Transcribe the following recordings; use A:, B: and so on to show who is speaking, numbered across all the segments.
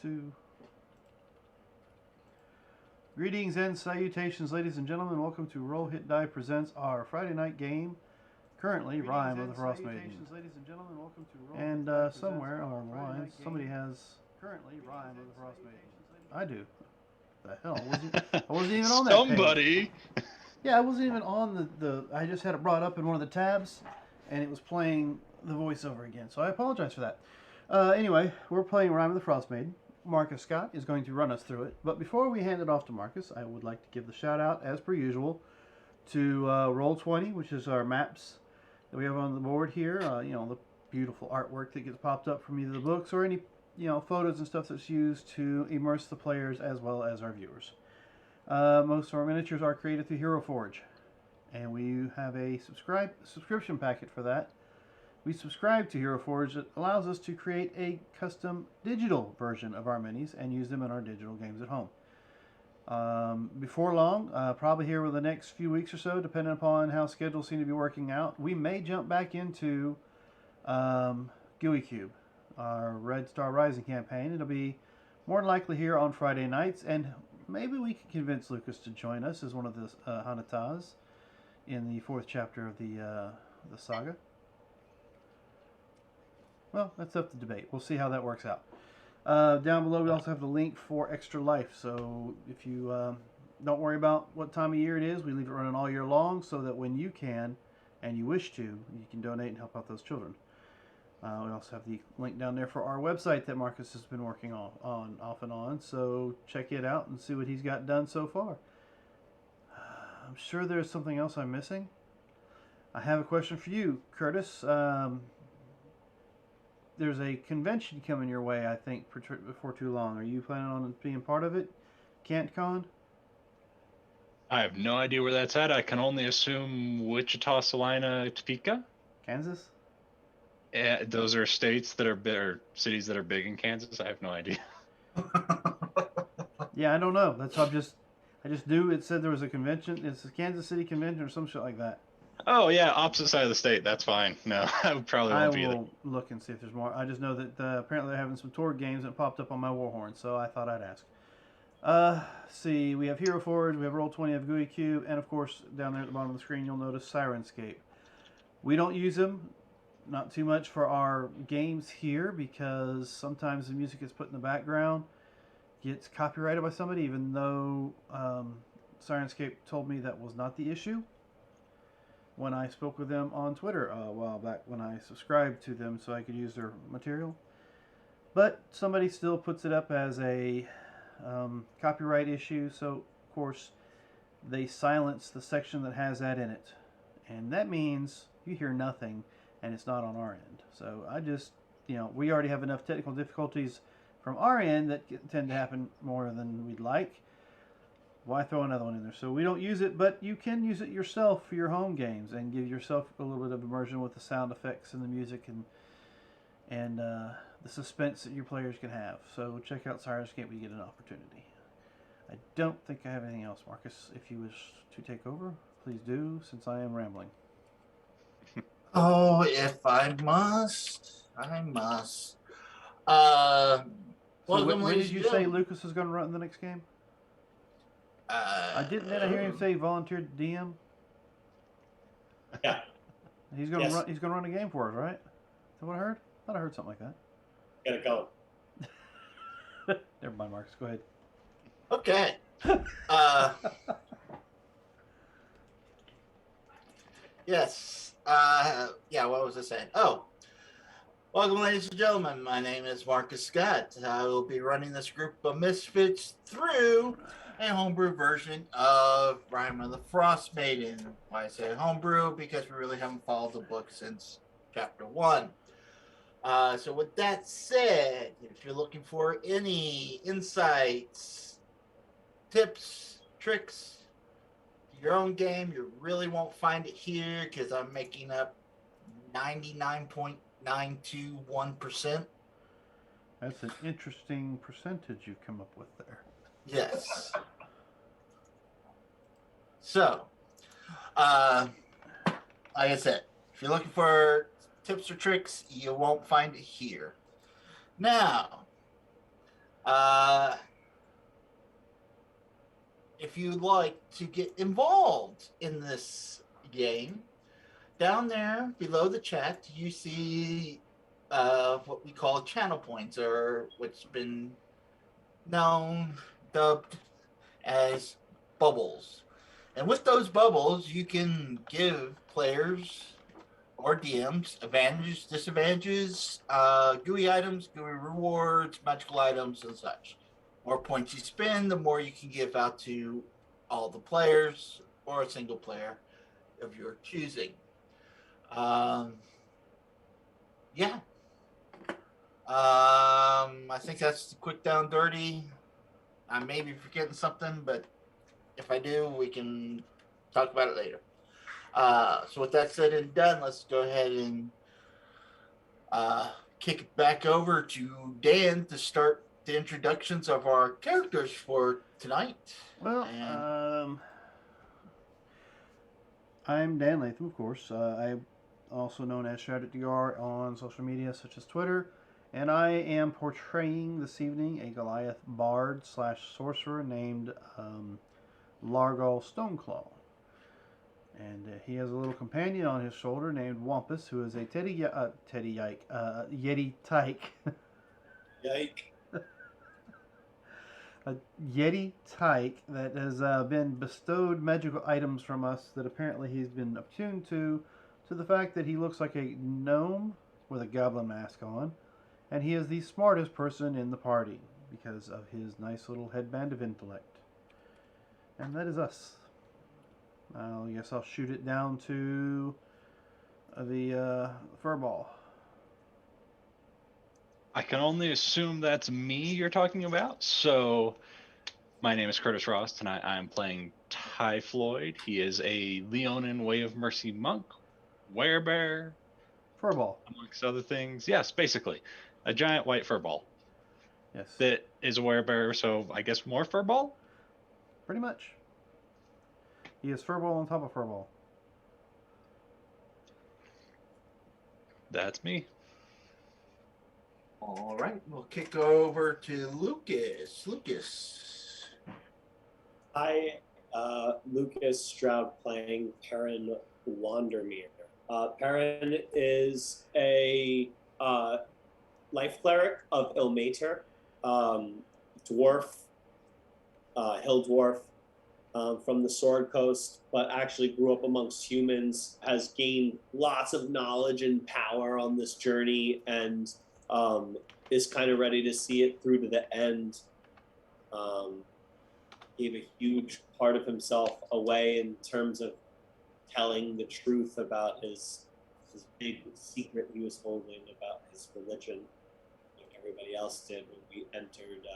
A: 2. Greetings and salutations, ladies and gentlemen. Welcome to Roll Hit Die presents our Friday night game. Currently, Rime of the Frostmaiden. Ladies and gentlemen, welcome to Roll and somewhere along the lines, somebody has currently Rime of the Frostmaiden. I do. The hell? I wasn't even on that page.
B: Somebody.
A: Yeah, I wasn't even on the. I just had it brought up in one of the tabs, and it was playing the voiceover again. So I apologize for that. Anyway, we're playing Rime of the Frostmaiden. Marcus Scott is going to run us through it. But before we hand it off to Marcus, I would like to give the shout out, as per usual, to Roll20, which is our maps that we have on the board here. The beautiful artwork that gets popped up from either the books or any photos and stuff that's used to immerse the players as well as our viewers. Most of our miniatures are created through Hero Forge, and we have a subscription packet for that. We subscribe to Hero Forge that allows us to create a custom digital version of our minis and use them in our digital games at home. Before long, probably here over the next few weeks or so, depending upon how schedules seem to be working out, we may jump back into GUI Cube, our Red Star Rising campaign. It'll be more than likely here on Friday nights, and maybe we can convince Lucas to join us as one of the Hanatas in the 4th chapter of the saga. Well, that's up to debate. We'll see how that works out. Down below, we also have the link for Extra Life. So if you don't worry about what time of year it is, we leave it running all year long so that when you can and you wish to, you can donate and help out those children. We also have the link down there for our website that Marcus has been working on off and on. So check it out and see what he's got done so far. I'm sure there's something else I'm missing. I have a question for you, Curtis. There's a convention coming your way, I think, before too long. Are you planning on being part of it? CanTCon?
B: I have no idea where that's at. I can only assume Wichita, Salina, Topeka.
A: Kansas?
B: Those are states that are or cities that are big in Kansas. I have no idea.
A: Yeah, I don't know. I just knew it said there was a convention. It's a Kansas City convention or some shit like that.
B: Oh yeah, opposite side of the state. That's fine. No, I probably won't be there.
A: I will look and see if there's more. I just know that apparently they're having some tour games that popped up on my Warhorn, so I thought I'd ask. See, we have Hero Forge, we have Roll20, we have GUI Cube, and of course down there at the bottom of the screen you'll notice Sirenscape. We don't use them, not too much for our games here, because sometimes the music is put in the background, gets copyrighted by somebody, even though Sirenscape told me that was not the issue when I spoke with them on Twitter a while back when I subscribed to them so I could use their material. But somebody still puts it up as a copyright issue, so of course they silence the section that has that in it. And that means you hear nothing and it's not on our end. So I just, we already have enough technical difficulties from our end that tend to happen more than we'd like. Why throw another one in there? So we don't use it, but you can use it yourself for your home games and give yourself a little bit of immersion with the sound effects and the music and the suspense that your players can have. So check out Sirenscape when you get an opportunity. I don't think I have anything else, Marcus. If you wish to take over, please do, since I am rambling.
C: Oh, if I must, I must.
A: So when did you say Lucas is going to run the next game? I didn't hear him say volunteered DM.
D: Yeah.
A: He's going to run. He's going to run a game for us, right? Is that what I heard? I thought I heard something like
D: Gotta go.
A: that. Never mind, Marcus. Go ahead.
C: Okay. Yes. What was I saying? Oh. Welcome, ladies and gentlemen. My name is Marcus Scott. I will be running this group of misfits through a homebrew version of Rime of the Frostmaiden. Why I say homebrew? Because we really haven't followed the book since chapter 1. So with that said, if you're looking for any insights, tips, tricks to your own game, you really won't find it here because I'm making up 99.921%.
A: That's an interesting percentage you've come up with there.
C: Yes. So, like I said, if you're looking for tips or tricks, you won't find it here. Now, Uh, if you'd like to get involved in this game, down there below the chat, you see what we call channel points, or what's been known, dubbed as bubbles. And with those bubbles, you can give players or DMs advantages, disadvantages, GUI items, GUI rewards, magical items, and such. The more points you spend, the more you can give out to all the players or a single player of your choosing. Yeah. I think that's the quick down dirty. I may be forgetting something, but if I do, we can talk about it later. So with that said and done, let's go ahead and kick it back over to Dan to start the introductions of our characters for tonight.
A: Well, I'm Dan Latham, of course. I'm also known as Shrouded DR on social media such as Twitter, and I am portraying this evening a Goliath bard / sorcerer named Largal Stoneclaw. And he has a little companion on his shoulder named Wampus, who is a Yeti Tyke.
D: Yike.
A: A Yeti Tyke that has been bestowed magical items from us that apparently he's been attuned to the fact that he looks like a gnome with a goblin mask on, and he is the smartest person in the party because of his nice little headband of intellect. And that is us. I guess I'll shoot it down to the furball.
B: I can only assume that's me you're talking about. So, my name is Curtis Ross. Tonight I'm playing Ty Floyd. He is a Leonin Way of Mercy monk, werebear,
A: Furball.
B: amongst other things. Yes, basically. A giant white furball.
A: Yes.
B: That is a werebear, so I guess more furball?
A: Pretty much. He is furball on top of furball.
B: That's me.
C: All right, we'll kick over to Lucas. Lucas.
D: Hi, Lucas Stroud playing Perrin Wandermere. Perrin is a life cleric of Ilmater, dwarf, hill dwarf, from the Sword Coast, but actually grew up amongst humans, has gained lots of knowledge and power on this journey, and is kind of ready to see it through to the end. Gave a huge part of himself away in terms of telling the truth about his big secret he was holding about his religion, like everybody else did when we entered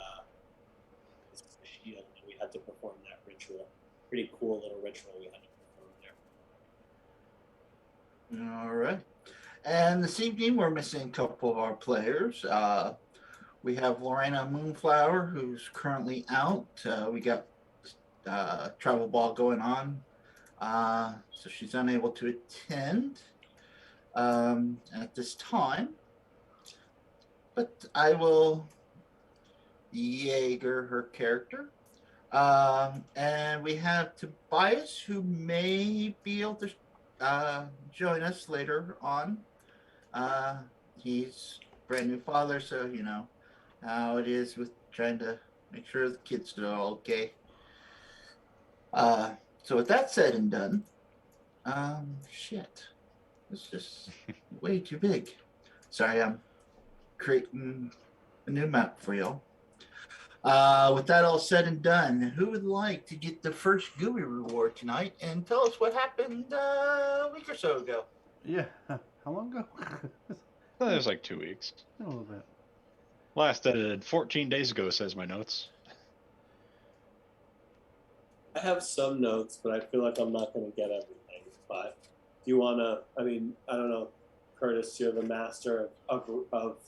D: his shield, and we had to perform that ritual. Pretty cool little ritual we had to perform there.
C: All right. And this evening we're missing a couple of our players. We have Lorena Moonflower, who's currently out. We got travel ball going on, so she's unable to attend at this time. But I will Jaeger her character. And we have Tobias, who may be able to join us later on. He's a brand new father, so you know how it is with trying to make sure the kids are all okay. So with that said and done, shit, it's just way too big. Sorry, I'm creating a new map for y'all. With that all said and done, who would like to get the first GUI reward tonight and tell us what happened a week or so ago?
A: Yeah. How long ago?
B: It was like 2 weeks.
A: A little bit.
B: Last edited 14 days ago, says my notes.
D: I have some notes, but I feel like I'm not going to get everything. But do you want to? I mean, I don't know, Curtis, you're the master of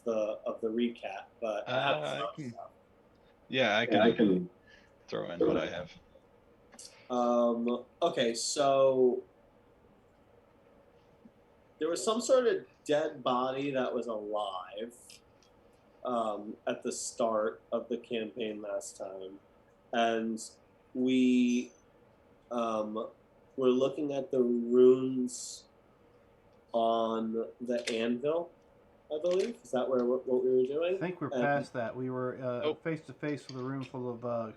D: the recap, but I have some stuff.
B: Yeah, I can throw in what I have.
D: Okay, so there was some sort of dead body that was alive, at the start of the campaign last time, and we were looking at the runes on the anvil, I believe. Is that what we were doing?
A: I think we're past that. We were face to face with a room full of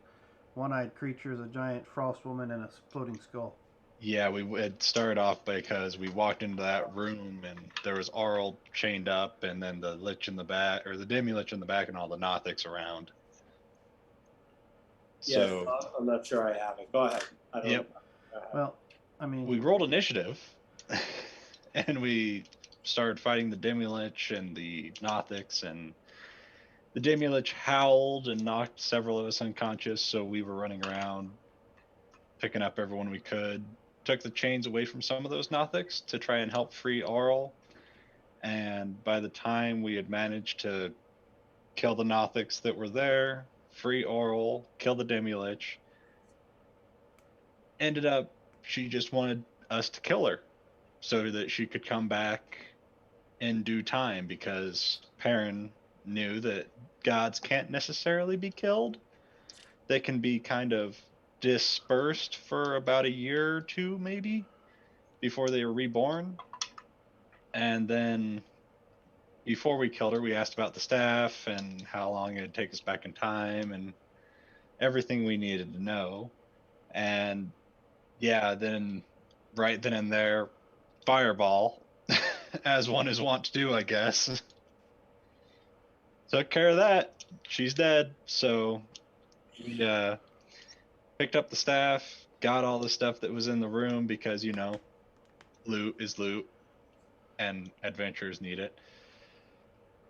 A: one-eyed creatures, a giant frost woman, and a floating skull.
B: Yeah, we had started off because we walked into that room and there was Arl chained up, and then the lich in the back, or the demi-lich in the back, and all the Nothics around.
D: Yes,
B: So,
D: I'm not sure I have it. Go ahead.
B: Yep.
A: Well, I mean,
B: We rolled initiative, and we started fighting the demi-lich and the Nothics, and the demi-lich howled and knocked several of us unconscious, so we were running around picking up everyone we could. Took the chains away from some of those Nothics to try and help free Arl. And by the time we had managed to kill the Nothics that were there, free Arl, kill the demi-lich, ended up she just wanted us to kill her so that she could come back in due time, because Perrin knew that gods can't necessarily be killed. They can be kind of dispersed for about a year or two, maybe, before they were reborn. And then before we killed her, we asked about the staff and how long it'd take us back in time and everything we needed to know. And yeah, then right then and there, fireball, as one is wont to do, I guess. Took care of that. She's dead. So we picked up the staff, got all the stuff that was in the room, because, you know, loot is loot and adventurers need it.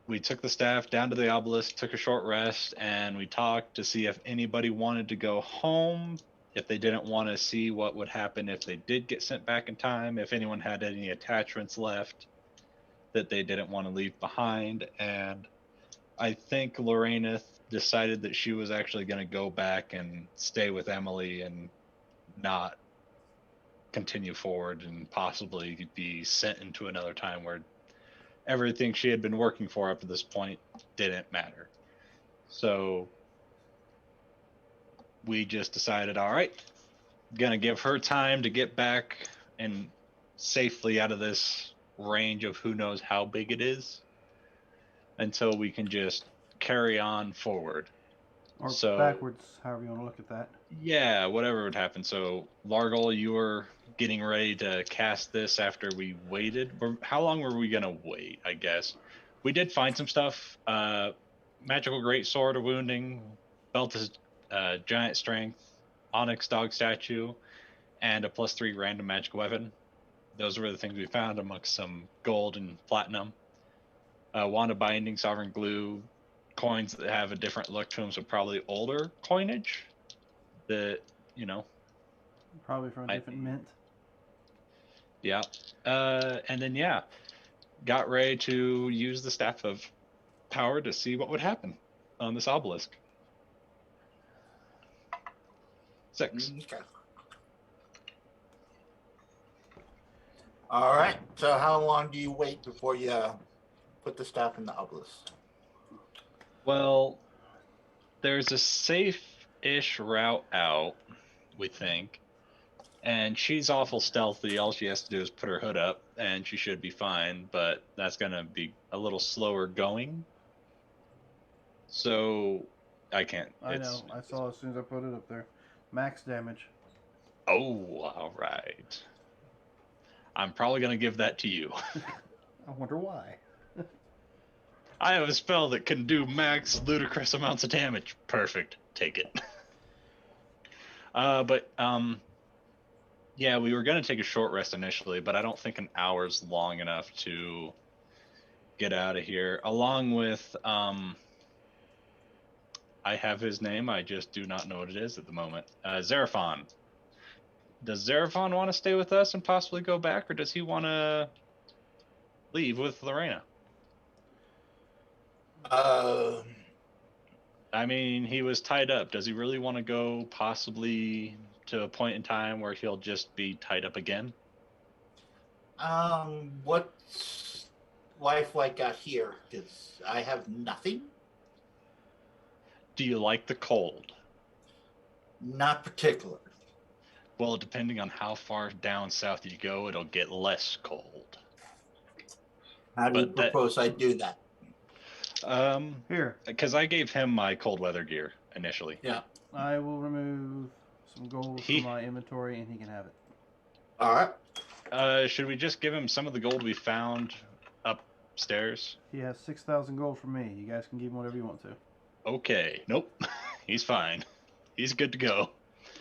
B: We took the staff down to the obelisk, took a short rest, and we talked to see if anybody wanted to go home, if they didn't want to see what would happen if they did get sent back in time, if anyone had any attachments left that they didn't want to leave behind. And I think Lorena decided that she was actually going to go back and stay with Emily and not continue forward, and possibly be sent into another time where everything she had been working for up to this point didn't matter. So we just decided, all right, gonna give her time to get back and safely out of this range of who knows how big it is, until we can just carry on forward.
A: or
B: So
A: backwards, however you want to look at that.
B: yeah, whatever would happen. So Largol, you were getting ready to cast this after we waited. How long were we gonna wait? I guess we did find some stuff. Magical greatsword of wounding, belt of giant strength, onyx dog statue, and a +3 random magic weapon. Those were the things we found amongst some gold and platinum. Wand of binding, sovereign glue, coins that have a different look to them, so probably older coinage that, you know,
A: Probably from a different mint.
B: Yeah. And then, yeah, got ready to use the Staff of Power to see what would happen on this obelisk. 6.
C: Okay. All right. So how long do you wait before you put the staff in the obelisk?
B: Well, there's a safe-ish route out, we think. And she's awful stealthy. All she has to do is put her hood up, and she should be fine. But that's going to be a little slower going. So I can't.
A: I know. I saw as soon as I put it up there. Max damage.
B: Oh, all right. I'm probably going to give that to you.
A: I wonder why.
B: I have a spell that can do max ludicrous amounts of damage. Perfect. Take it. Yeah, we were going to take a short rest initially, but I don't think an hour's long enough to get out of here. Along with, I have his name. I just do not know what it is at the moment. Xeraphon. Does Xeraphon want to stay with us and possibly go back, or does he want to leave with Lorena? I mean, he was tied up. Does he really want to go possibly to a point in time where he'll just be tied up again?
C: What's life like out here? Because I have nothing.
B: Do you like the cold?
C: Not particular.
B: Well, depending on how far down south you go, it'll get less cold.
C: How do you
B: But that-
C: propose I do that?
A: Here,
B: Because I gave him my cold weather gear initially.
C: Yeah.
A: I will remove some gold
B: He-
A: from my inventory, and he can have it.
C: All right.
B: Should we just give him some of the gold we found upstairs?
A: He has 6,000 gold from me. You guys can give him whatever you want to.
B: Okay. Nope. He's fine. He's good to go.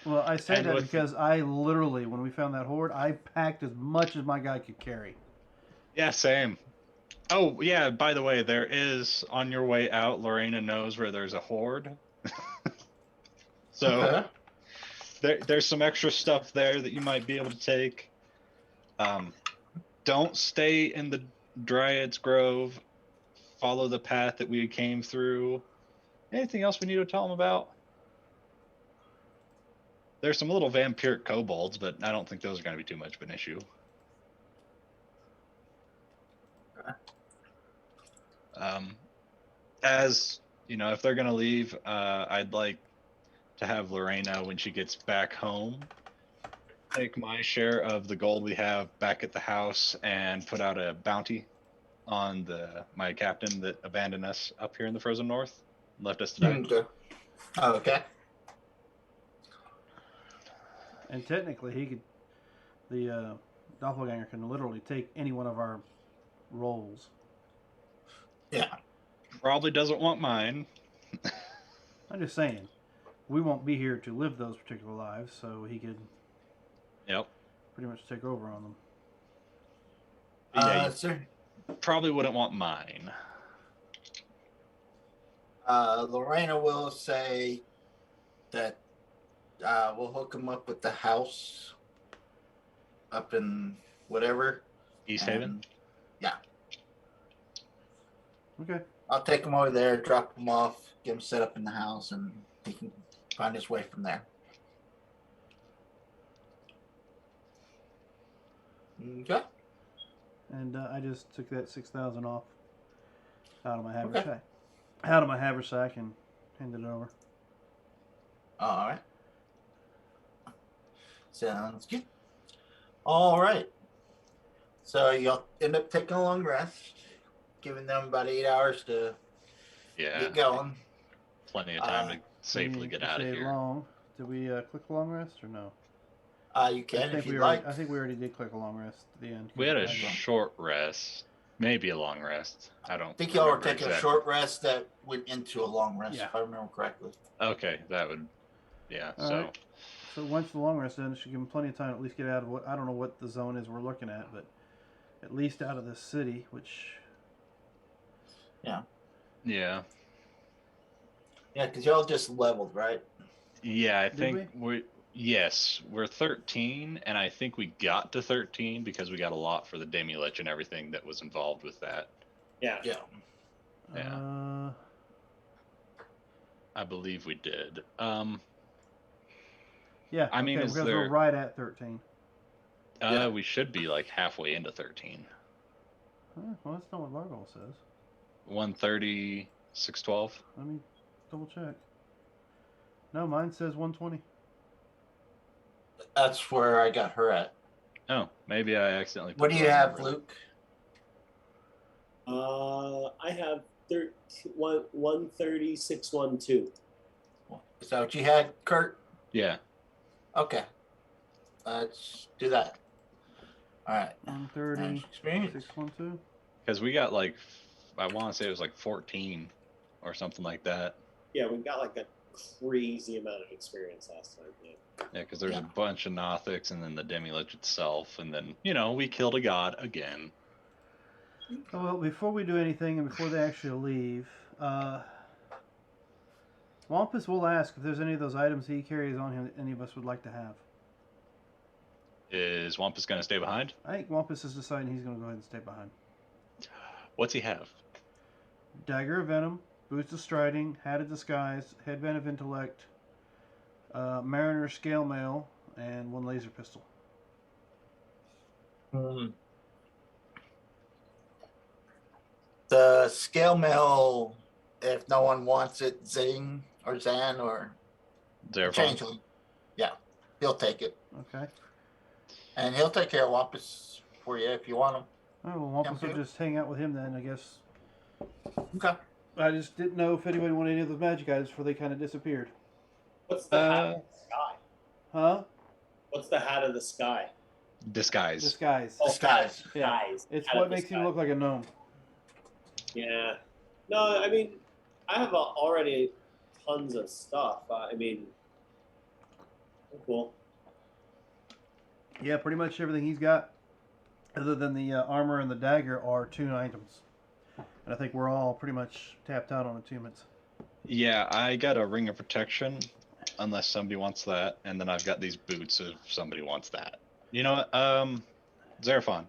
A: Well, I say
B: And
A: that
B: with-
A: because I literally, when we found that horde, I packed as much as my guy could carry.
B: Yeah, same. Oh, yeah, by the way, there is, on your way out, Lorena knows where there's a horde. So
C: Okay.
B: there's some extra stuff there that you might be able to take. Don't stay in the Dryad's Grove. Follow the path that we came through. Anything else we need to tell them about? There's some little vampiric kobolds, but I don't think those are going to be too much of an issue. As you know, if they're going to leave, I'd like to have Lorena, when she gets back home, take my share of the gold we have back at the house and put out a bounty on my captain that abandoned us up here in the frozen north and left us to die.
C: Okay. Okay.
A: And technically, he could. The doppelganger can literally take any one of our roles.
C: Yeah.
B: Probably doesn't want mine.
A: I'm just saying, we won't be here to live those particular lives, so he could
B: Yep.
A: pretty much take over on them.
B: Yeah,
C: Sir.
B: you probably wouldn't want mine.
C: Lorena will say that we'll hook him up with the house up in whatever.
B: East Haven?
C: and Yeah.
A: Okay.
C: I'll take him over there, drop him off, get him set up in the house, and he can find his way from there. Okay.
A: And I just took that 6,000 off out of my
C: Okay.
A: haversack. Out of my haversack and handed it over.
C: All right. Sounds good. All right. So you'll end up taking a long rest, giving them about 8 hours to
B: Yeah.
C: get going.
B: Plenty of time to safely
A: We
B: get out of
A: say
B: here.
A: Long. Did we click a long rest or no?
C: You can if
A: we
C: you
A: already,
C: like.
A: I think we already did click a long rest at the end.
B: We had a
A: I don't-
B: short rest. Maybe a long rest. I don't
C: I think y'all were
B: remember
C: taking a
B: exactly.
C: short rest that went into a long rest,
A: Yeah.
C: if I remember correctly.
B: Okay, that would. Yeah,
A: All
B: so.
A: right. So once the long rest ends, it should give them plenty of time to at least get out of what I don't know what the zone is we're looking at, but at least out of this city, which
B: Yeah.
C: Yeah, because y'all just leveled, right?
B: Yeah, I
A: Did
B: think we're 13, and I think we got to 13 because we got a lot for the Demi-Lich and everything that was involved with that.
D: Yeah.
C: Yeah.
B: Yeah. I believe we did.
A: Yeah.
B: I mean,
A: okay,
B: is
A: because
B: there-
A: we're right at 13.
C: Yeah.
B: We should be like halfway into 13.
A: Well, that's not what Largo says.
B: 130, 612.
A: Let me double check. No, mine says 120.
C: That's where I got her at.
B: Oh, maybe I accidentally.
C: What
B: put
C: do
B: the
C: you
B: wrong
C: have,
B: number.
C: Luke?
D: I have 130, 612.
C: Is that what you had, Kurt?
B: Yeah.
C: Okay. Let's do that. All right.
A: 130,
C: Managed experience.
A: 612.
B: Because we got like, I want to say it was like 14 or something like that.
D: Yeah, we got like a crazy amount of experience last time. Yeah.
B: Yeah, because there's
C: Yeah.
B: a bunch of Nothics and then the Demi-Lich itself. And then, we killed a god again.
A: Oh, well, before we do anything and before they actually leave, Wampus will ask if there's any of those items he carries on him that any of us would like to have.
B: Is Wampus going to stay behind?
A: I think Wampus is deciding he's going to go ahead and stay behind.
B: What's he have?
A: Dagger of Venom, Boots of Striding, Hat of Disguise, Headband of Intellect, Mariner Scale Mail, and one laser pistol.
C: The scale mail If no one wants it, Zing or Zan or
B: Zerafon.
C: Changeling. Yeah, he'll take it.
A: Okay.
C: And he'll take care of Wampus for you if you want him.
A: All right, well, Wampus will
C: too.
A: just hang out with him then, I guess.
C: Okay.
A: I just didn't know if anybody wanted any of the magic items before they kind of disappeared.
D: What's the hat of the sky?
A: Huh?
D: What's the hat of the sky?
B: Disguise.
A: Disguise.
D: Oh,
C: Disguise.
A: Yeah.
D: Disguise.
A: It's
D: Hat
A: what
D: of the
A: makes you
D: sky.
A: look like a gnome.
D: Yeah. No, I mean, I have already tons of stuff. Cool.
A: Yeah, pretty much everything he's got, other than the armor and the dagger, are tune items. And I think we're all pretty much tapped out on attunements.
B: Yeah, I got a ring of protection, unless somebody wants that, and then I've got these boots if somebody wants that. You know what? Zerafon,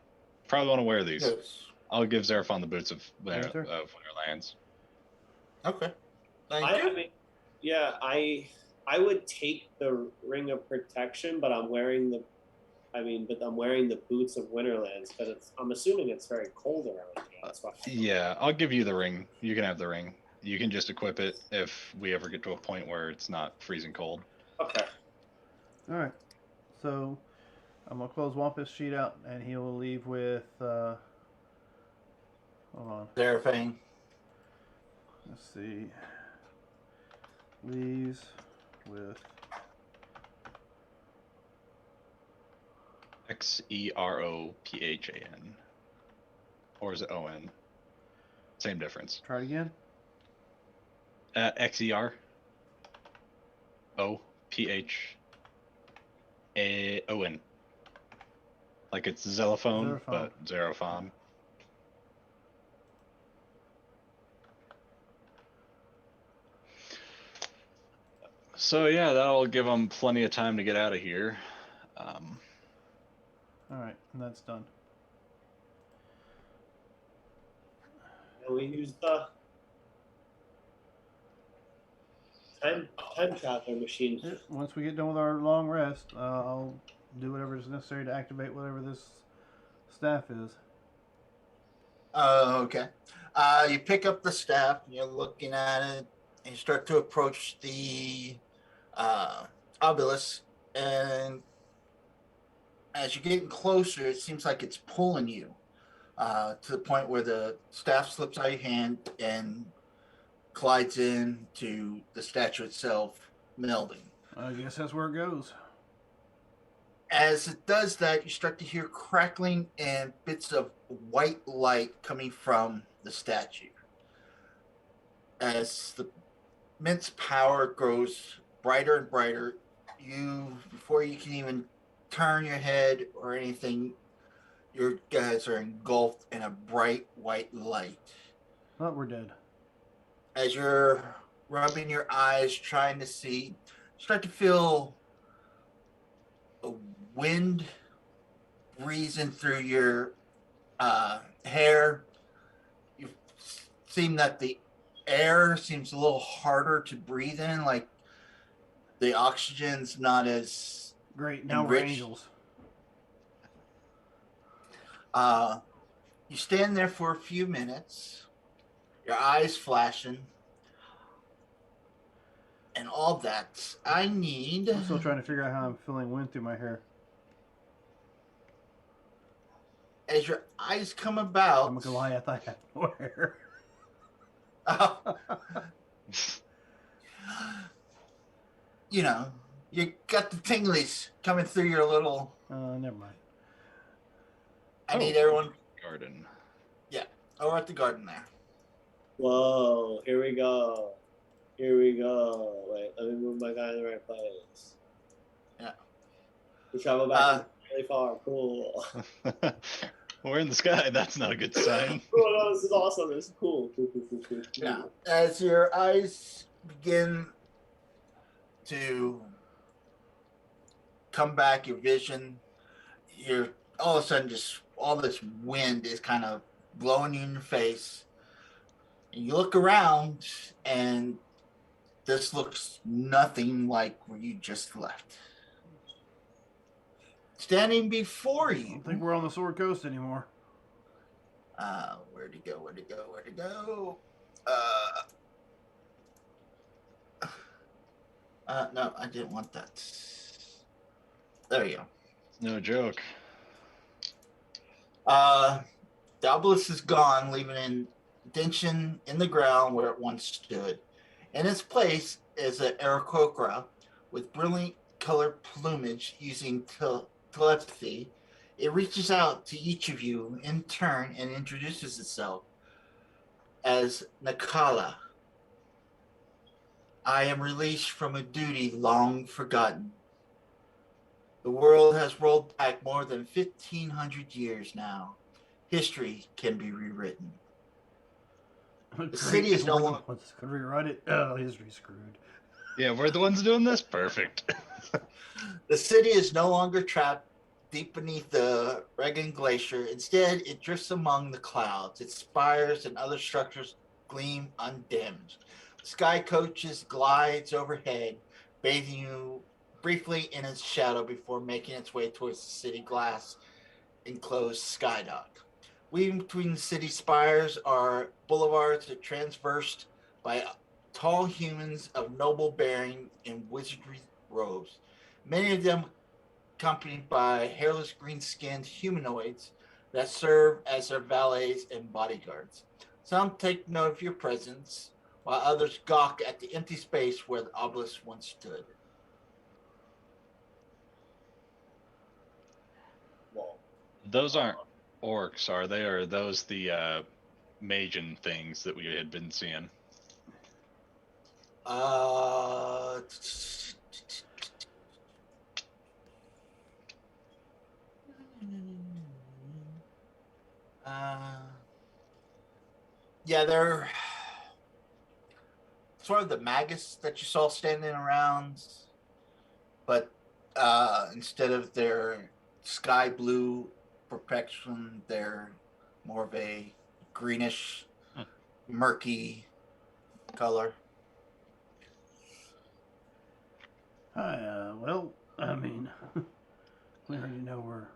B: probably want to wear these.
C: Yes.
B: I'll give Zerafon the boots of
A: Yes, sir.
B: Winterlands.
C: Okay. Thank
D: I
C: you.
D: mean, yeah, I would take the ring of protection, but I'm wearing the boots of Winterlands because I'm assuming it's very cold around here. That's why.
B: Yeah, I'll give you the ring. You can have the ring. You can just equip it if we ever get to a point where it's not freezing cold.
D: Okay.
A: All right. So I'm going to close Wampus' sheet out, and he will leave with... hold on.
C: Zerafane.
A: Let's see. Leaves with...
B: Xerophan. Or is it ON? Same difference.
A: Try it again.
B: XER. OPHAON. Like it's Xylophone, but Zeraphon. So yeah, that'll give them plenty of time to get out of here.
A: All right, and that's done.
D: And we use the time traveler machine.
A: Yep, once we get done with our long rest, I'll do whatever is necessary to activate whatever this staff is.
C: Okay. You pick up the staff, you're looking at it, and you start to approach the obelisk, and as you're getting closer, it seems like it's pulling you to the point where the staff slips out of your hand and collides into the statue itself, melding.
A: I guess that's where it goes.
C: As it does that, you start to hear crackling and bits of white light coming from the statue. As the immense power grows brighter and brighter, before you can even turn your head or anything, your guys are engulfed in a bright white light.
A: Oh, we're dead.
C: As you're rubbing your eyes, trying to see, start to feel a wind breezing through your hair. You seem that the air seems a little harder to breathe in, like the oxygen's not as
A: Great, now we're
C: enriched.
A: angels.
C: You stand there for a few minutes, your eyes flashing, and all that. I need...
A: I'm still trying to figure out how I'm feeling wind through my hair.
C: As your eyes come about...
A: I'm a Goliath, I have no hair.
C: You know, you got the tinglies coming through your little...
A: Never mind.
C: I need everyone...
B: Garden.
C: Over at the garden there.
D: Whoa, here we go. Here we go. Wait, let me move my guy in the right place.
C: Yeah.
D: We travel back really far. Cool.
B: We're in the sky. That's not a good sign.
D: Oh, no, this is awesome. This is cool. Cool.
C: Yeah. As your eyes begin to come back, your vision, you're all of a sudden just all this wind is kind of blowing you in your face. And you look around, and this looks nothing like where you just left. Standing before
A: I
C: you.
A: don't think we're on the Sword Coast anymore.
C: Where'd he go? No, I didn't want that. There you go.
B: No joke.
C: The obelisk is gone, leaving an indentation in the ground where it once stood. In its place is an Aarakocra with brilliant colored plumage using telepathy. It reaches out to each of you in turn and introduces itself as Nakala. I am released from a duty long forgotten. The world has rolled back more than 1,500 years now. History can be rewritten. The city is no longer.
A: Could rewrite it. Oh, history's screwed.
B: Yeah, we're the ones doing this? Perfect.
C: The city is no longer trapped deep beneath the Regan Glacier. Instead, it drifts among the clouds. Its spires and other structures gleam undimmed. Sky coaches glides overhead, bathing you briefly in its shadow before making its way towards the city glass enclosed skydock. Weaving between the city spires are boulevards that traversed by tall humans of noble bearing in wizardry robes, many of them accompanied by hairless green-skinned humanoids that serve as their valets and bodyguards. Some take note of your presence, while others gawk at the empty space where the obelisk once stood.
D: Well,
B: Those aren't orcs, are they? Or are those the Magian things that we had been seeing?
C: Uh, uh, yeah, they're sort of the magus that you saw standing around, but instead of their sky blue perfection, they're more of a greenish, murky color.
A: Hi, well, I mean, we already know we're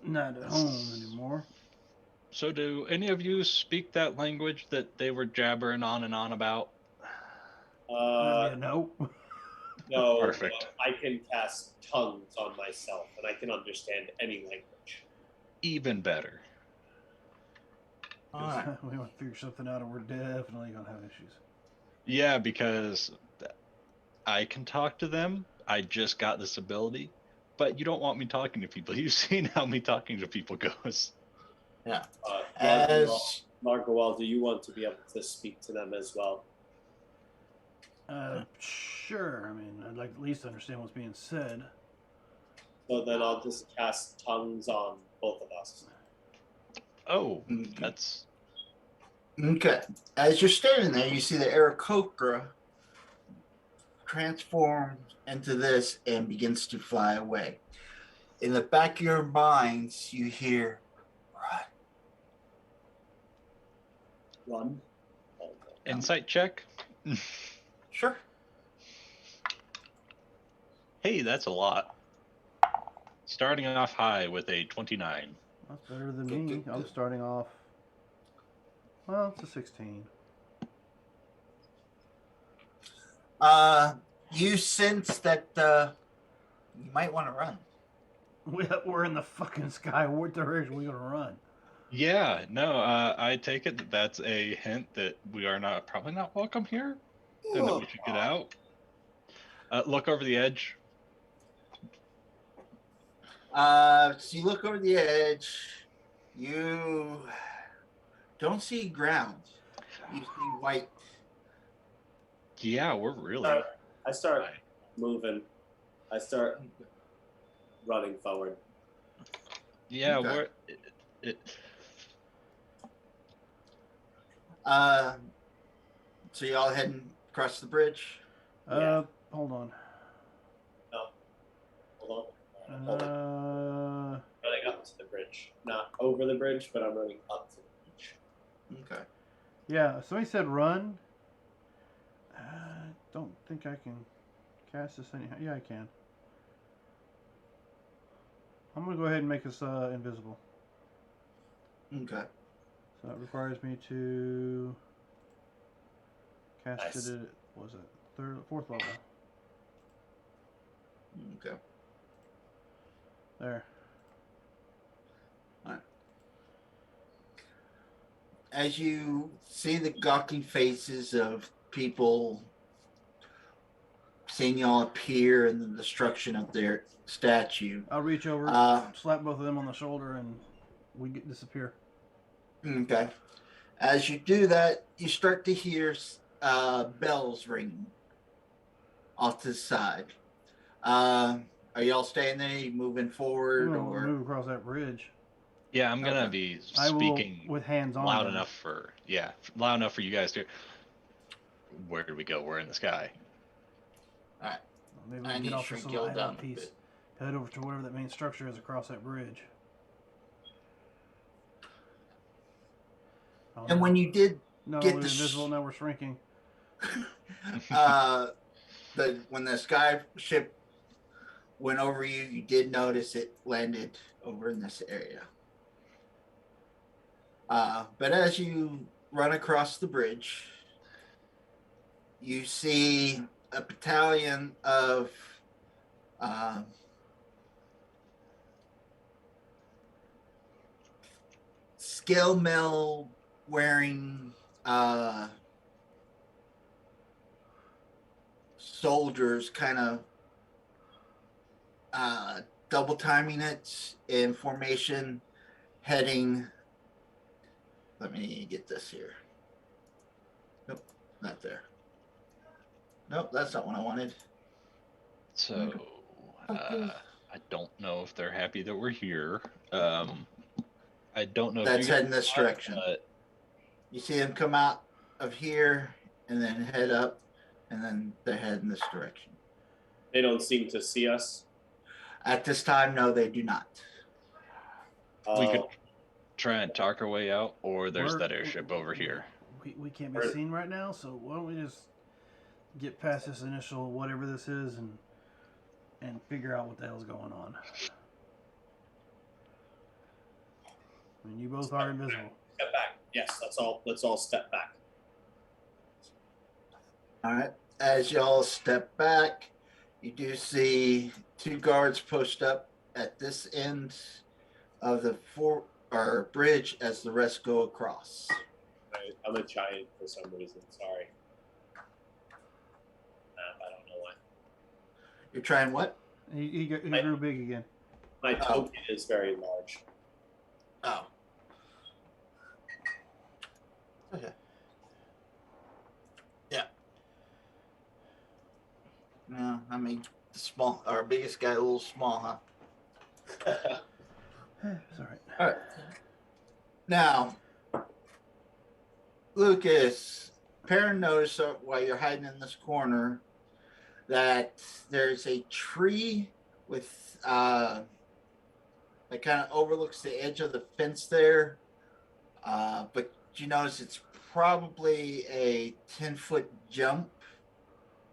A: not at home anymore.
B: So, do any of you speak that language that they were jabbering on and on about?
A: That'd be a no.
D: no,
B: Perfect.
D: but I can cast tongues on myself, and I can understand any language.
B: Even better.
C: All right.
A: We want to figure something out, or we're definitely gonna have issues.
B: Yeah, because I can talk to them. I just got this ability, but you don't want me talking to people. You've seen how me talking to people goes.
C: Yeah.
D: Margawell, Margawell, do you want to be able to speak to them as well?
A: Sure. I mean, I'd like to at least understand what's being said.
D: So then I'll just cast tongues on both of us.
B: Oh,
C: Okay.
B: that's
C: Okay. As you're standing there, you see the Aarakocra transforms into this and begins to fly away. In the back of your minds, you hear, "Run."
D: Run.
B: insight check.
C: Sure.
B: Hey, that's a lot. Starting off high with a 29.
A: That's better than me. I'm starting off. Well, it's a 16.
C: You sense that you might want to run.
A: We're in the fucking sky. What direction are we gonna run?
B: Yeah, no, I take it that that's a hint that we are probably not welcome here, and that we should get out. Look over the edge.
C: So you look over the edge. You don't see ground. You see white.
B: Yeah, we're really.
D: I start moving. I start running forward.
B: Yeah,
C: Okay.
B: we're.
C: So y'all heading across the bridge?
D: Yeah.
A: Hold on.
D: No. Hold on. Hold on. Running up to the bridge. Not over the bridge, but I'm running up to the bridge.
C: Okay.
A: Yeah, somebody said run. Don't think I can cast this anyhow. Yeah, I can. I'm gonna go ahead and make us invisible.
C: Okay.
A: So that requires me to cast
D: Nice.
A: it at, what was it, fourth level.
C: Okay.
A: There.
C: As you see the gawking faces of people seeing y'all appear and the destruction of their statue.
A: I'll reach over, slap both of them on the shoulder, and we disappear.
C: Okay. As you do that, you start to hear bells ringing off to the side. Are y'all staying there? You moving forward,
A: We're gonna
C: or
A: move across that bridge?
B: Yeah, I'm gonna
C: Okay.
B: be
A: I will,
B: speaking
A: with hands on
B: loud
A: them.
B: enough for you guys to. Where do we go? We're in the sky.
C: All right.
A: Maybe we
C: I
A: can
C: need
A: get
C: to
A: off this
C: shrink
A: little
C: y'all down
A: island
C: a
A: piece.
C: bit.
A: Head over to whatever that main structure is across that bridge. Oh,
C: And
A: no.
C: when you did
A: no,
C: get
A: we're
C: the
A: invisible, now we're shrinking.
C: when the sky ship went over you, you did notice it landed over in this area. But as you run across the bridge, you see a battalion of scale mail wearing soldiers kind of double timing it in formation, heading. Let me get this here. Nope, not there. Nope, that's not what I wanted.
B: So, I don't know if they're happy that we're here. I don't know.
C: That's
B: if you
C: heading this direction.
B: But
C: You see them come out of here and then head up, and then they head in this direction.
D: They don't seem to see us.
C: At this time, no, they do not.
B: we could try and talk our way out, or there's
A: We're-
B: that airship over here.
A: We can't be seen right now, so why don't we just get past this initial whatever this is and figure out what the hell's going on. I mean, you both are invisible.
D: Step back. Yes, let's all step back.
C: All right. As y'all step back, you do see two guards post up at this end of the bridge as the rest go across.
D: I'm a giant for some reason. Sorry. I don't know why.
C: You're trying what?
A: He grew big again.
D: My token is very large.
C: Oh. Okay. Yeah. No, I mean, our biggest guy a little small, huh?
A: It's all right.
C: All right. Now, Lucas, Perrin noticed while you're hiding in this corner that there's a tree with that kind of overlooks the edge of the fence there. But you notice it's probably a 10-foot jump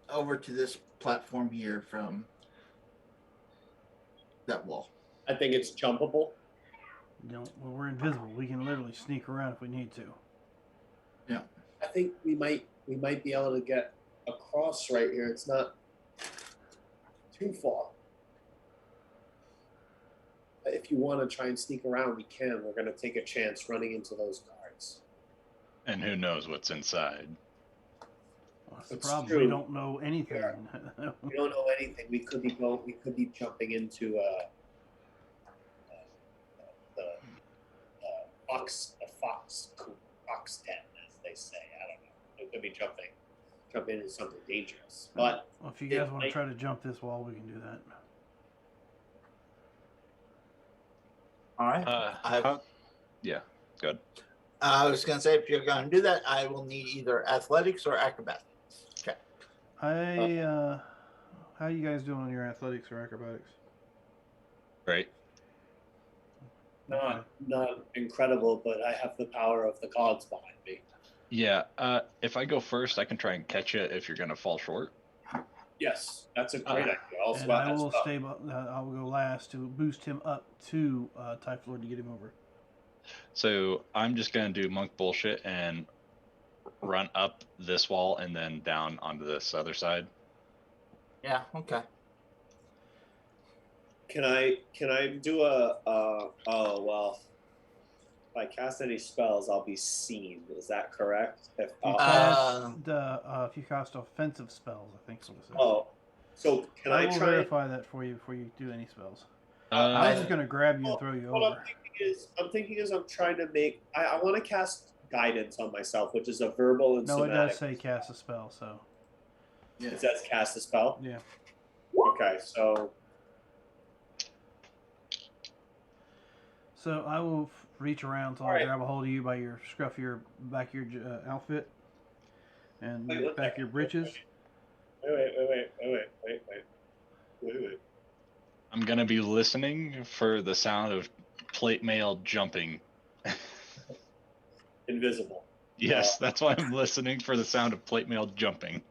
C: over to this platform here from that wall.
D: I think it's jumpable.
A: Well, we're invisible. We can literally sneak around if we need to.
C: Yeah.
D: I think we might be able to get across right here. It's not too far. If you want to try and sneak around, we can. We're going to take a chance running into those guards.
B: And who knows what's inside?
A: Well, that's the
D: It's
A: problem.
D: true.
A: We don't know anything.
D: We don't know anything. We could be jumping into the fox den, as they say. I don't know. We could be jumping into something dangerous. But
A: well, if you guys want to try to jump this wall, we can do that.
C: All right.
B: Yeah, good.
C: I was going to say, if you're going to do that, I will need either athletics or acrobatics. Okay.
A: How you guys doing on your athletics or acrobatics?
B: Great.
D: not incredible, but I have the power of the gods behind me.
B: Yeah. If I go first, I can try and catch it if you're gonna fall short.
D: Yes, that's a great idea.
A: And I will I will go last to boost him up to Typhloid to get him over.
B: So I'm just gonna do monk bullshit and run up this wall and then down onto this other side.
C: Yeah. Okay.
D: Can I do oh well, if I cast any spells, I'll be seen. Is that correct?
A: If you cast offensive spells, I think so.
D: Oh, so can I
A: will
D: try?
A: verify that for you before you do any spells. I
B: Uh,
A: was just gonna grab you and throw you
D: What
A: over.
D: I'm thinking is I'm trying to make. I want to cast guidance on myself, which is a verbal and
A: No, it
D: somatic.
A: does say cast a spell, so
C: Yeah.
D: It says cast a spell.
A: yeah.
D: Okay, so
A: So I will reach around till I
D: Alright.
A: grab a hold of you by your scruff of your back of your outfit and
D: Wait, one
A: back of your breeches.
D: Wait.
B: I'm gonna be listening for the sound of plate mail jumping.
D: Invisible.
B: Yes, that's why I'm listening for the sound of plate mail jumping.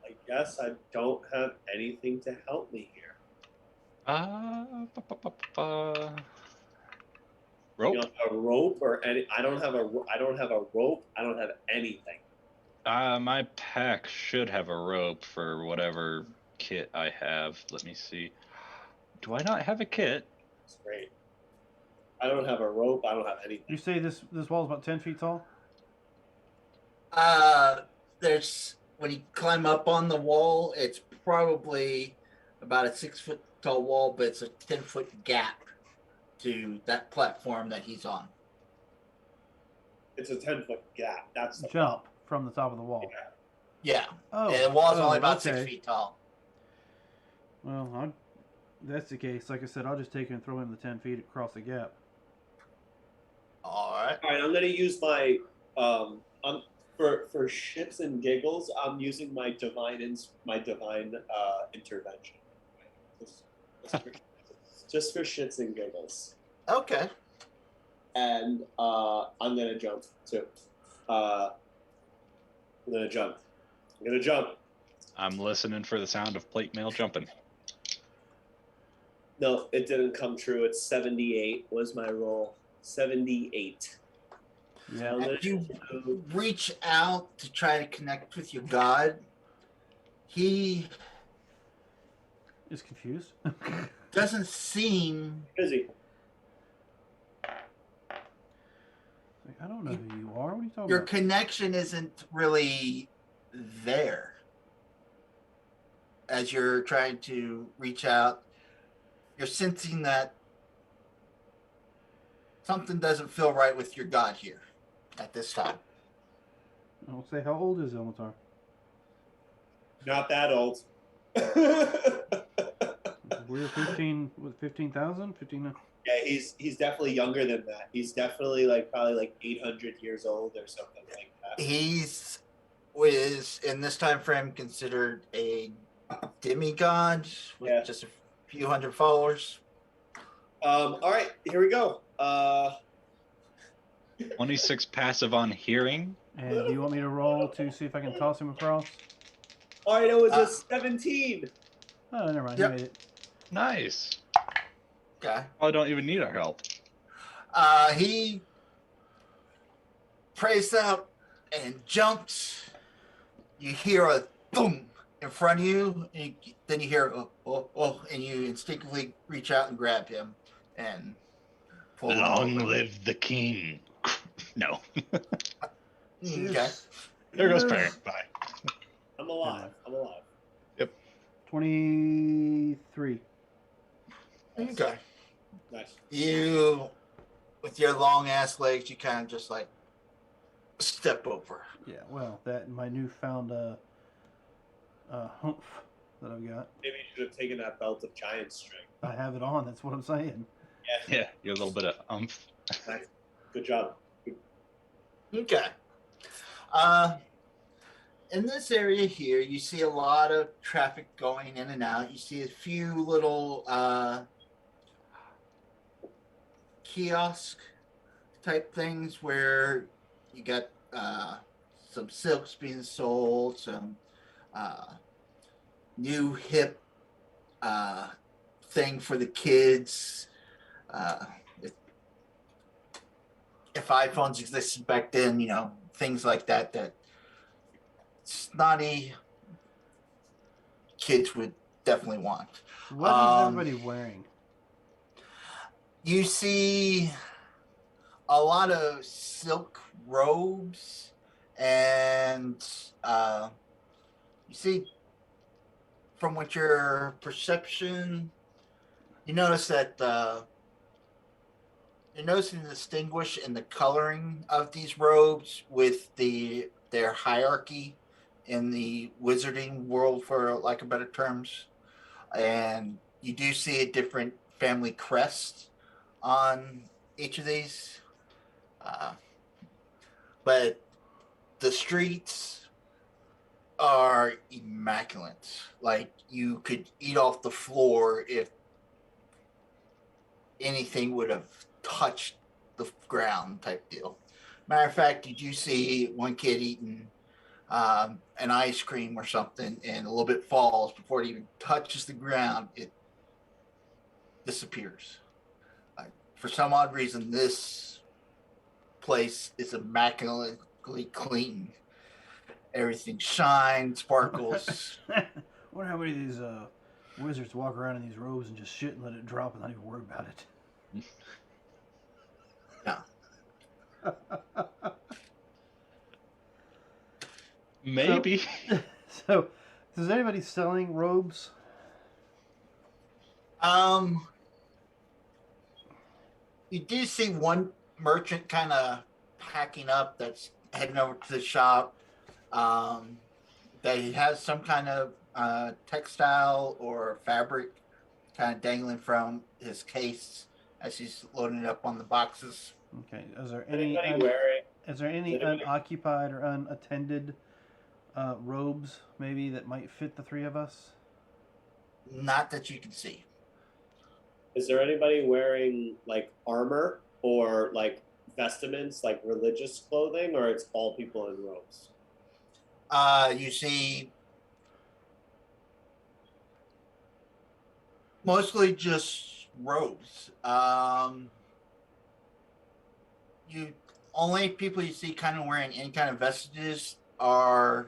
D: I guess I don't have anything to help me here.
B: Rope.
D: You know, a rope or any? I don't have a rope. I don't have anything.
B: My pack should have a rope for whatever kit I have. Let me see. Do I not have a kit?
D: It's great. I don't have a rope. I don't have anything.
A: You say this wall is about 10 feet tall?
C: There's when you climb up on the wall, it's probably about a 6-foot tall wall, but it's a 10-foot gap to that platform that he's on.
D: It's a 10-foot gap. That's the
A: Jump from the top of the wall.
C: Yeah.
A: Oh,
C: And the wall's only about
A: okay.
C: 6 feet tall.
A: Well, that's the case. Like I said, I'll just take him and throw him the 10 feet across the gap.
C: All right.
D: All right, I'm gonna use my for shits and giggles. I'm using my divine intervention. Just for shits and giggles.
C: Okay.
D: And I'm gonna jump too. I'm gonna jump.
B: I'm listening for the sound of plate mail jumping.
D: No, it didn't come true. It's 78 was my roll. 78.
A: Yeah.
C: As you reach out to try to connect with your god, he
A: Is confused.
C: doesn't seem.
D: Busy.
A: I don't know who you are. What are you talking
C: Your
A: about?
C: connection isn't really there. As you're trying to reach out, you're sensing that something doesn't feel right with your god here at this time.
A: I'll say, how old is Ilmatar?
D: Not that old.
A: We're 15 with 15,000? 15.
D: Yeah, he's definitely younger than that. He's definitely probably 800 years old or something like that.
C: He's was in this time frame considered a demigod with just a few hundred followers.
D: All right, here we go.
B: 26 passive on hearing.
A: And do you want me to roll to see if I can toss him across?
D: All right, it was a 17.
A: Oh, never mind.
C: Yep.
A: He made it.
B: Nice.
C: Okay.
B: I don't even need our help.
C: He prays out and jumps. You hear a boom in front of you, and then you hear and you instinctively reach out and grab him and pull him
B: Long
C: over.
B: live the king. No.
C: Okay.
B: There goes Perry. Bye.
D: I'm alive.
A: 23.
C: Okay.
D: Nice.
C: You, with your long ass legs, you kind of just step over.
A: Yeah, well, that and my newfound humph that I've got.
D: Maybe you should have taken that belt of giant strength.
A: I have it on. That's what I'm saying.
B: Yeah, you have a little bit of umph.
D: Nice. Good job.
C: Okay. In this area here, you see a lot of traffic going in and out. You see a few little kiosk type things where you got some silks being sold, some new hip thing for the kids. if iPhones existed back then, things like that, that snotty kids would definitely want.
A: What is everybody wearing?
C: You see a lot of silk robes, and you see, from what your perception, you notice that you're noticing the distinguish in the coloring of these robes with their hierarchy in the wizarding world, for lack of better terms. And you do see a different family crest on each of these. But the streets are immaculate. Like, you could eat off the floor if anything would have touched the ground, type deal. Matter of fact, did you see one kid eating an ice cream or something, and a little bit falls before it even touches the ground, it disappears. For some odd reason, this place is immaculately clean. Everything shines, sparkles.
A: I wonder how many of these wizards walk around in these robes and just shit and let it drop and not even worry about it.
C: Yeah.
B: Maybe.
A: So, is anybody selling robes?
C: You do see one merchant kind of packing up, that's heading over to the shop. That he has some kind of textile or fabric kind of dangling from his case as he's loading it up on the boxes.
A: Okay. Is there
D: Anybody wearing?
A: unoccupied or unattended robes maybe that might fit the three of us?
C: Not that you can see.
D: Is there anybody wearing like armor or like vestments, like religious clothing, or it's all people in robes?
C: You see mostly just robes. You only people you see kind of wearing any kind of vestiges are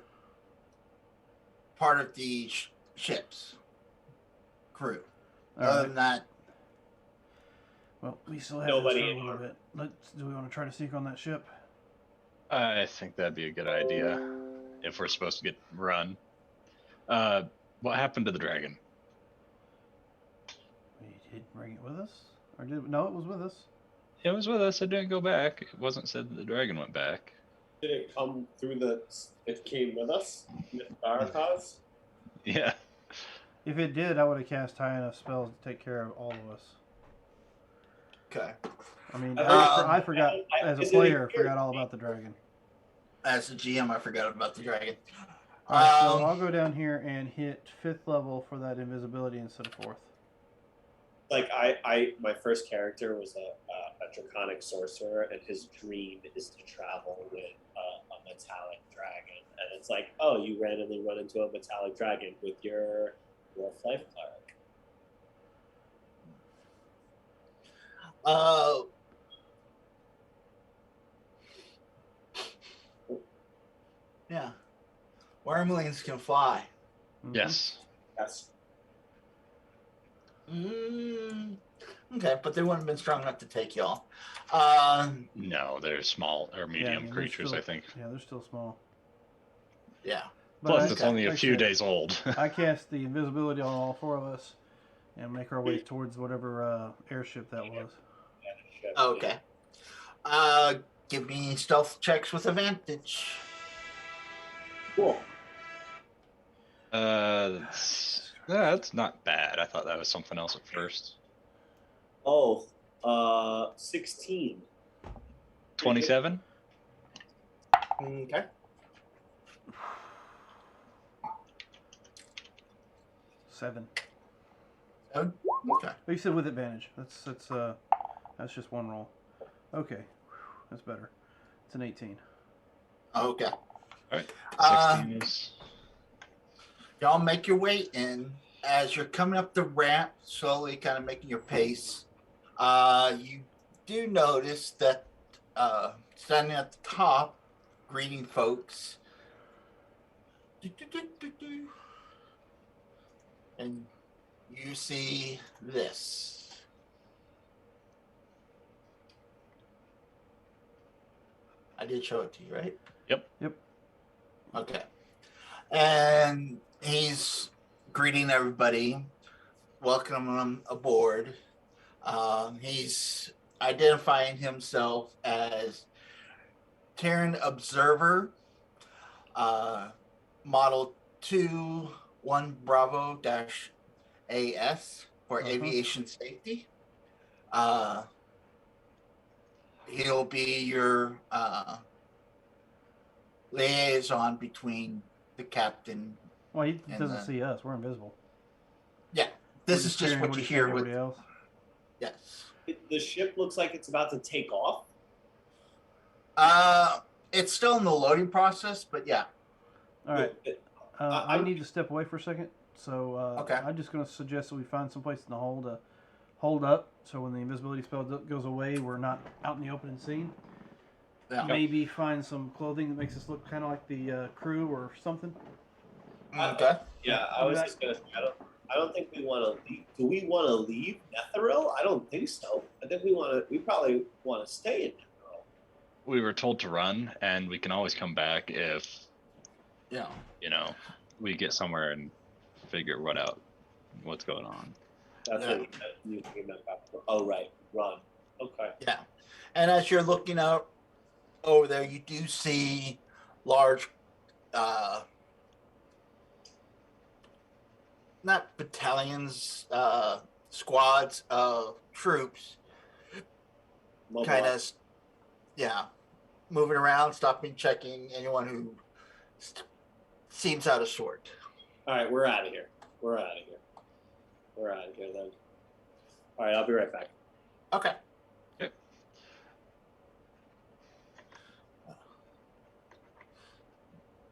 C: part of the ship's crew.
A: All
C: Other
A: right.
C: than that,
A: Well, we still have
D: Nobody
A: this for a little
D: armed.
A: bit. Do we want to try to sneak on that ship?
B: I think that'd be a good idea if we're supposed to get run. What happened to the dragon?
A: We didn't bring it with us, or did? No, it was with us.
B: It was with us. It didn't go back. It wasn't said that the dragon went back.
D: Did it come through the? It came with us. With our cause.
B: Yeah.
A: If it did, I would have cast high enough spells to take care of all of us.
C: okay.
A: I mean,
C: I
A: I forgot as a
D: is it
A: player,
D: here?
A: forgot all about the dragon.
C: As a GM, I forgot about the dragon.
A: All right, so I'll go down here and hit 5th level for that invisibility instead of 4th.
D: Like my first character was a draconic sorcerer, and his dream is to travel with a metallic dragon. And it's like, oh, you randomly run into a metallic dragon with your Dwarf Life Cleric.
C: Yeah. Wormlings can fly.
A: Mhm.
B: Yes.
D: Yes.
C: Okay, but they wouldn't have been strong enough to take y'all.
B: No, they're small or medium
A: they're
B: creatures,
A: still-
B: I think.
A: Yeah, they're still small.
C: Yeah.
A: But
B: Plus,
A: I-
B: it's only a
A: like I
B: few
A: said,
B: days old.
A: I cast the invisibility on all 4 of us and make our way towards whatever airship that was.
C: Okay. Give me stealth checks with advantage.
D: Cool.
B: That's not bad. I thought that was something else at first.
D: Oh, 16.
B: 27?
C: Okay.
A: Seven.
C: Okay.
A: Oh, you said with advantage. That's just one roll. Okay, that's better. It's an 18.
C: Okay.
B: All right.
C: Uh,
B: 16 is.
C: Y'all make your way in. As you're coming up the ramp, slowly kind of making your pace, you do notice that standing at the top, greeting folks. Do. And you see this. I did show it to you, right?
B: Yep.
C: Okay. And he's greeting everybody, welcoming them aboard. He's identifying himself as Terran Observer, model 21 Bravo AS for aviation safety. He'll be your liaison between the captain.
A: Well, he doesn't see us. We're invisible.
C: Yeah, this is just what you hear with
A: everybody else.
C: Yes.
D: The ship looks like it's about to take off.
C: It's still in the loading process, but yeah.
A: All right. I need to step away for a second, so
C: Okay.
A: I'm just going to suggest that we find some place in the hold to hold up, so when the invisibility spell goes away, we're not out in the open and seen.
C: Yeah.
A: Maybe find some clothing that makes us look kind of like the crew or something.
C: Okay.
D: Yeah, I was just gonna say, I don't think we want to leave. Do we want to leave Netheril? I don't think so. I think we probably want to stay in Netheril.
B: We were told to run, and we can always come back if,
C: Yeah.
B: we get somewhere and figure what's going on.
D: That's what you meant back before. Oh, right. Run. Okay.
C: Yeah. And as you're looking out over there, you do see large, not battalions, squads of troops kind of, moving around, stopping, checking anyone who seems out of sort.
D: All right, we're out of here. We're out of here then. All right, I'll be right back.
C: Okay.
B: Yep.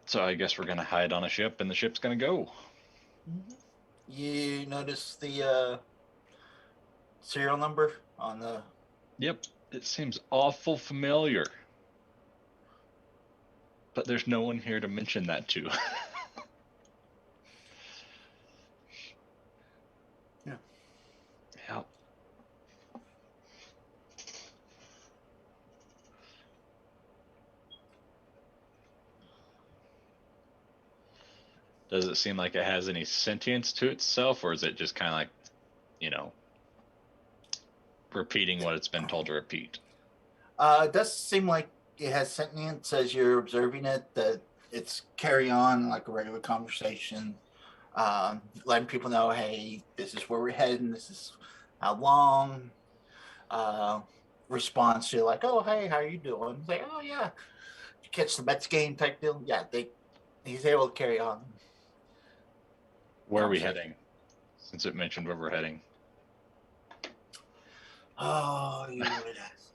B: So I guess we're gonna hide on a ship, and the ship's gonna go.
C: You notice the serial number on the...
B: Yep, it seems awful familiar. But there's no one here to mention that to.
C: Yeah.
B: Yep. Does it seem like it has any sentience to itself, or is it just kind of like, repeating what it's been told to repeat?
C: It does seem like it has sentience as you're observing it, that it's carry on like a regular conversation, letting people know, hey, this is where we're heading, this is how long. Response to like, oh, hey, how you doing? It's like, oh, yeah. You catch the Mets game type deal? Yeah, he's able to carry on.
B: Where are we heading? Since it mentioned where we're heading.
C: Oh, you would ask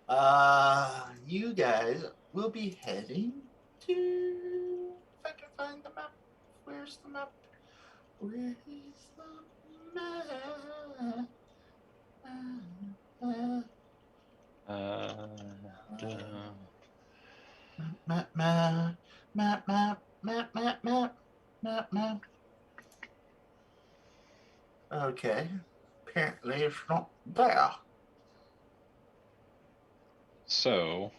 C: that. You guys will be heading to... If I can find the map. Where's the map? Where is the map? Okay. Apparently it's not there.
B: So,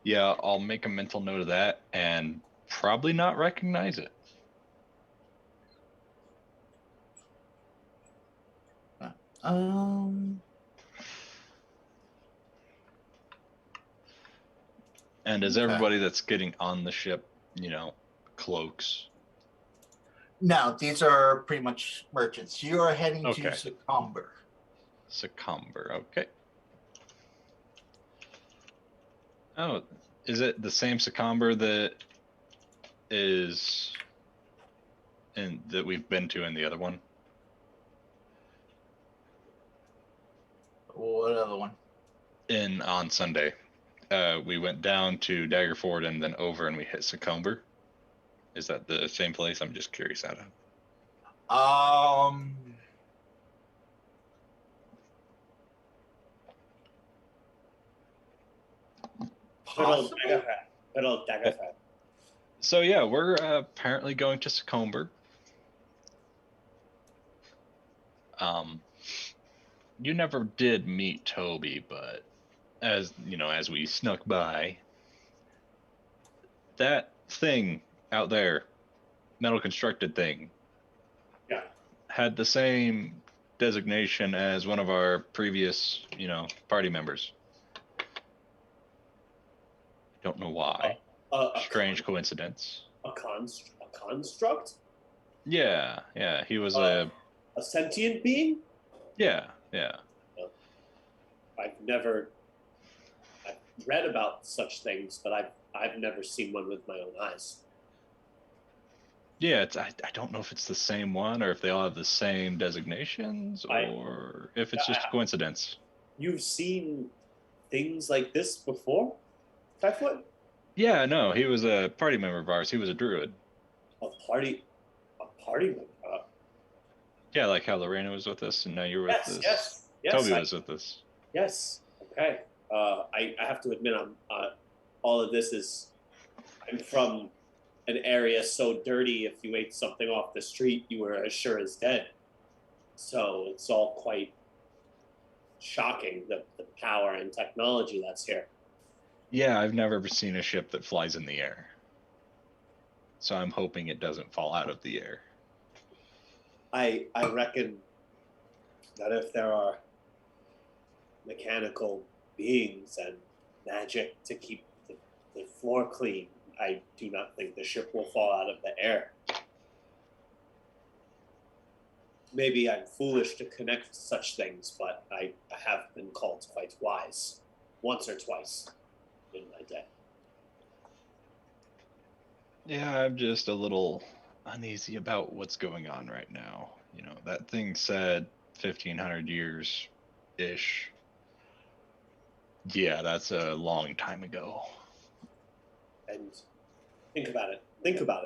B: yeah, I'll make a mental note of that and probably not recognize it. And is everybody that's getting on the ship, cloaks?
C: No, these are pretty much merchants. You are heading to Succumber.
B: Succumber, okay. Oh, is it the same Succumber that is that we've been to in the other one?
C: What other one?
B: On Sunday. We went down to Daggerford and then over and we hit Succumber. Is that the same place? I'm just curious out of.
C: Possible?
D: Good old Daggerfett.
B: So yeah, we're apparently going to Succomber. You never did meet Toby, but as you know, as we snuck by, that thing out there, metal constructed thing,
D: Yeah.
B: had the same designation as one of our previous, party members. Don't know why. Strange coincidence.
D: A construct?
B: Yeah, he was
D: A sentient being?
B: yeah.
D: I've read about such things, but I've never seen one with my own eyes.
B: Yeah, I don't know if it's the same one or if they all have the same designations or if it's just a coincidence.
D: You've seen things like this before, Typhoid?
B: Yeah, no, he was a party member of ours. He was a druid.
D: A party member?
B: Yeah, like how Lorena was with us and now you're with us.
D: Yes.
B: Toby was with us.
D: Yes. Okay. I have to admit, all of this is. I'm from an area so dirty. If you ate something off the street, you were as sure as dead. So it's all quite shocking, the power and technology that's here.
B: Yeah, I've never ever seen a ship that flies in the air. So I'm hoping it doesn't fall out of the air.
D: I reckon that if there are mechanical beings and magic to keep the floor clean, I do not think the ship will fall out of the air. Maybe I'm foolish to connect such things, but I have been called quite wise once or twice in my day.
B: Yeah, I'm just a little uneasy about what's going on right now. That thing said 1500 years-ish. Yeah, that's a long time ago.
D: And think about it,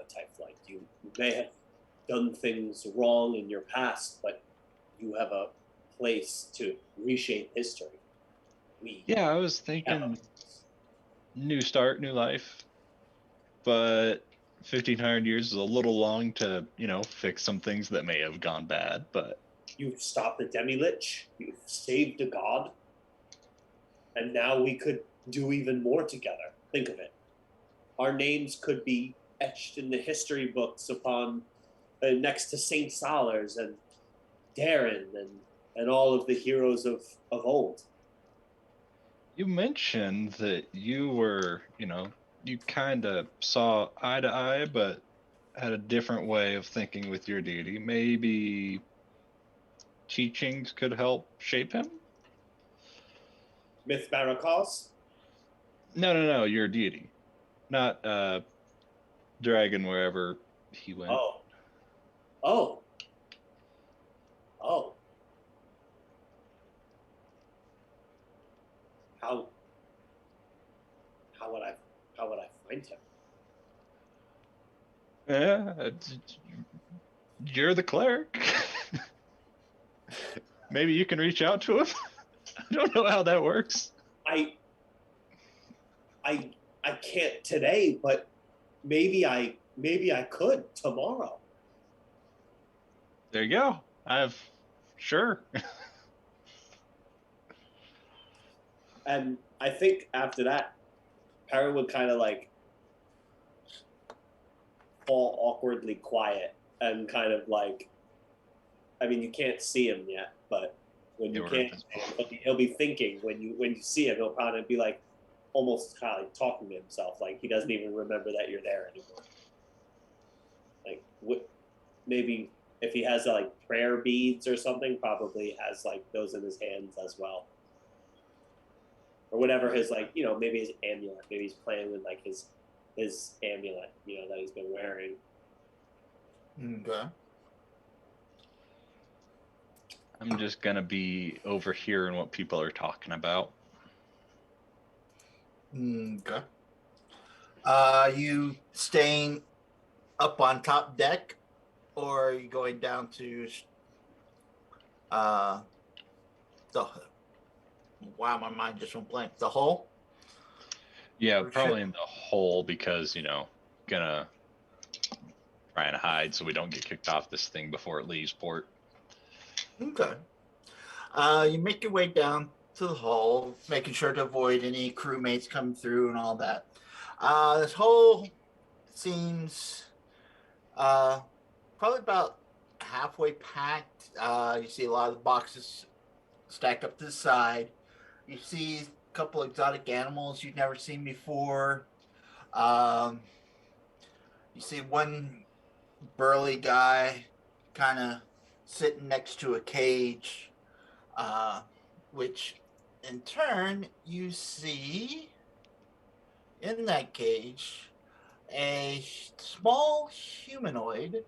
D: Typhlight. You may have done things wrong in your past, but you have a place to reshape history.
B: I was thinking new start, new life, but 1500 years is a little long to, fix some things that may have gone bad, but...
D: You've stopped the Demi-Lich, you've saved a god, and now we could do even more together. Think of it. Our names could be etched in the history books upon next to Saint Solars and Darren and all of the heroes of old.
B: You mentioned that you were, you kind of saw eye to eye, but had a different way of thinking with your deity. Maybe teachings could help shape him?
D: Myth Barakos?
B: No, your deity. Not Dragon wherever he went.
D: Oh. How would I find him?
B: Yeah, you're the cleric. Maybe you can reach out to him. I don't know how that works.
D: I can't today, but maybe I could tomorrow.
B: There you go. Sure.
D: And I think after that, Perrin would kind of like fall awkwardly quiet and kind of like, I mean, you can't see him yet, but when you can't, he'll be thinking. When you see him, he'll probably be like almost kind of like talking to himself, like he doesn't even remember that you're there anymore. Like maybe if he has like prayer beads or something, probably has like those in his hands as well. Or whatever his maybe his amulet. Maybe he's playing with like his amulet, that he's been wearing.
C: Okay.
B: I'm just gonna be overhearing what people are talking about.
C: Okay. You staying up on top deck, or are you going down to the? Wow, my mind just went blank. The hull.
B: Yeah,
C: Or
B: probably
C: should-
B: in the hole because, gonna try and hide so we don't get kicked off this thing before it leaves port.
C: Okay. You make your way down to the hull, making sure to avoid any crewmates coming through and all that. This hull seems probably about halfway packed. You see a lot of the boxes stacked up to the side. You see a couple exotic animals you've never seen before. Um, you see one burly guy kind of sitting next to a cage, which in turn you see in that cage a small humanoid.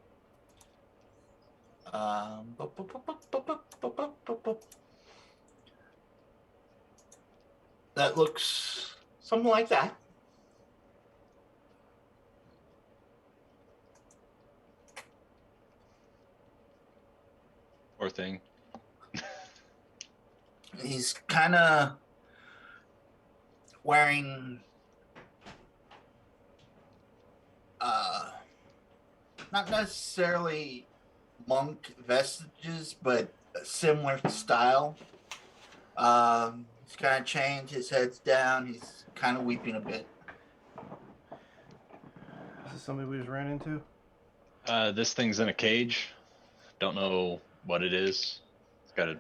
C: That looks something like that.
B: Poor thing.
C: He's kind of wearing not necessarily monk vestiges, but a similar style. He's kind of chained, his head's down, he's kind of weeping a bit.
A: Is this somebody we just ran into?
B: This thing's in a cage. Don't know what it is. It's got a,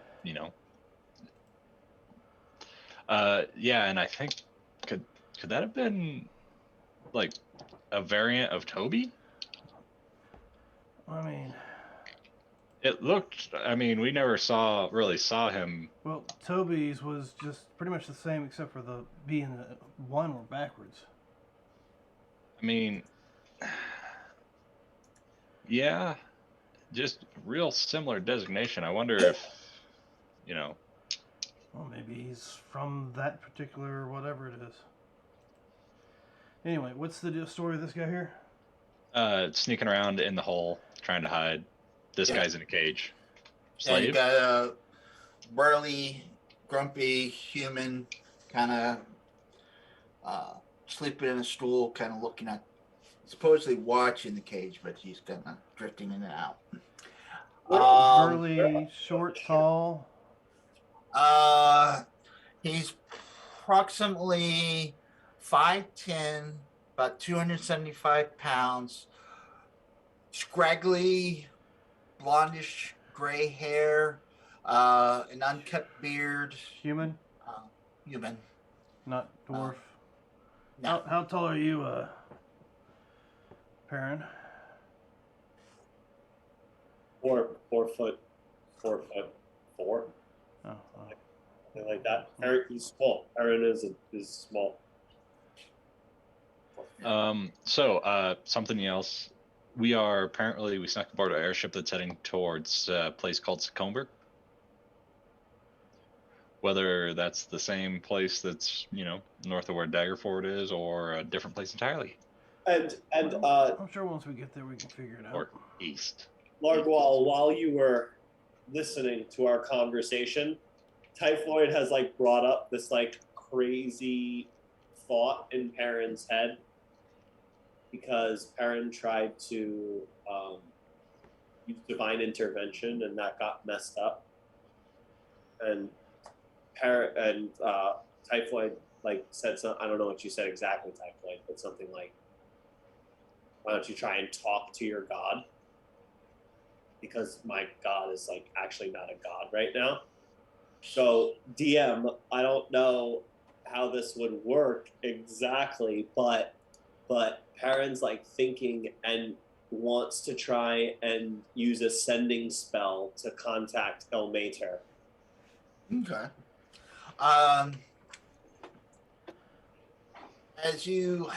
B: yeah, and I think could that have been like a variant of Toby?
A: I mean,
B: It looked. I mean, we never really saw him.
A: well, Toby's was just pretty much the same except for the B and the one were backwards.
B: I mean, yeah, just real similar designation. I wonder if, you know,
A: Well, maybe he's from that particular whatever it is. Anyway, what's the story of this guy here?
B: sneaking around in the hole trying to hide. This
C: Yeah.
B: guy's in a cage.
C: Yeah, you
B: Slave.
C: got a burly, grumpy human kind of sleeping in a stool, kind of looking at, supposedly watching the cage, but he's kind of drifting in and out.
A: Burly, short, tall.
C: He's approximately 5'10", about 275 pounds, scraggly, blondish gray hair, an uncut beard.
A: Human,
C: Human.
A: not dwarf.
C: No.
A: How tall are you, Perrin?
D: 4 foot 4.
A: Oh,
D: Something like that. Aaron, he's small. Aaron is small.
B: Something else. We snuck aboard an airship that's heading towards a place called Succomber. Whether that's the same place that's, north of where Daggerford is or a different place entirely.
D: And
A: I'm sure once we get there we can figure it out.
B: Or east.
D: Largwall, while you were listening to our conversation, Typhoid has brought up this crazy thought in Perrin's head because Perrin tried to use divine intervention and that got messed up. And Typhoid said something. I don't know what you said exactly, Typhoid, but something like, "Why don't you try and talk to your god?" Because my god is actually not a god right now. So DM, I don't know how this would work exactly, but Perrin's thinking and wants to try and use a sending spell to contact El Mater.
C: Okay. As you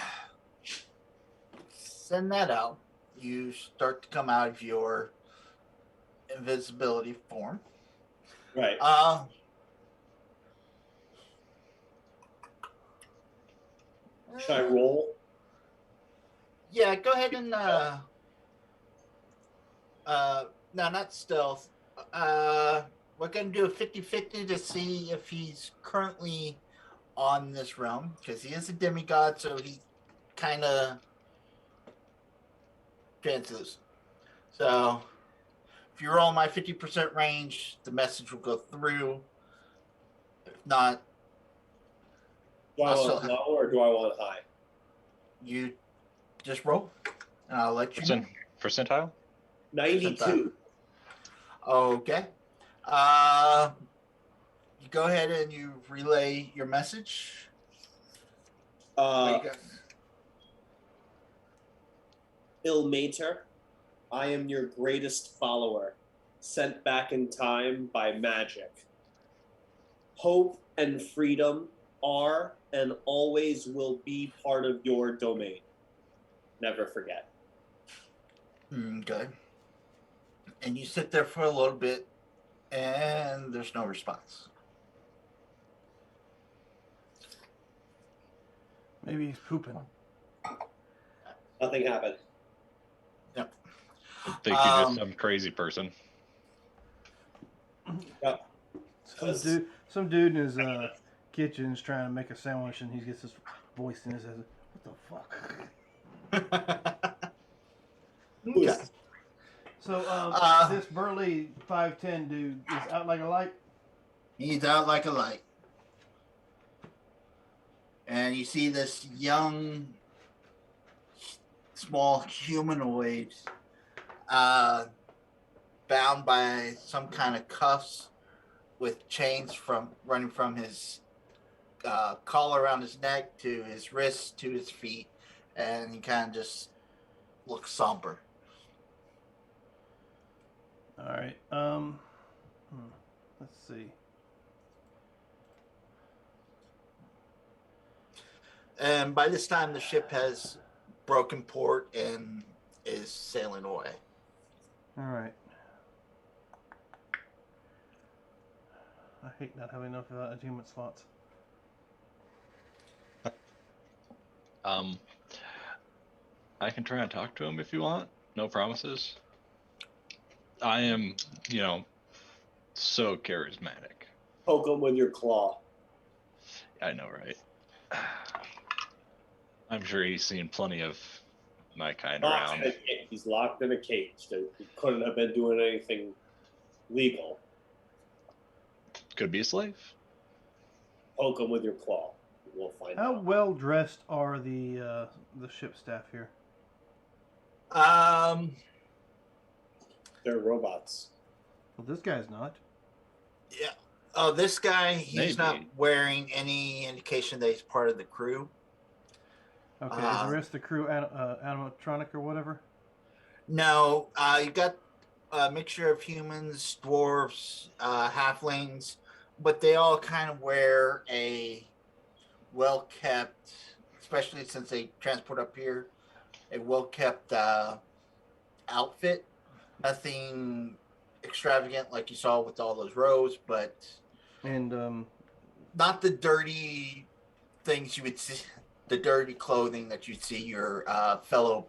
C: send that out, you start to come out of your invisibility form.
D: Right. Should I roll?
C: Yeah, go ahead and no, not stealth. We're gonna do a 50-50 to see if he's currently on this realm because he is a demigod, so he kind of translucent. So if you roll my 50% range, the message will go through. If not,
D: Do I
C: Also-
D: want low or do I want high?
C: you just roll, and I'll let you know.
B: Percentile?
D: 92.
C: Okay. You go ahead and you relay your message.
D: Uh,
C: There you
D: Ilmater, I am your greatest follower, sent back in time by magic. Hope and freedom are and always will be part of your domain. Never forget.
C: Okay. And you sit there for a little bit, and there's no response.
A: Maybe he's pooping.
D: Nothing happened.
B: I think you're just some crazy person.
A: Some dude in his kitchen is trying to make a sandwich, and he gets his voice in his head. What the fuck?
C: Okay.
A: So, this burly 5'10" dude is out like a light.
C: He's out like a light. And you see this young, small humanoid bound by some kind of cuffs with chains running from his collar around his neck to his wrists to his feet. And he kind of just looks somber.
A: All right. Let's see.
C: And by this time, the ship has broken port and is sailing away.
A: All right. I hate not having enough attunement slots.
B: I can try and talk to him if you want. No promises. I am, so charismatic.
D: Poke him with your claw.
B: I know, right? I'm sure he's seen plenty of my kind around.
D: He's locked in a cage. He couldn't have been doing anything legal.
B: Could be a slave.
D: Poke him with your claw. We'll find
A: How
D: out.
A: well dressed are the ship staff here?
D: They're robots.
A: Well, this guy's not.
C: Yeah. Oh, this guy, he's not
B: Maybe.
C: wearing any indication that he's part of the crew.
A: Okay, is the rest of the crew animatronic or whatever?
C: No, you got a mixture of humans, dwarves, halflings, but they all kind of wear a well-kept, especially since they transport up here, a well-kept outfit. Nothing extravagant like you saw with all those robes, but
A: And
C: not the dirty things you would see, the dirty clothing that you'd see your fellow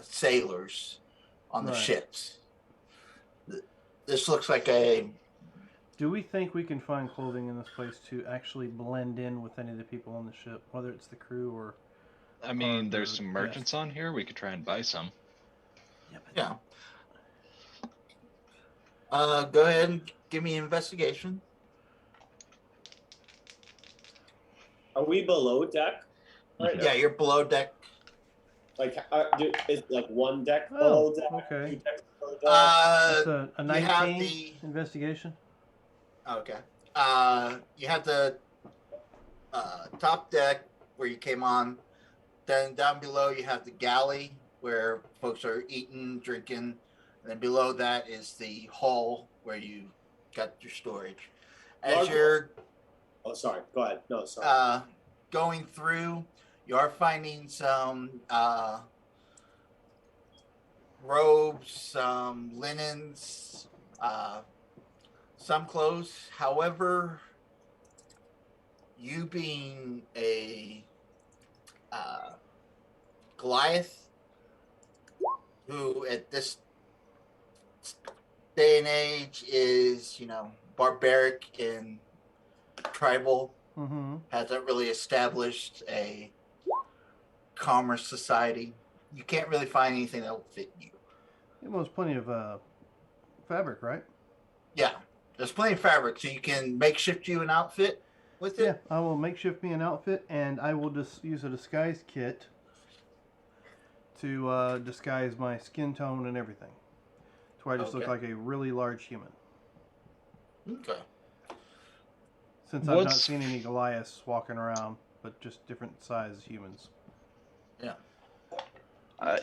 C: sailors on the
A: Right.
C: ships. This looks like a...
A: do we think we can find clothing in this place to actually blend in with any of the people on the ship, whether it's the crew or?
B: I mean, there's
A: the
B: some merchants on here. We could try and buy some.
C: Yeah. Go ahead and give me an investigation.
D: Are we below deck? Right now?
C: Yeah, you're below deck.
D: Like, is like one deck
A: Oh,
D: below deck?
A: okay.
D: 2 decks below deck?
A: That's a
C: you have
A: 19
C: the...
A: investigation.
C: Okay. You have the top deck where you came on. Then down below you have the galley where folks are eating, drinking. And then below that is the hull where you got your storage. As
D: Large-
C: you're
D: Oh, sorry. Go ahead. No, sorry.
C: going through, you are finding some robes, some linens, some clothes. However, you being a Goliath, who at this day and age is, barbaric and tribal,
A: Mm-hmm.
C: Hasn't really established a commerce society. You can't really find anything that will fit you.
A: Well, there's plenty of fabric, right?
C: Yeah, there's plenty of fabric, so you can makeshift you an outfit with it.
A: Yeah, I will makeshift me an outfit, and I will just use a disguise kit to disguise my skin tone and everything. That's why I just look
C: Okay.
A: like a really large human.
C: Okay.
A: Since I've not
B: What's-
A: seen any Goliaths walking around, but just different size humans.
C: Yeah.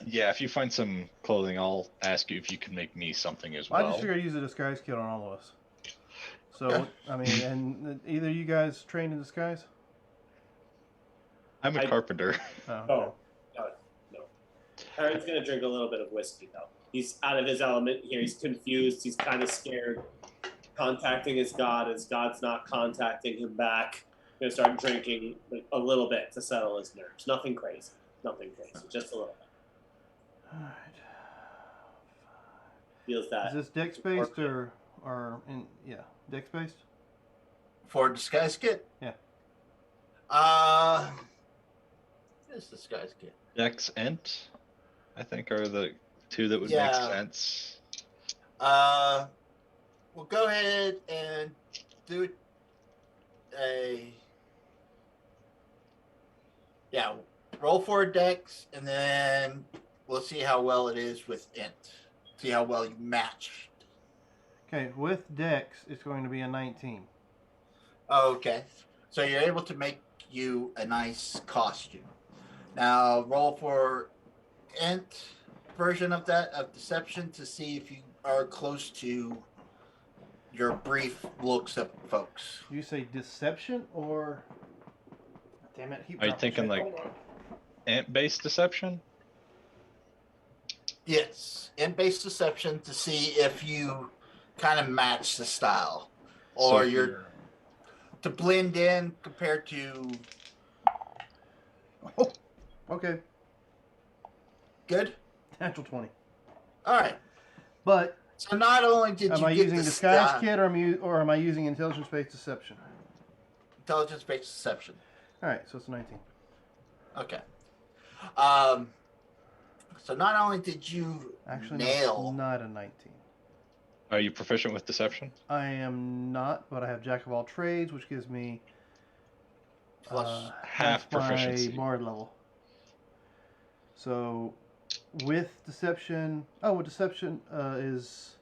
B: Yeah, if you find some clothing, I'll ask you if you can make me something as
A: I
B: well.
A: just figured I'd use a disguise kit on all of us. So,
C: Okay.
A: I mean, and either you guys trained in disguise?
B: I'm a
D: I-
B: carpenter.
A: Oh, okay.
D: Oh, no. Perrin's gonna drink a little bit of whiskey though. He's out of his element here. He's confused. He's kind of scared. Contacting his god. His god's not contacting him back. Gonna start drinking a little bit to settle his nerves. Nothing crazy. Nothing crazy. Just a little bit.
A: All right.
D: Feels that.
A: Is this dex based or dex based?
C: For a disguise kit?
A: Yeah.
C: This disguise kit.
B: Dex Ent, I think, are the two that would make
C: Yeah.
B: sense.
C: We'll go ahead and do roll for a dex, and then we'll see how well it is with int. See how well you match.
A: Okay, with dex, it's going to be a 19.
C: Okay, so you're able to make you a nice costume. Now roll for int version of that of deception to see if you are close to your brief looks of folks.
A: You say deception or? Damn it!
B: Are you
A: dropping
B: thinking
A: shit.
B: like
A: Hold on.
B: ant-based deception?
C: Yes, int-based deception to see if you kind of match the style, or
B: So
C: you're to blend in compared to
A: Oh, okay.
C: good.
A: Natural 20.
C: All right.
A: But
C: So not only did
A: am
C: you
A: I
C: get
A: using
C: the
A: disguise
C: style,
A: kit or am I using intelligence-based deception?
C: intelligence-based deception.
A: All right, so it's 19.
C: Okay. So not only did you
A: Actually, no,
C: nail,
A: it's not a 19.
B: Are you proficient with deception?
A: I am not, but I have Jack of all trades, which gives me
C: plus
B: Half
A: plus
B: proficiency.
A: my bard level. So with deception, with deception is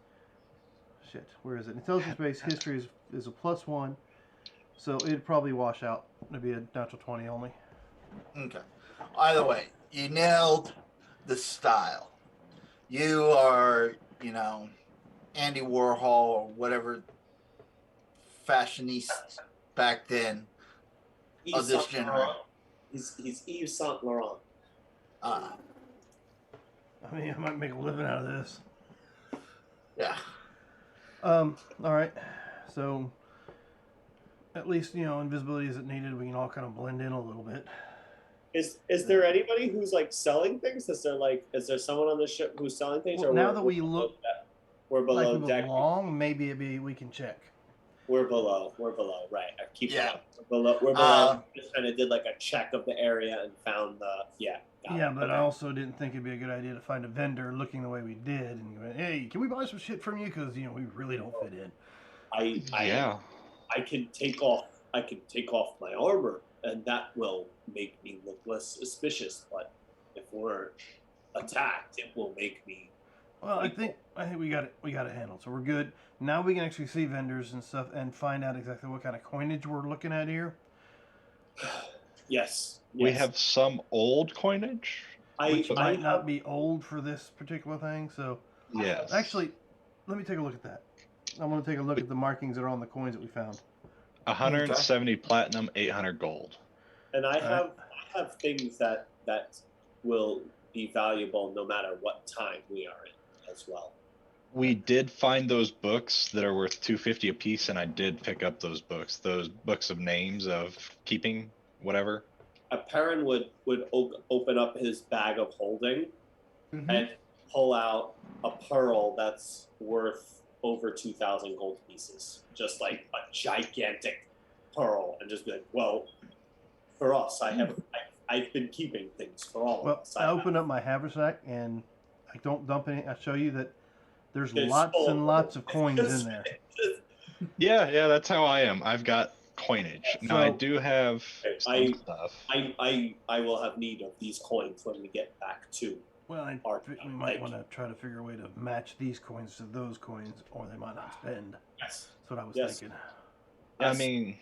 A: shit. Where is it? Intelligence-based history is a +1, so it'd probably wash out. It'd be a natural 20 only.
C: okay. Either way, you nailed the style. You are, Andy Warhol or whatever fashionista back then of this generation.
D: He's Yves Saint Laurent.
C: Uh,
A: I mean, I might make a living out of this.
C: yeah.
A: All right. So at least invisibility isn't needed. We can all kind of blend in a little bit.
D: Is there anybody who's like selling things? Is there someone on the ship who's selling things?
A: Well,
D: or
A: now
D: we're-
A: that we
D: we're
A: look
D: we're below
A: like we
D: deck.
A: belong, maybe we can check.
D: We're below. Right. I keep
C: Yeah.
D: it up. We're below. Just kind of did like a check of the area and found the got
A: Yeah,
D: it.
A: but
D: Okay.
A: I also didn't think it'd be a good idea to find a vendor looking the way we did and go, hey, can we buy some shit from you? Because we really don't fit in.
B: Yeah.
D: I can take off my armor, and that will make me look less suspicious. But if we're attacked, it will make me.
A: Well, I think we got it handled, so we're good. Now we can actually see vendors and stuff and find out exactly what kind of coinage we're looking at here.
D: Yes.
B: We have some old coinage.
A: Which
D: I
A: might
D: have,
A: not be old for this particular thing. So
B: Yes.
A: actually, let me take a look at that. I want to take a look at the markings that are on the coins that we found.
B: 170 platinum, 800 gold.
D: and I
A: Alright.
D: have things that will be valuable no matter what time we are in as well.
B: We did find those books that are worth 250 apiece, and I did pick up those books of names of keeping whatever.
D: A Perrin would open up his bag of holding
A: Mm-hmm.
D: and pull out a pearl that's worth over 2,000 gold pieces. Just like a gigantic pearl and just be like, well, for us, I've been keeping things for all of
A: Well,
D: us.
A: I open up my haversack and I don't dump any. I show you that there's
D: It's
A: lots
D: full
A: and
D: of
A: lots of
D: gold.
A: coins in there.
B: Yeah, that's how I am. I've got coinage. Now I
A: So-
B: do have some stuff.
D: I will have need of these coins when we get back to.
A: Well, we might want to try to figure a way to match these coins to those coins, or they might not spend.
D: Yes.
A: That's what I was
D: Yes.
A: thinking.
B: I mean,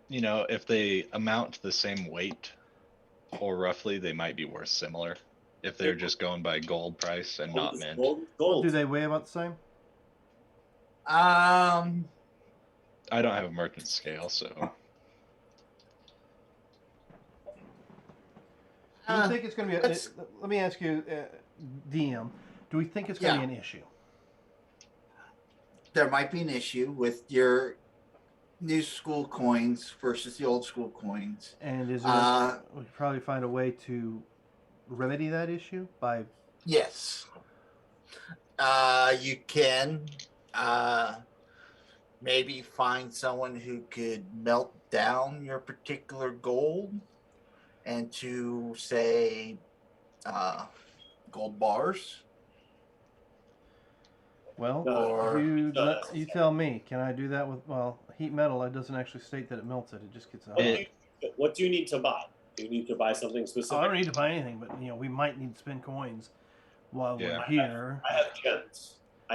B: if they amount to the same weight, or roughly, they might be worth similar. If they're just going by gold price and not mint.
D: Gold.
A: Do they weigh about the same?
C: Um,
B: I don't have a merchant scale, so.
A: Do we think it's going to be?
C: let's-
A: Let me ask you, DM. Do we think it's going to be an issue?
C: there might be an issue with your new school coins versus the old school coins.
A: And is there? We could probably find a way to remedy that issue by.
C: Yes. You can maybe find someone who could melt down your particular gold into, say, gold bars.
A: Well,
C: Or-
A: you tell me. Can I do that with heat metal? It doesn't actually state that it melts it. It just gets out.
D: What do you need to buy? Do you need to buy something specific?
A: I don't need to buy anything, but we might need to spend coins while we're here.
D: I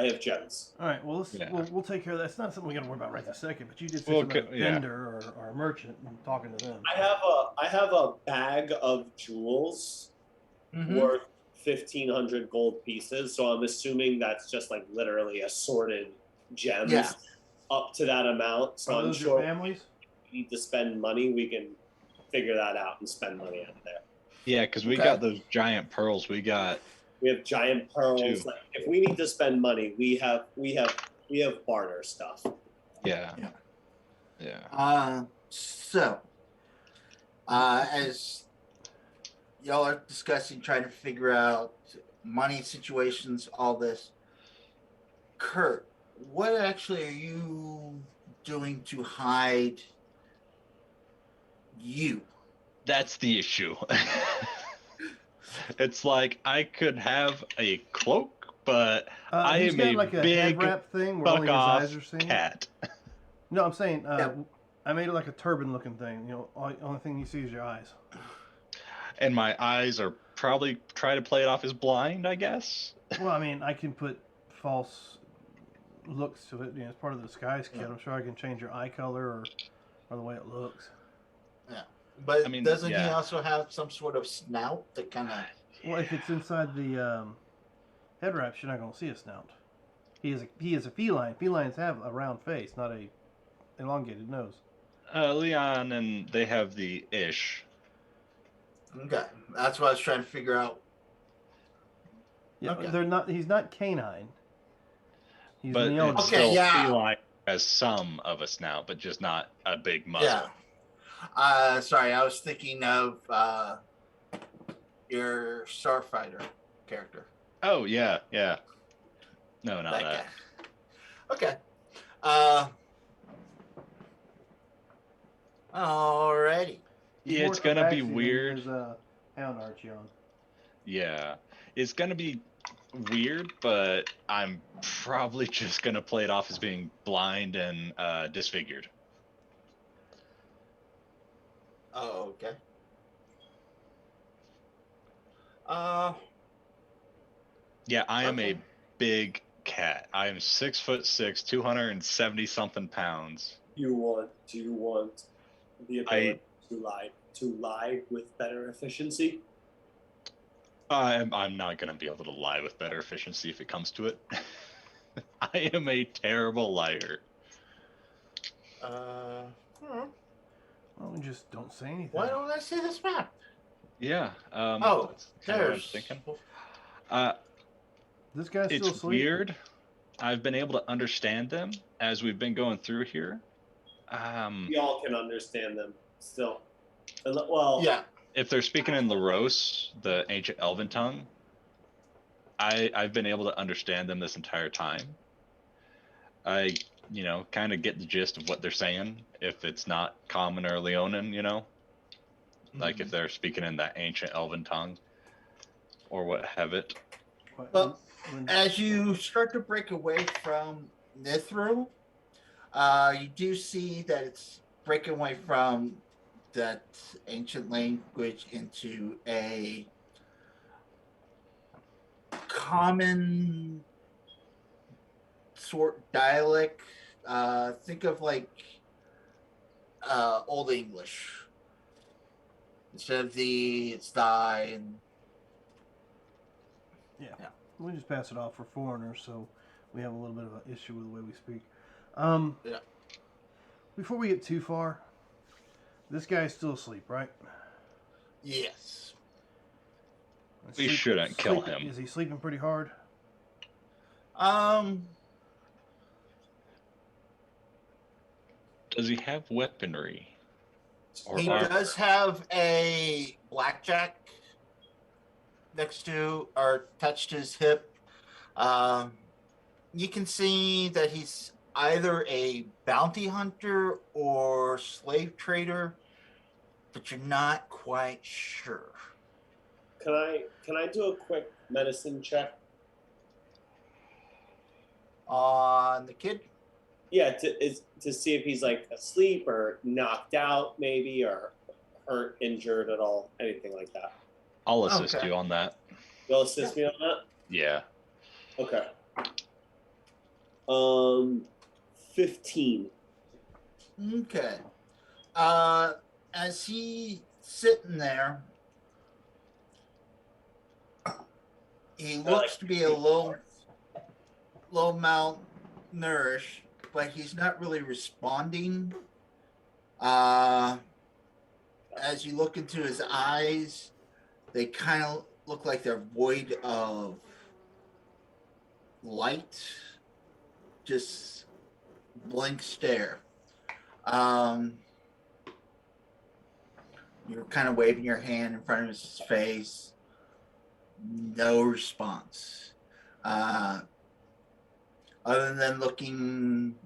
D: have gems.
A: All right. Well, we'll take care of that. It's not something we got to worry about right this second. But you did say something about a vendor or a merchant and talking to them.
D: I have a bag of jewels worth 1,500 gold pieces. So I'm assuming that's just like literally assorted gems up to that amount. So
A: Are
D: I'm
A: those
D: sure
A: your families?
D: if we need to spend money, we can figure that out and spend money out of there.
B: Yeah, because we got those giant pearls. We have
D: giant pearls.
B: Two.
D: Like, if we need to spend money, we have barter stuff.
B: Yeah.
C: So, as y'all are discussing, trying to figure out money situations, all this, Kurt, what actually are you doing to hide you?
B: That's the issue. It's like I could have a cloak, but I
A: He's
B: am
A: got
B: a
A: like a
B: big
A: head wrap thing where only his
B: fuck-off
A: eyes are seen.
B: cat.
A: No, I'm saying I made it like a turban looking thing. Only thing you see is your eyes.
B: And my eyes are probably try to play it off as blind, I guess.
A: Well, I mean, I can put false looks to it. It's part of the disguise kit. I'm sure I can change your eye color or the way it looks.
C: Yeah. But
B: I mean,
C: doesn't he
B: yeah.
C: also have some sort of snout that kind of...
A: Well, if it's inside the head wraps, you're not going to see a snout. He is a feline. Felines have a round face, not a elongated nose.
B: Leon and they have the ish.
C: Okay. That's what I was trying to figure out.
A: Yeah,
C: Okay.
A: they're not. He's not canine. He's
B: But
A: Leonin.
B: it's
C: Okay,
B: still
C: yeah.
B: feline has some of a snout, but just not a big muzzle.
C: Yeah. Sorry, I was thinking of your Starfighter character.
B: Oh yeah. No, not that.
C: Guy. Okay. Alrighty.
A: He's
B: Yeah,
A: more
B: it's gonna be
A: tabaxi than
B: weird.
A: his, Hound Archie on.
B: Yeah, it's gonna be weird, but I'm probably just gonna play it off as being blind and disfigured.
C: Oh, okay.
B: Yeah, I am
C: Okay.
B: a big cat. I am 6'6", 270 something pounds.
D: Do you want the ability to lie with better efficiency?
B: I'm not gonna be able to lie with better efficiency if it comes to it. I am a terrible liar.
A: Well, we just don't say anything.
C: Why don't I see this map?
B: Yeah.
C: Oh,
B: that's kinda what I was
C: there's...
B: thinking.
A: This guy's still
B: It's
A: asleep.
B: weird. I've been able to understand them as we've been going through here.
D: We all can understand them still. Well,
C: Yeah.
B: If they're speaking in Laros, the ancient Elven tongue, I've been able to understand them this entire time. I kind of get the gist of what they're saying if it's not common or Leonin, like if they're speaking in that ancient Elven tongue or what have it.
C: Well, as you start to break away from Nithru, you do see that it's breaking away from that ancient language into a common sort dialect. Think of like Old English instead of the it's die and
A: Yeah. We just pass it off for foreigners, so we have a little bit of an issue with the way we speak.
C: Yeah.
A: Before we get too far, this guy's still asleep, right?
C: Yes.
B: We shouldn't kill him.
A: Is he sleeping pretty hard?
B: Does he have weaponry?
C: He does have a blackjack next to or touched his hip. You can see that he's either a bounty hunter or slave trader, but you're not quite sure.
D: Can I do a quick medicine check?
C: On the kid?
D: Yeah, to see if he's like asleep or knocked out, maybe, or hurt, injured at all, anything like that.
B: I'll assist you on that.
D: You'll assist me on that?
B: Yeah.
D: Okay. 15.
C: Okay. As he's sitting there, he looks to be a low malnourished, but he's not really responding. As you look into his eyes, they kind of look like they're void of light, just blank stare. You're kind of waving your hand in front of his face. No response. Other than looking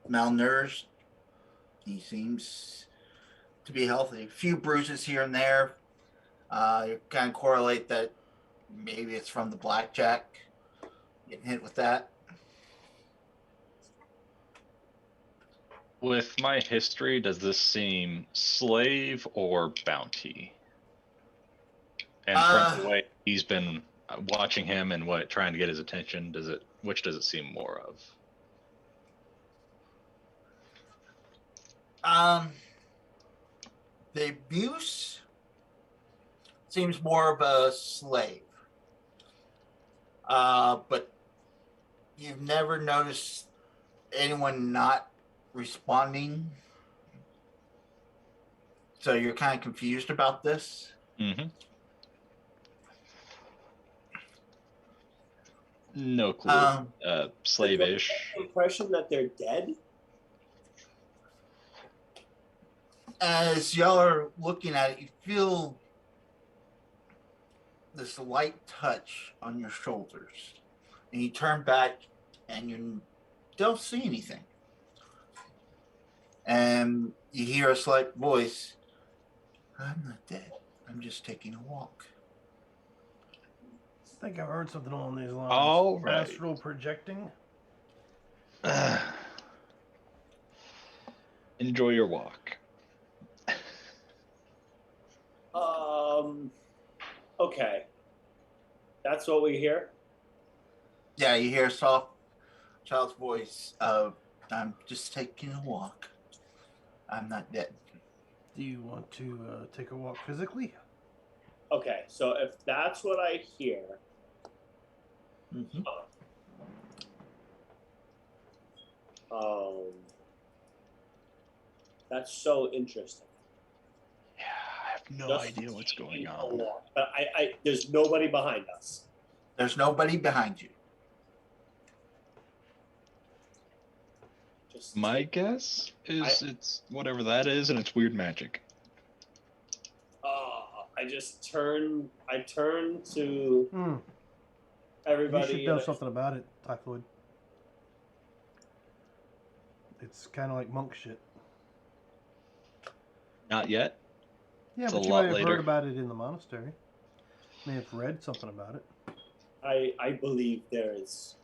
C: malnourished, he seems to be healthy. A few bruises here and there. You kind of correlate that maybe it's from the blackjack. Getting hit with that.
B: With my history, does this seem slave or bounty? And from the way he's been watching him and trying to get his attention, which does it seem more of?
C: The abuse seems more of a slave. But you've never noticed anyone not responding. So you're kind of confused about this.
B: Mm-hmm. No clue. Slave-ish.
D: Impression that they're dead?
C: As y'all are looking at it, you feel this light touch on your shoulders. And you turn back and you don't see anything. And you hear a slight voice. I'm not dead. I'm just taking a walk.
A: I think I've heard something along these lines.
B: All right.
A: Astral projecting.
B: Enjoy your walk.
D: Okay. That's what we hear?
C: Yeah, you hear a soft child's voice of, I'm just taking a walk. I'm not dead.
A: Do you want to take a walk physically?
D: Okay, so if that's what I hear,
C: Mm-hmm.
D: That's so interesting.
B: Yeah, I have no idea what's going on.
D: But I there's nobody behind us.
C: There's nobody behind you.
B: My guess is it's whatever that is, and it's weird magic.
D: I turn to everybody.
A: You should know something about it, Typhoid. It's kind of like monk shit.
B: Not yet.
A: Yeah,
B: It's
A: but
B: a
A: you
B: lot
A: might have
B: later.
A: heard about it in the monastery. May have read something about it.
D: I believe there is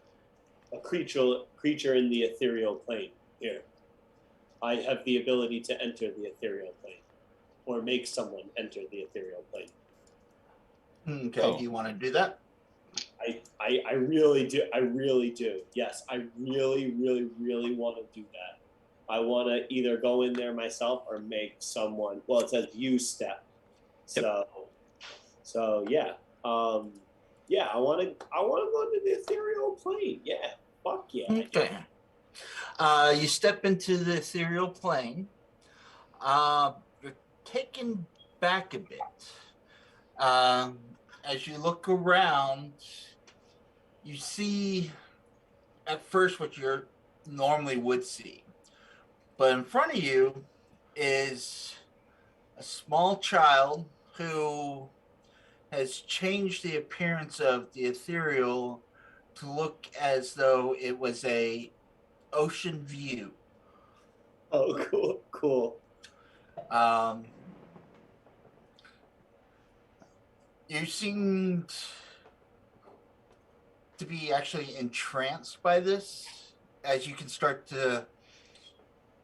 D: a creature in the ethereal plane here. I have the ability to enter the ethereal plane, or make someone enter the ethereal plane.
C: Okay,
B: Oh.
C: do you want to do that?
D: I really do. I really do. Yes, I really, really, really want to do that. I want to either go in there myself or make someone. Well, it says you step. So yeah. Yeah, I want to go into the ethereal plane. Yeah, fuck yeah.
C: Okay. You step into the ethereal plane. You're taken back a bit. As you look around, you see at first what you normally would see. But in front of you is a small child who has changed the appearance of the ethereal to look as though it was a ocean view.
D: Oh, cool.
C: You seem to be actually entranced by this, as you can start to,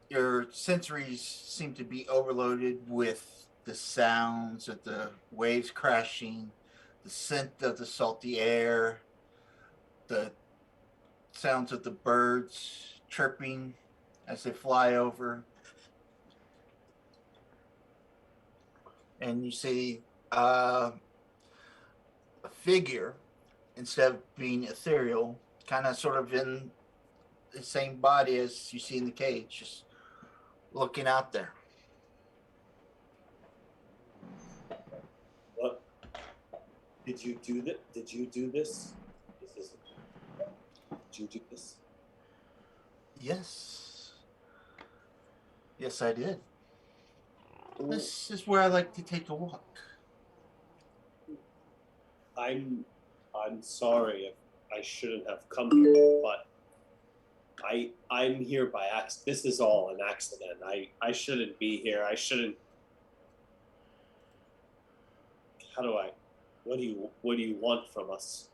C: your sensories seem to be overloaded with the sounds of the waves crashing, the scent of the salty air, the sounds of the birds chirping as they fly over. And you see a figure, instead of being ethereal, kind of sort of in the same body as you see in the cage, just looking out there.
D: What? Did you do that? Did you do this? Did you do this?
C: Yes. Yes, I did. This is where I like to take a walk.
D: I'm sorry if I shouldn't have come here, but I'm here by accident. This is all an accident. I shouldn't be here. I shouldn't. How do I? What do you want from us?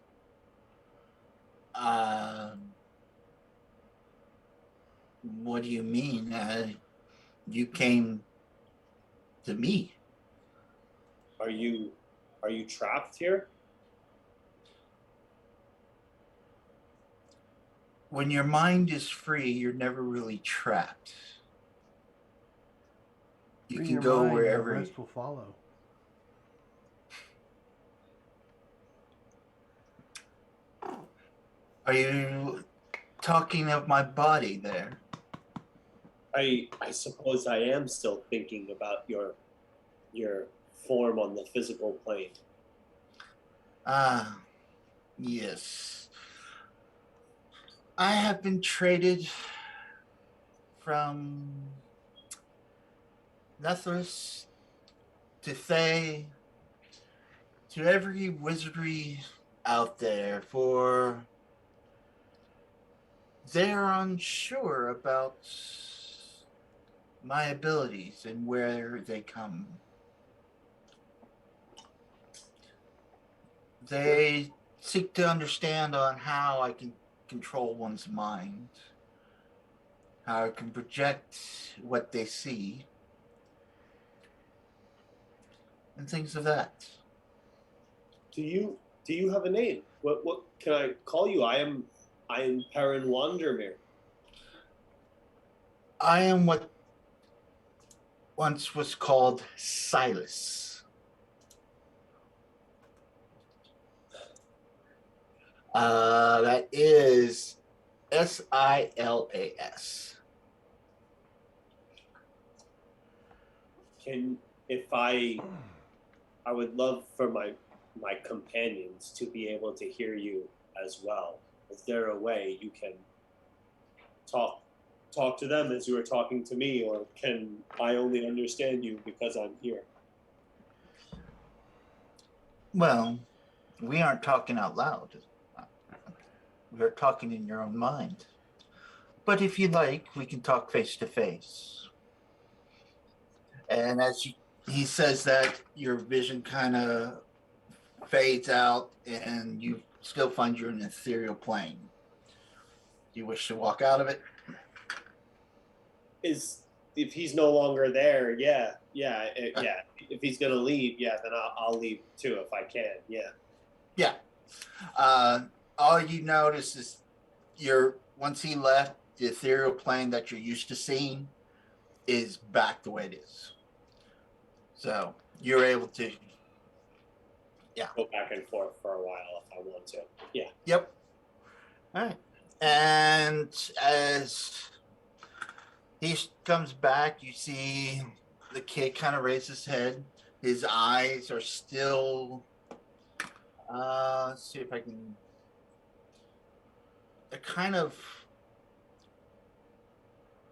C: What do you mean? You came to me.
D: Are you trapped here?
C: When your mind is free, you're never really trapped. You
A: Free
C: can
A: your
C: go
A: mind,
C: wherever.
A: the rest will follow.
C: Are you talking of my body there?
D: I suppose I am still thinking about your form on the physical plane.
C: Ah, yes. I have been traded from Nethris to Thay to every wizardry out there, for they're unsure about my abilities and where they come. They seek to understand on how I can control one's mind, how I can project what they see, and things of that.
D: Do you have a name? What can I call you? I am Perrin Wandermere.
C: I am what once was called Silas. That is Silas.
D: I would love for my companions to be able to hear you as well. Is there a way you can talk to them as you are talking to me, or can I only understand you because I'm here?
C: Well, we aren't talking out loud. We're talking in your own mind. But if you like, we can talk face to face. And he says that, your vision kind of fades out and you still find you're in an ethereal plane. Do you wish to walk out of it?
D: If he's no longer there, yeah. If he's gonna leave, yeah, then I'll leave too if I can. Yeah.
C: Yeah. All you notice is once he left, the ethereal plane that you're used to seeing is back the way it is. So you're able to,
D: Go back and forth for a while if I want to. Yeah.
C: Yep. All right. And as he comes back, you see the kid kind of raise his head. His eyes are still, let's see if I can, they're kind of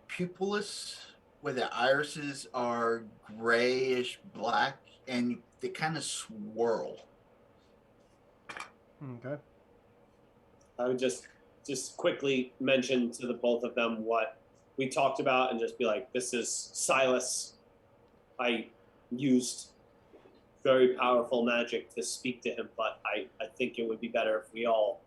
C: pupilless, where the irises are grayish black and they kind of swirl.
A: Okay.
D: I would just quickly mention to the both of them what we talked about and just be like, this is Silas. I used very powerful magic to speak to him, but I think it would be better if we all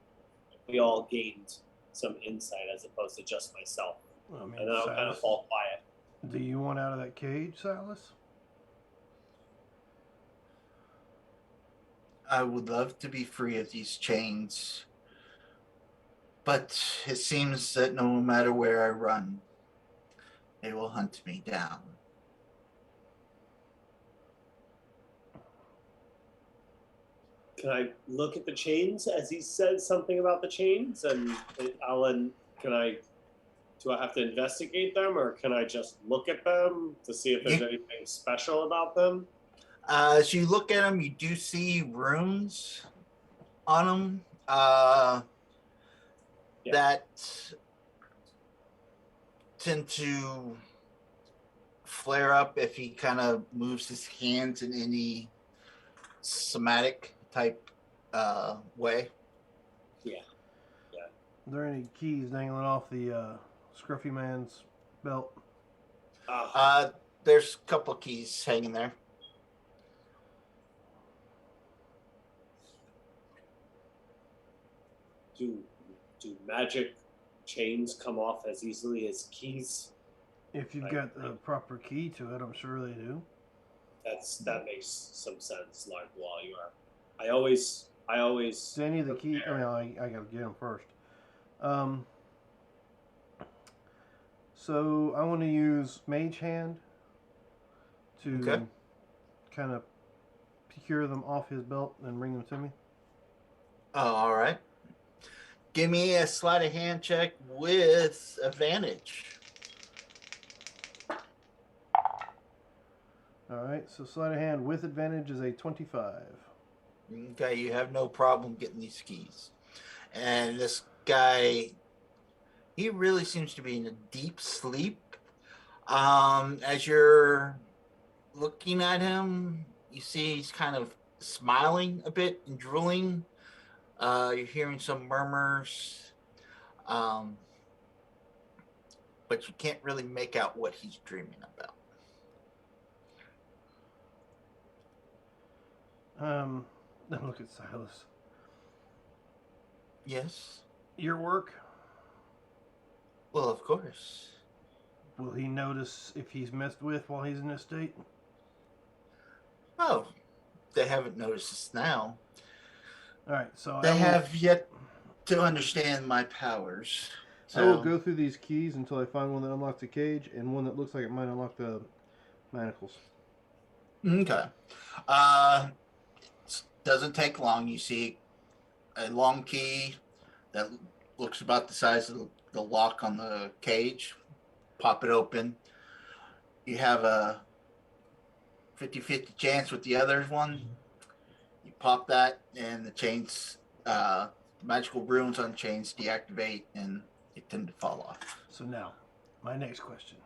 D: gained some insight as opposed to just myself.
A: I mean,
D: And then I'll kind of fall quiet.
A: Do you want out of that cage, Silas?
C: I would love to be free of these chains, but it seems that no matter where I run, they will hunt me down.
D: Can I look at the chains as he says something about the chains? And Alan, do I have to investigate them, or can I just look at them to see if there's anything special about them?
C: As you look at them, you do see runes on them that tend to flare up if he kind of moves his hands in any somatic type way.
D: Yeah.
A: Are there any keys dangling off the scruffy man's belt?
C: There's a couple of keys hanging there.
D: Do magic chains come off as easily as keys?
A: If you've got the proper key to it, I'm sure they do.
D: That makes some sense, like while you are. I always.
A: Do any of the key? I mean, I gotta get them first. So I want to use Mage Hand to kind of procure them off his belt and bring them to me.
C: Oh, all right. Give me a sleight of hand check with advantage.
A: All right, so sleight of hand with advantage is a 25.
C: Okay, you have no problem getting these keys. And this guy, he really seems to be in a deep sleep. As you're looking at him, you see he's kind of smiling a bit and drooling. You're hearing some murmurs, but you can't really make out what he's dreaming about.
A: Look at Silas.
C: Yes?
A: Your work?
C: Well, of course.
A: Will he notice if he's messed with while he's in this state?
C: Oh, they haven't noticed this now.
A: All right, so
C: They have yet to understand my powers. So
A: I will go through these keys until I find one that unlocks the cage and one that looks like it might unlock the manacles.
C: Okay. Doesn't take long. You see a long key that looks about the size of the lock on the cage. Pop it open. You have a 50-50 chance with the other one. You pop that, and the chains, magical runes on chains deactivate, and they tend to fall off.
A: So now, my next question.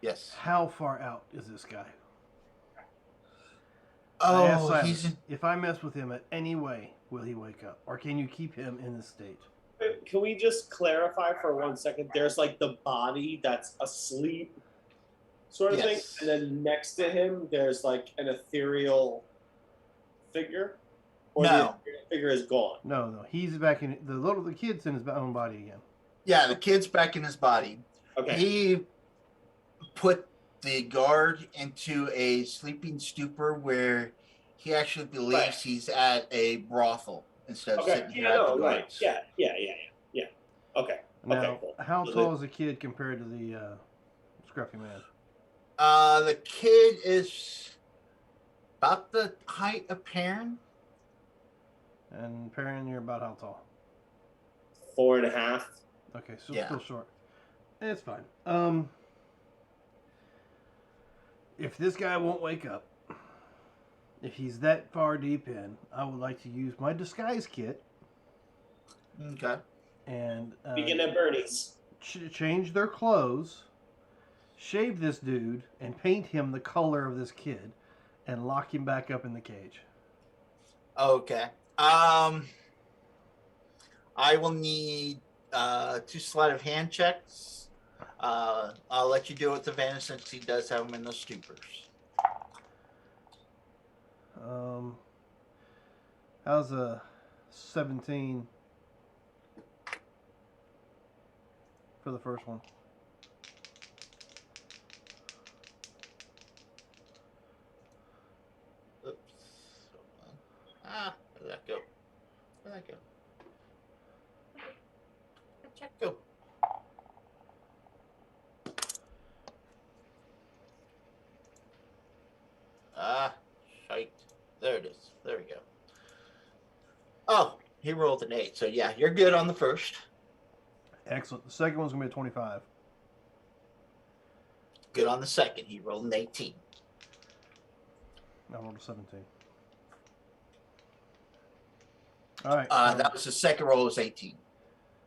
C: Yes.
A: How far out is this guy?
C: Oh,
A: if I mess with him in any way, will he wake up? Or can you keep him in this state?
D: can we just clarify for 1 second? There's like the body that's asleep, sort of thing,
C: Yes.
D: and then next to him there's like an ethereal figure, or the
C: No.
D: ethereal figure is gone.
A: No. He's back in the kid's in his own body again.
C: Yeah, the kid's back in his body.
D: Okay.
C: He put the guard into a sleeping stupor where he actually believes
D: Right.
C: he's at a brothel instead of
D: Okay.
C: sitting here
D: Yeah.
C: at the
D: No. Right.
C: guards.
D: Yeah. Okay.
A: Now,
D: Okay. Cool.
A: how
D: So
A: tall is the kid compared to the scruffy man?
C: The kid is about the height of Perrin.
A: And Perrin, you're about how tall?
D: 4.5.
A: Okay, so
C: Yeah.
A: still short. It's fine. If this guy won't wake up, if he's that far deep in, I would like to use my disguise kit
C: Okay.
A: and
D: Begin at Bernie's.
A: change their clothes, shave this dude, and paint him the color of this kid, and lock him back up in the cage.
C: Okay. I will need 2 sleight of hand checks. I'll let you do it with advantage since he does have them in the stupors.
A: How's a 17 for the first one?
C: Oops. Where'd that go? Where'd that go? Where'd that go? Shite. There it is. There we go. Oh, he rolled an 8. So yeah, you're good on the first.
A: Excellent. The second one's going to be a 25.
C: Good on the second. He rolled an 18.
A: I rolled a 17. All right.
C: That was the second roll was 18.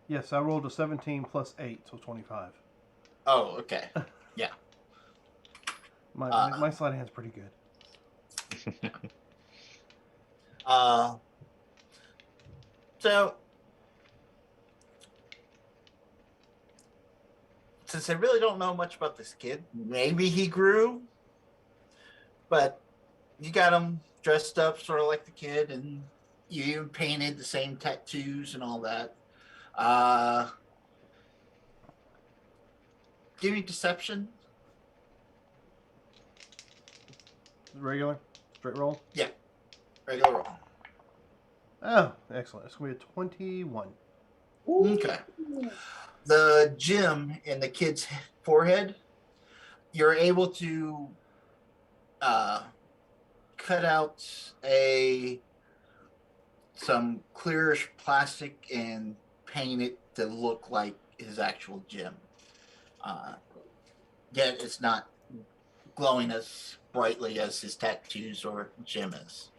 A: Yes, I rolled a 17 plus 8, so 25.
C: Oh, okay. Yeah.
A: My sleight of hand's pretty good.
C: So since I really don't know much about this kid, maybe he grew, but you got him dressed up sort of like the kid, and you even painted the same tattoos and all that. Give me deception.
A: Regular? Straight roll?
C: Regular roll.
A: Oh, excellent. It's going to be a 21.
C: Okay. The gem in the kid's forehead, you're able to cut out some clearish plastic and paint it to look like his actual gem. Yet it's not glowing as brightly as his tattoos or gem is.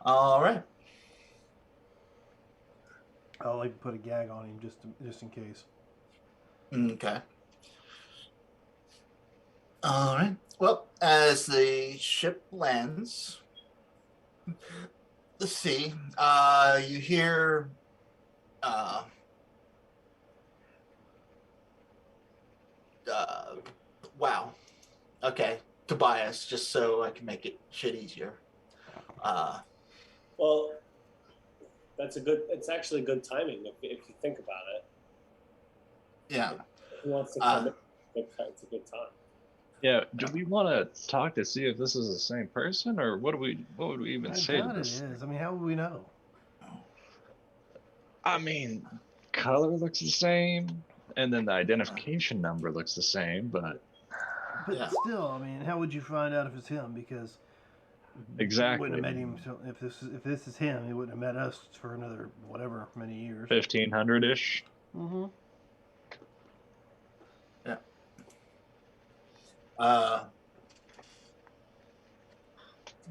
C: All right.
A: I'll like put a gag on him just in case.
C: Okay. All right. Well, as the ship lands, let's see. You hear. Wow. Okay, Tobias, just so I can make it shit easier.
D: Well, it's actually good timing if you think about it.
C: Yeah.
D: Who wants to come in? It's a good time.
B: Yeah, do we want to talk to see if this is the same person, or what would we even
A: I
B: say to
A: doubt it
B: this?
A: is. I mean, how would we know?
B: I mean, color looks the same, and then the identification number looks the same, but
C: Yeah.
A: Still, I mean, how would you find out if it's him? Because
B: exactly.
A: wouldn't have met him if this is him. He wouldn't have met us for another whatever many years.
B: 1500-ish.
A: Mm-hmm.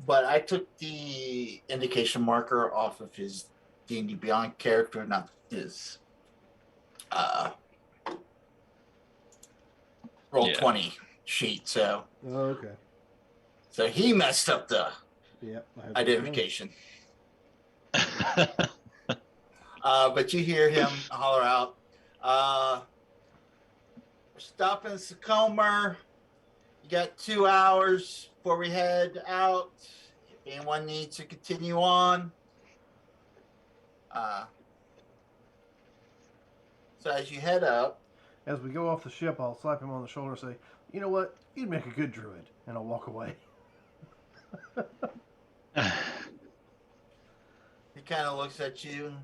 C: But I took the indication marker off of his D&D Beyond character, not his roll 20 sheet. So
A: Oh, okay.
C: he messed up the
A: Yeah.
C: identification. But you hear him holler out, we're stopping Tacoma. You got 2 hours before we head out. If anyone needs to continue on. So as you head up,
A: As we go off the ship, I'll slap him on the shoulder and say, "You know what? You'd make a good druid," and I'll walk away.
C: he kind of looks at you.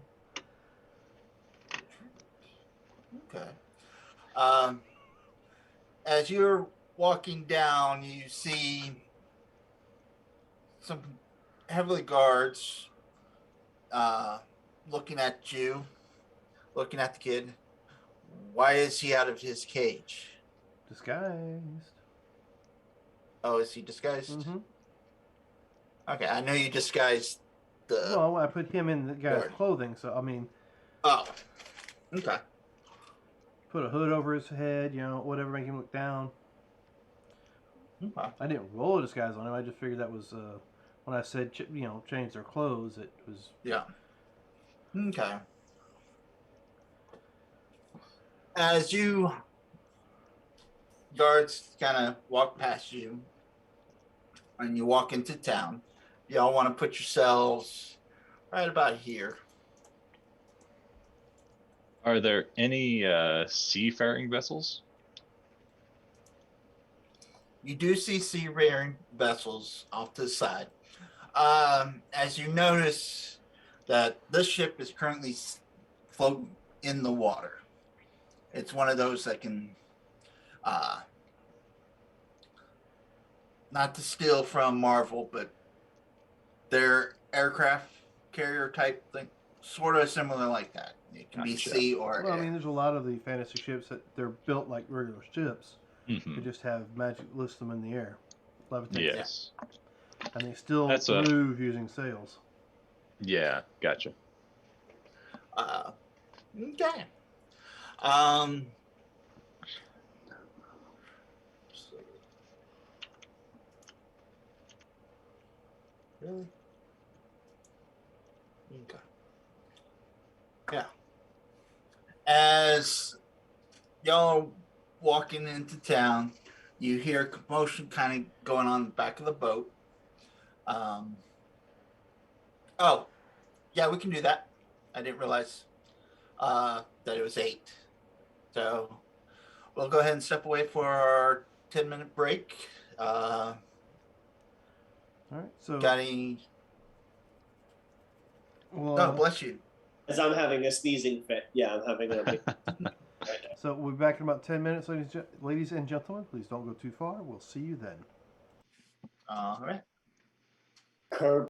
C: Okay. As you're walking down, you see some heavily guards looking at you, looking at the kid. Why is he out of his cage?
A: Disguised.
C: Oh, is he disguised?
A: Mm-hmm.
C: Okay, I know you disguised the.
A: Well, I put him in the guy's
C: guard.
A: clothing, so I mean,
C: Oh, okay.
A: put a hood over his head, whatever, make him look down.
C: Okay.
A: I didn't roll a disguise on him. I just figured that was when I said change their clothes. It was
C: Yeah. Okay. As you guards kind of walk past you and you walk into town, y'all want to put yourselves right about here.
B: Are there any seafaring vessels?
C: You do see seafaring vessels off to the side. As you notice that this ship is currently floating in the water. It's one of those that can, not to steal from Marvel, but their aircraft carrier type thing, sort of similar like that. It can be
B: Gotcha.
C: sea or
A: well. I
C: air.
A: mean, there's a lot of the fantasy ships that they're built like regular ships.
B: Mm-hmm.
A: They just have magic lifts them in the air, levitate,
B: Yes.
A: and they still
B: That's
A: move using sails.
B: Yeah, gotcha.
C: Okay. Really? Okay. Yeah. As y'all walking into town, you hear commotion kind of going on in the back of the boat. Oh, yeah, we can do that. I didn't realize that it was 8. So we'll go ahead and step away for our 10-minute break.
A: All right, so
C: Got any?
A: well,
C: Oh, bless you.
D: As I'm having a sneezing fit. Yeah, I'm having a right now.
A: so we'll be back in about 10 minutes, ladies and gentlemen. Please don't go too far. We'll see you then.
C: All right.
D: Curb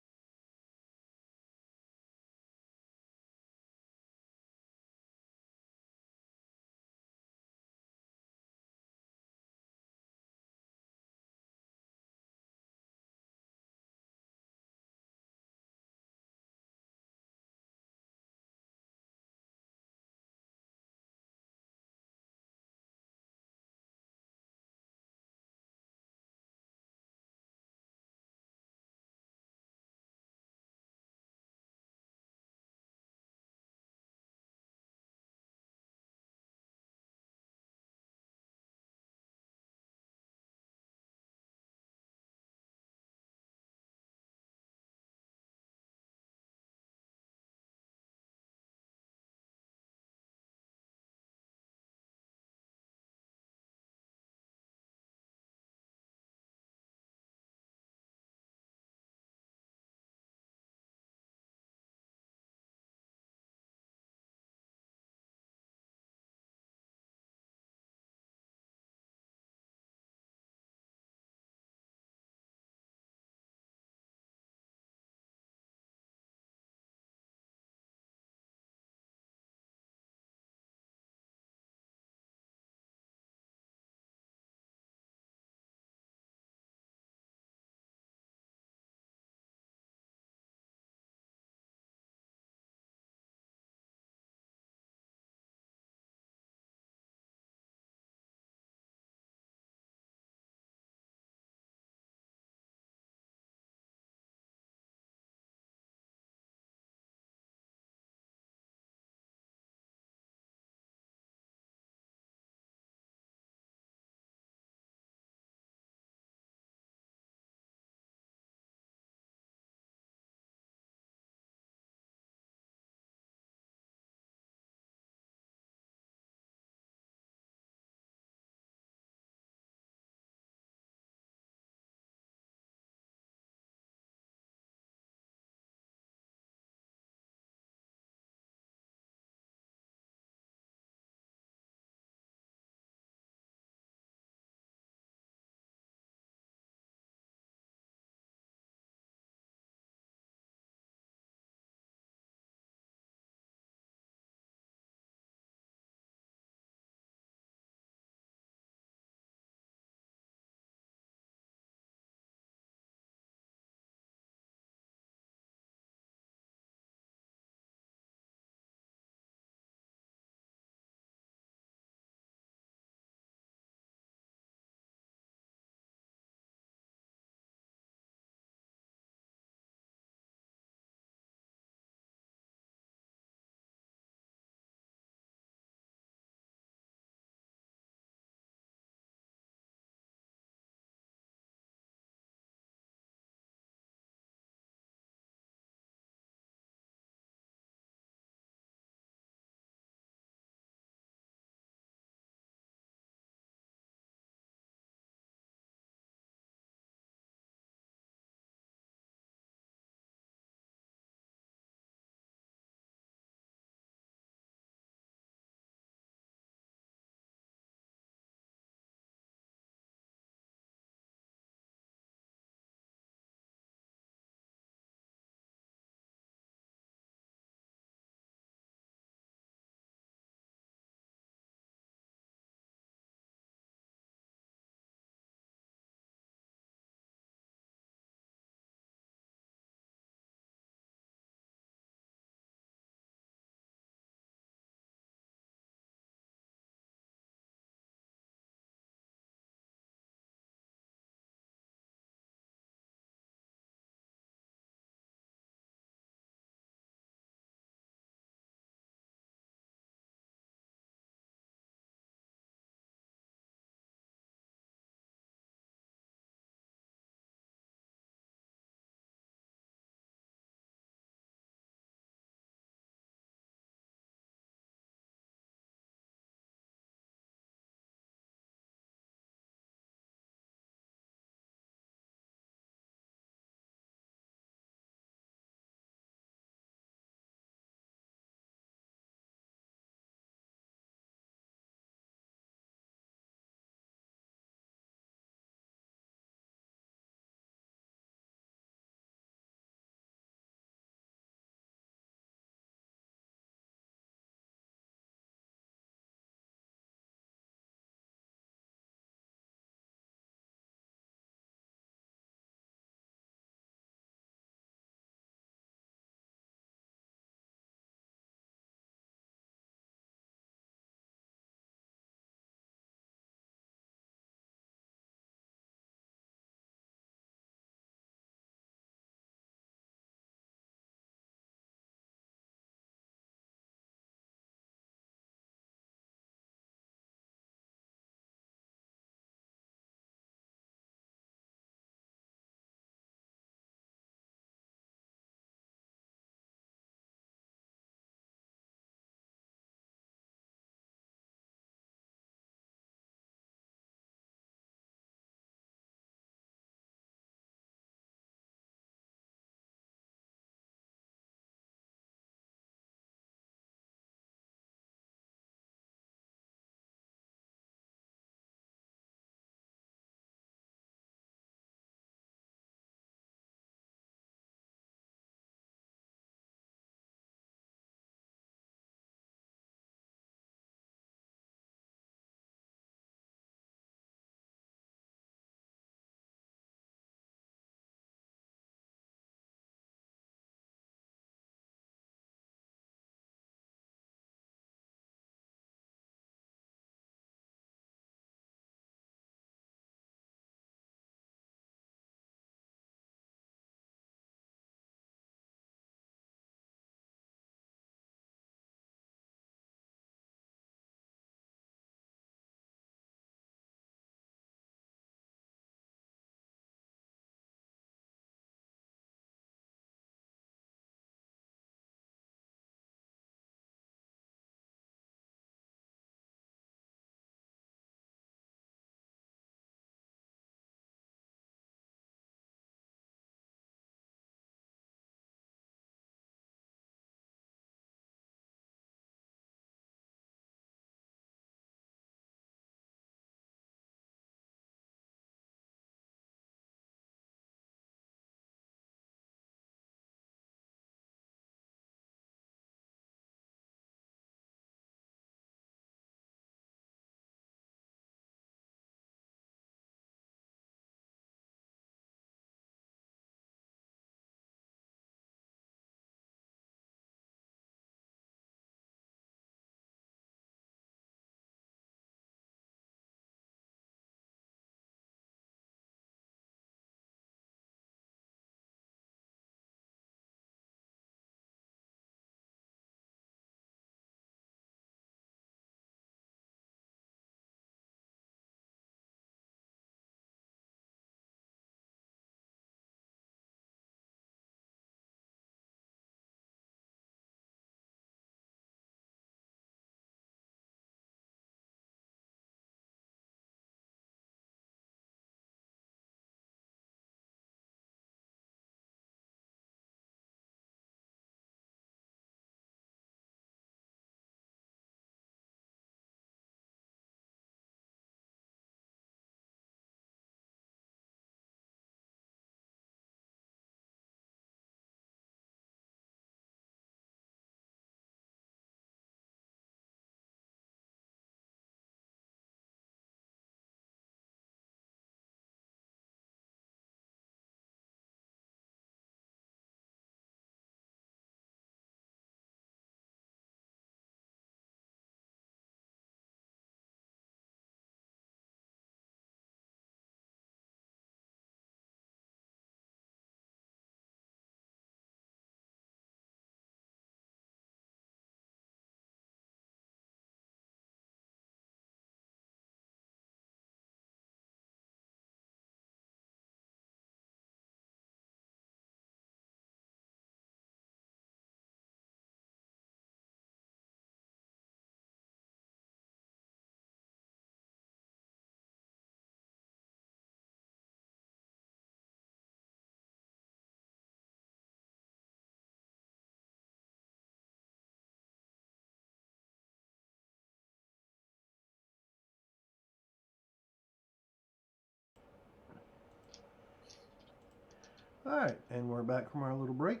A: All right, and we're back from our little break.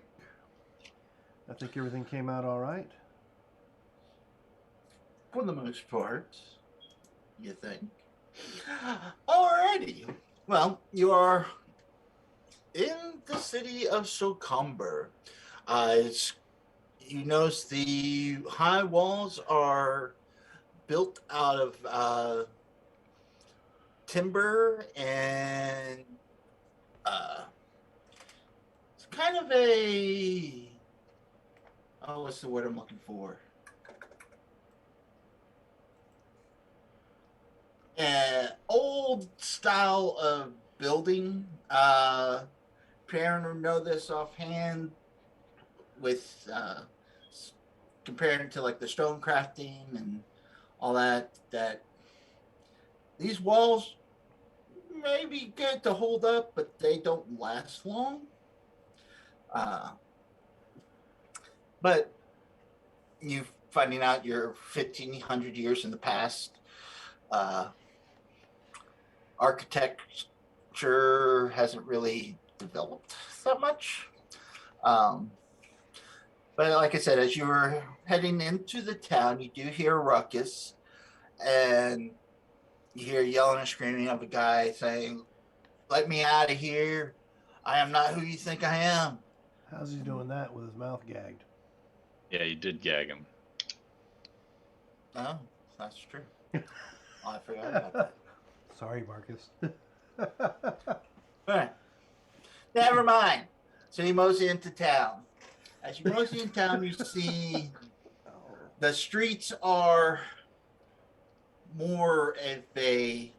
A: I think everything came out all right.
C: For the most part, you think. Alrighty. Well, you are in the city of Socomber. You notice the high walls are built out of timber and it's kind of what's the word I'm looking for? Old style of building. Parent will know this offhand with comparing to like the stone crafting and all that. That these walls may be good to hold up, but they don't last long. But you finding out you're 1,500 years in the past. Architecture hasn't really developed that much. But like I said, as you were heading into the town, you do hear a ruckus, and you hear yelling and screaming of a guy saying, "Let me out of here! I am not who you think I am."
A: How's he doing that with his mouth gagged?
B: Yeah, you did gag him.
C: No, that's true. Oh, I forgot about that.
A: Sorry, Marcus.
C: All right. Never mind. So you mosey into town. As you mosey in town, you see the streets are more of a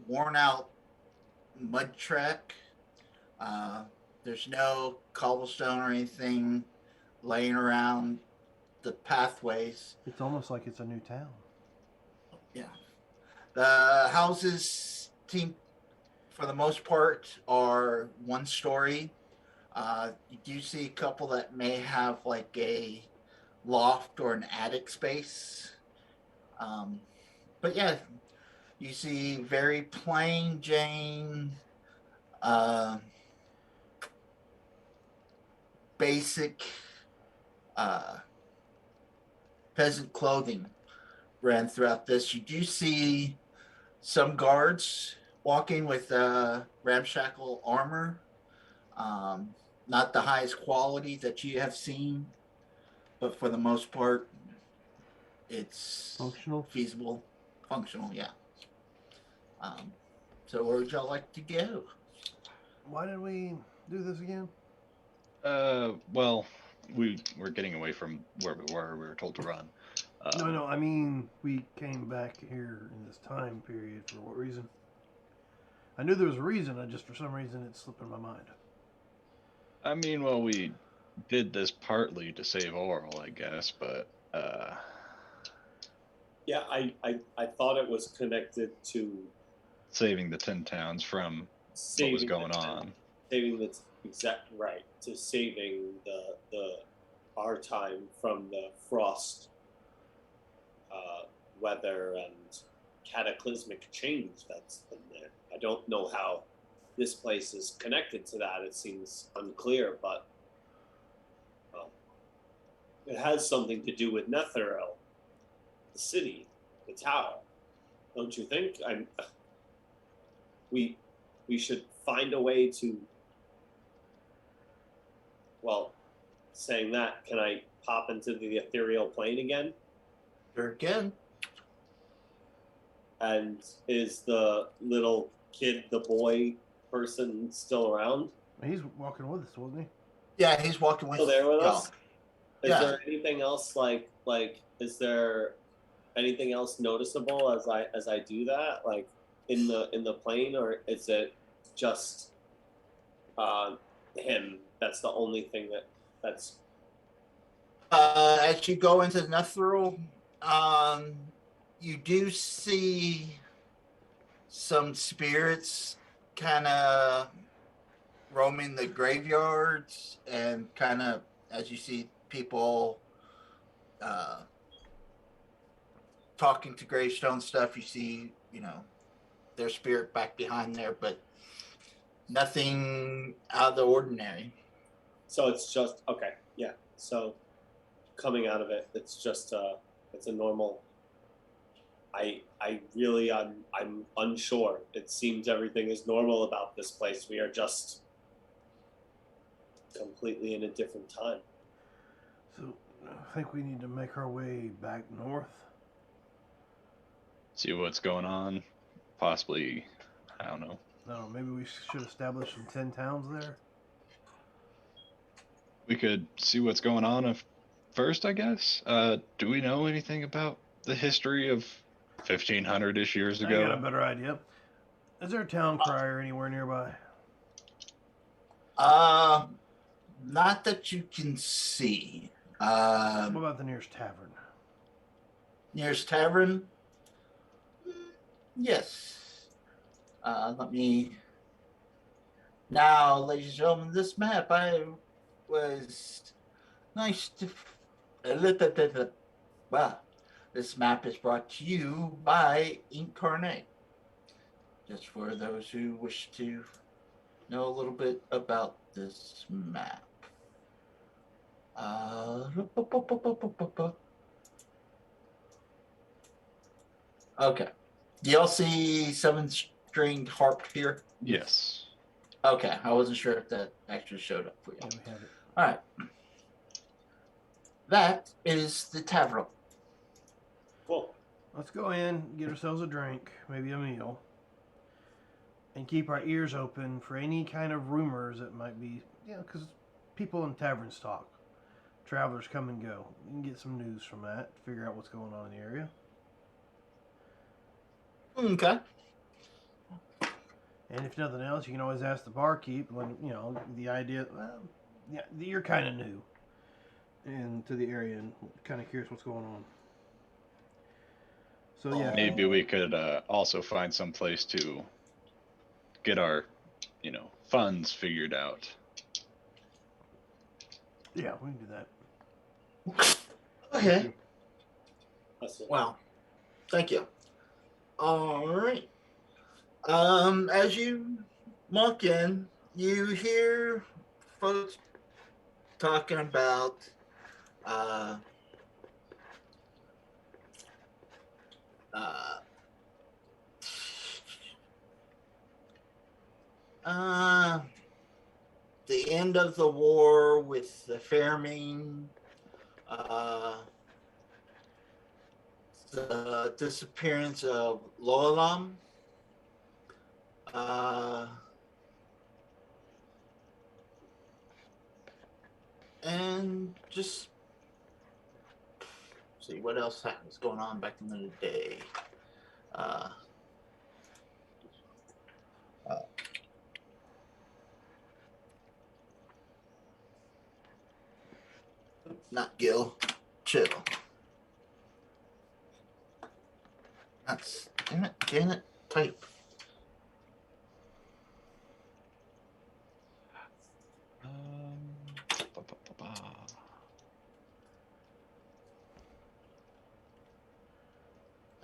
C: worn out mud track. There's no cobblestone or anything laying around the pathways.
A: It's almost like it's a new town.
C: Yeah. The houses, for the most part, are one story. You do see a couple that may have like a loft or an attic space. But yeah, you see very plain Jane, basic peasant clothing ran throughout this. You do see some guards walking with ramshackle armor. Not the highest quality that you have seen, but for the most part, it's
A: Functional?
C: feasible, functional, yeah. So where would y'all like to go?
A: Why did we do this again?
B: Well, we're getting away from where we were. We were told to run.
A: No, I mean, we came back here in this time period for what reason? I knew there was a reason, I just, for some reason, it slipped in my mind.
B: I mean, well, we did this partly to save Oral, I guess, but
D: Yeah, I thought it was connected to
B: saving the 10 towns from what was
D: saving
B: going
D: the
B: on.
D: saving the exact right to saving the our time from the frost, weather and cataclysmic change that's been there. I don't know how this place is connected to that. It seems unclear, but it has something to do with Netheril, the city, the tower. Don't you think? We should find a way to. Well, saying that, can I pop into the ethereal plane again?
C: Sure again.
D: And is the little kid, the boy person, still around?
A: He's walking with us, wasn't he?
C: Yeah, he's walking with
D: Still there with
C: y'all.
D: us? Is
C: Yeah.
D: there anything else like? Is there anything else noticeable as I do that, like in the plane, or is it just him? That's the only thing that's.
C: As you go into Netheril, you do see some spirits kind of roaming the graveyards, and kind of as you see people talking to gravestone stuff, you see, their spirit back behind there. But nothing out of the ordinary.
D: So it's just okay. Yeah. So coming out of it, it's just it's a normal. I'm unsure. It seems everything is normal about this place. We are just completely in a different time.
A: So I think we need to make our way back north.
B: See what's going on. Possibly, I don't know.
A: No, maybe we should establish some 10 towns there.
B: We could see what's going on first, I guess. Do we know anything about the history of 1500-ish years
A: I got a
B: ago?
A: better idea. Is there a town crier anywhere nearby?
C: Not that you can see.
A: What about the nearest tavern?
C: Nearest tavern? Yes. Let me. Now, ladies and gentlemen, this map was nice to. Well, this map is brought to you by Incarnate. Just for those who wish to know a little bit about this map. Okay. Do y'all see 7-stringed harp here?
B: Yes.
C: Okay, I wasn't sure if that actually showed up for you.
A: Yeah, we have it.
C: All right. That is the tavern.
D: Cool.
A: Let's go in, get ourselves a drink, maybe a meal, and keep our ears open for any kind of rumors that might be, because people in taverns talk. Travelers come and go. You can get some news from that, figure out what's going on in the area.
C: Okay.
A: And if nothing else, you can always ask the barkeep when, the idea, well, yeah, you're kind of new into the area and kind of curious what's going on. So, yeah.
B: Maybe we could also find some place to get our, funds figured out.
A: Yeah, we can do that.
C: Okay.
D: Awesome.
C: Well, thank you. All right. As you walk in, you hear folks talking about the end of the war with the Fairming, the disappearance of Loalam, and just see what else was going on back in the day. Not Gil, chill. That's damn it, Janet, type.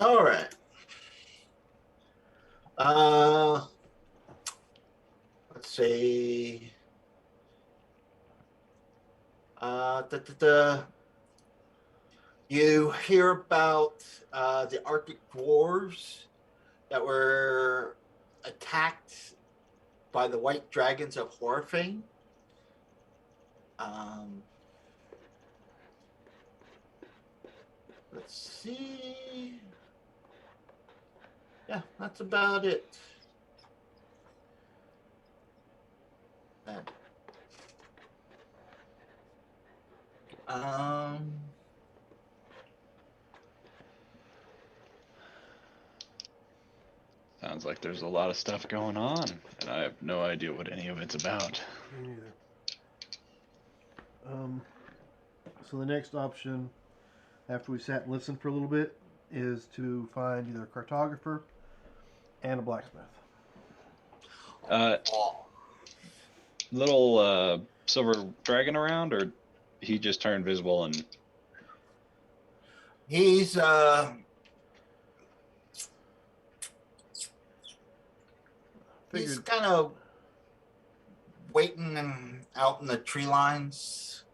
C: All right. Let's see. You hear about the Arctic dwarves that were attacked by the white dragons of Horfang. Let's see. Yeah, that's about it.
B: Sounds like there's a lot of stuff going on, and I have no idea what any of it's about.
A: Me neither. So the next option, after we sat and listened for a little bit, is to find either a cartographer and a blacksmith.
B: Little silver dragon around, or he just turned visible and
C: He's
A: Figured
C: kind of waiting out in the tree lines,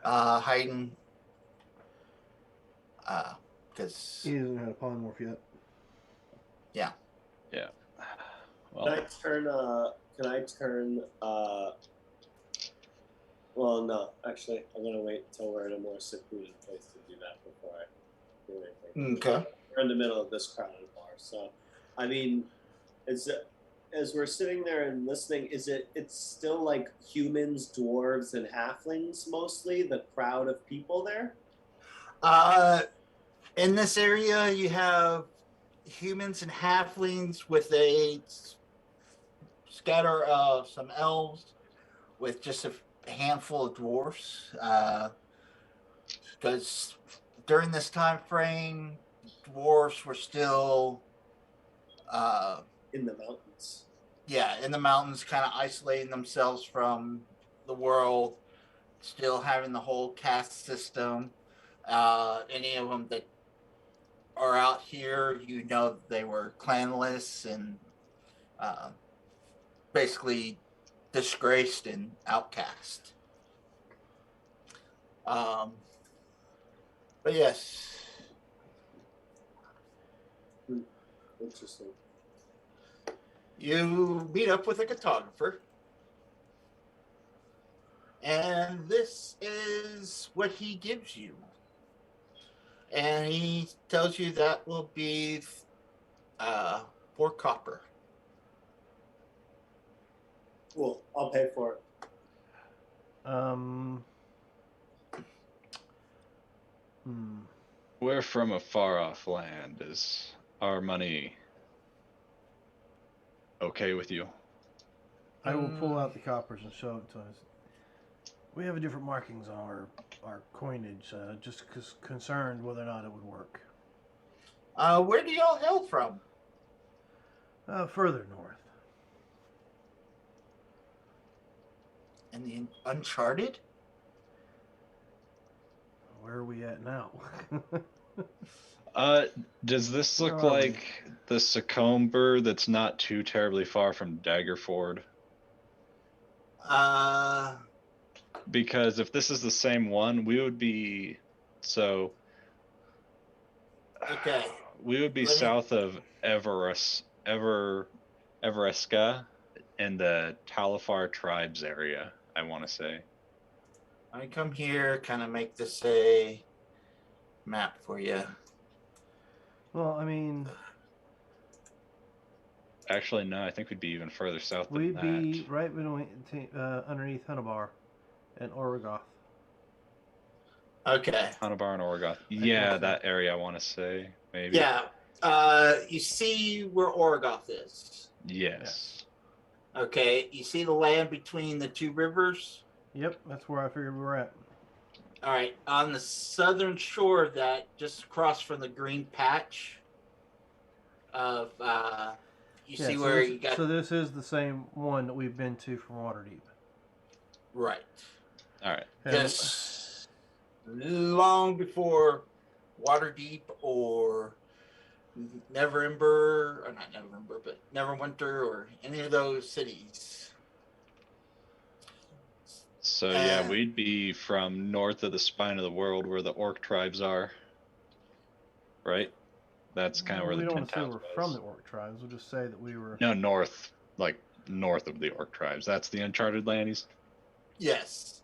C: hiding. Because
A: He doesn't know how to polymorph yet.
B: Yeah.
D: Can
B: Well,
D: I turn? Can I turn? Well, no. Actually, I'm gonna wait until we're in a more secluded place to do that before I do anything.
C: okay.
D: We're in the middle of this crowded bar, so I mean, is it, as we're sitting there and listening, it's still like humans, dwarves, and halflings mostly the crowd of people there?
C: In this area, you have humans and halflings with a scatter of some elves, with just a handful of dwarfs. Because during this time frame, dwarfs were still,
D: In the mountains.
C: in the mountains, kind of isolating themselves from the world, still having the whole caste system. Any of them that are out here, they were clanless and basically disgraced and outcast. But yes,
D: Interesting.
C: you meet up with a cartographer, and this is what he gives you. And he tells you that will be 4 copper.
D: Cool. I'll pay for it.
B: we're from a far off land. Is our money okay with you?
A: I will pull out the coppers and show it to us. We have different markings on our coinage, just concerned whether or not it would work.
C: Where do y'all hail from?
A: Further north.
C: In the Uncharted?
A: Where are we at now?
B: Does this look
A: Where are we?
B: like the Succumber that's not too terribly far from Daggerford? Because if this is the same one, we would be
C: Okay.
B: We would be
C: Let me-
B: south of Everesca in the Talifar tribes area, I want to say.
C: I come here, kind of make this a map for you.
A: Well, I mean,
B: Actually, no, I think we'd be even further south than
A: we'd
B: that.
A: be right underneath Hunabar and Orogoth.
C: Okay.
B: Hanabar and Orgoth. Yeah, that area I want to say, maybe.
C: Yeah. You see where Orogoth is.
B: Yes.
C: Okay. You see the land between the 2 rivers?
A: Yep, that's where I figured we were at.
C: All right. On the southern shore of that, just across from the green patch of, you see where you got.
A: So this is the same one that we've been to from Waterdeep.
C: Right.
B: All right.
C: Just long before Waterdeep or Neverember, or not Neverember, but Neverwinter or any of those cities.
B: So yeah, we'd be from north of the spine of the world where the orc tribes are. Right? That's kind of where
A: we
B: the
A: don't
B: Tin
A: want to say
B: Towns
A: we're
B: was.
A: from the orc tribes. We'll just say that we were.
B: No, north of the orc tribes. That's the uncharted land.
C: Yes.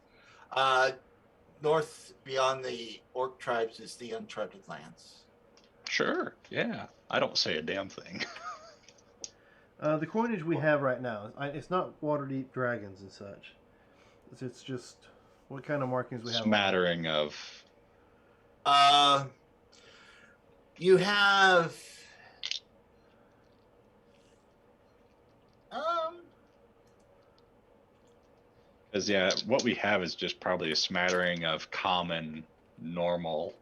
C: North beyond the orc tribes is the uncharted lands.
B: Sure. Yeah. I don't say a damn thing.
A: The coinage we have right now, it's not Waterdeep dragons and such. It's just what kind of markings we have.
B: Smattering of.
C: You have.
B: Because yeah, what we have is just probably a smattering of common, normal.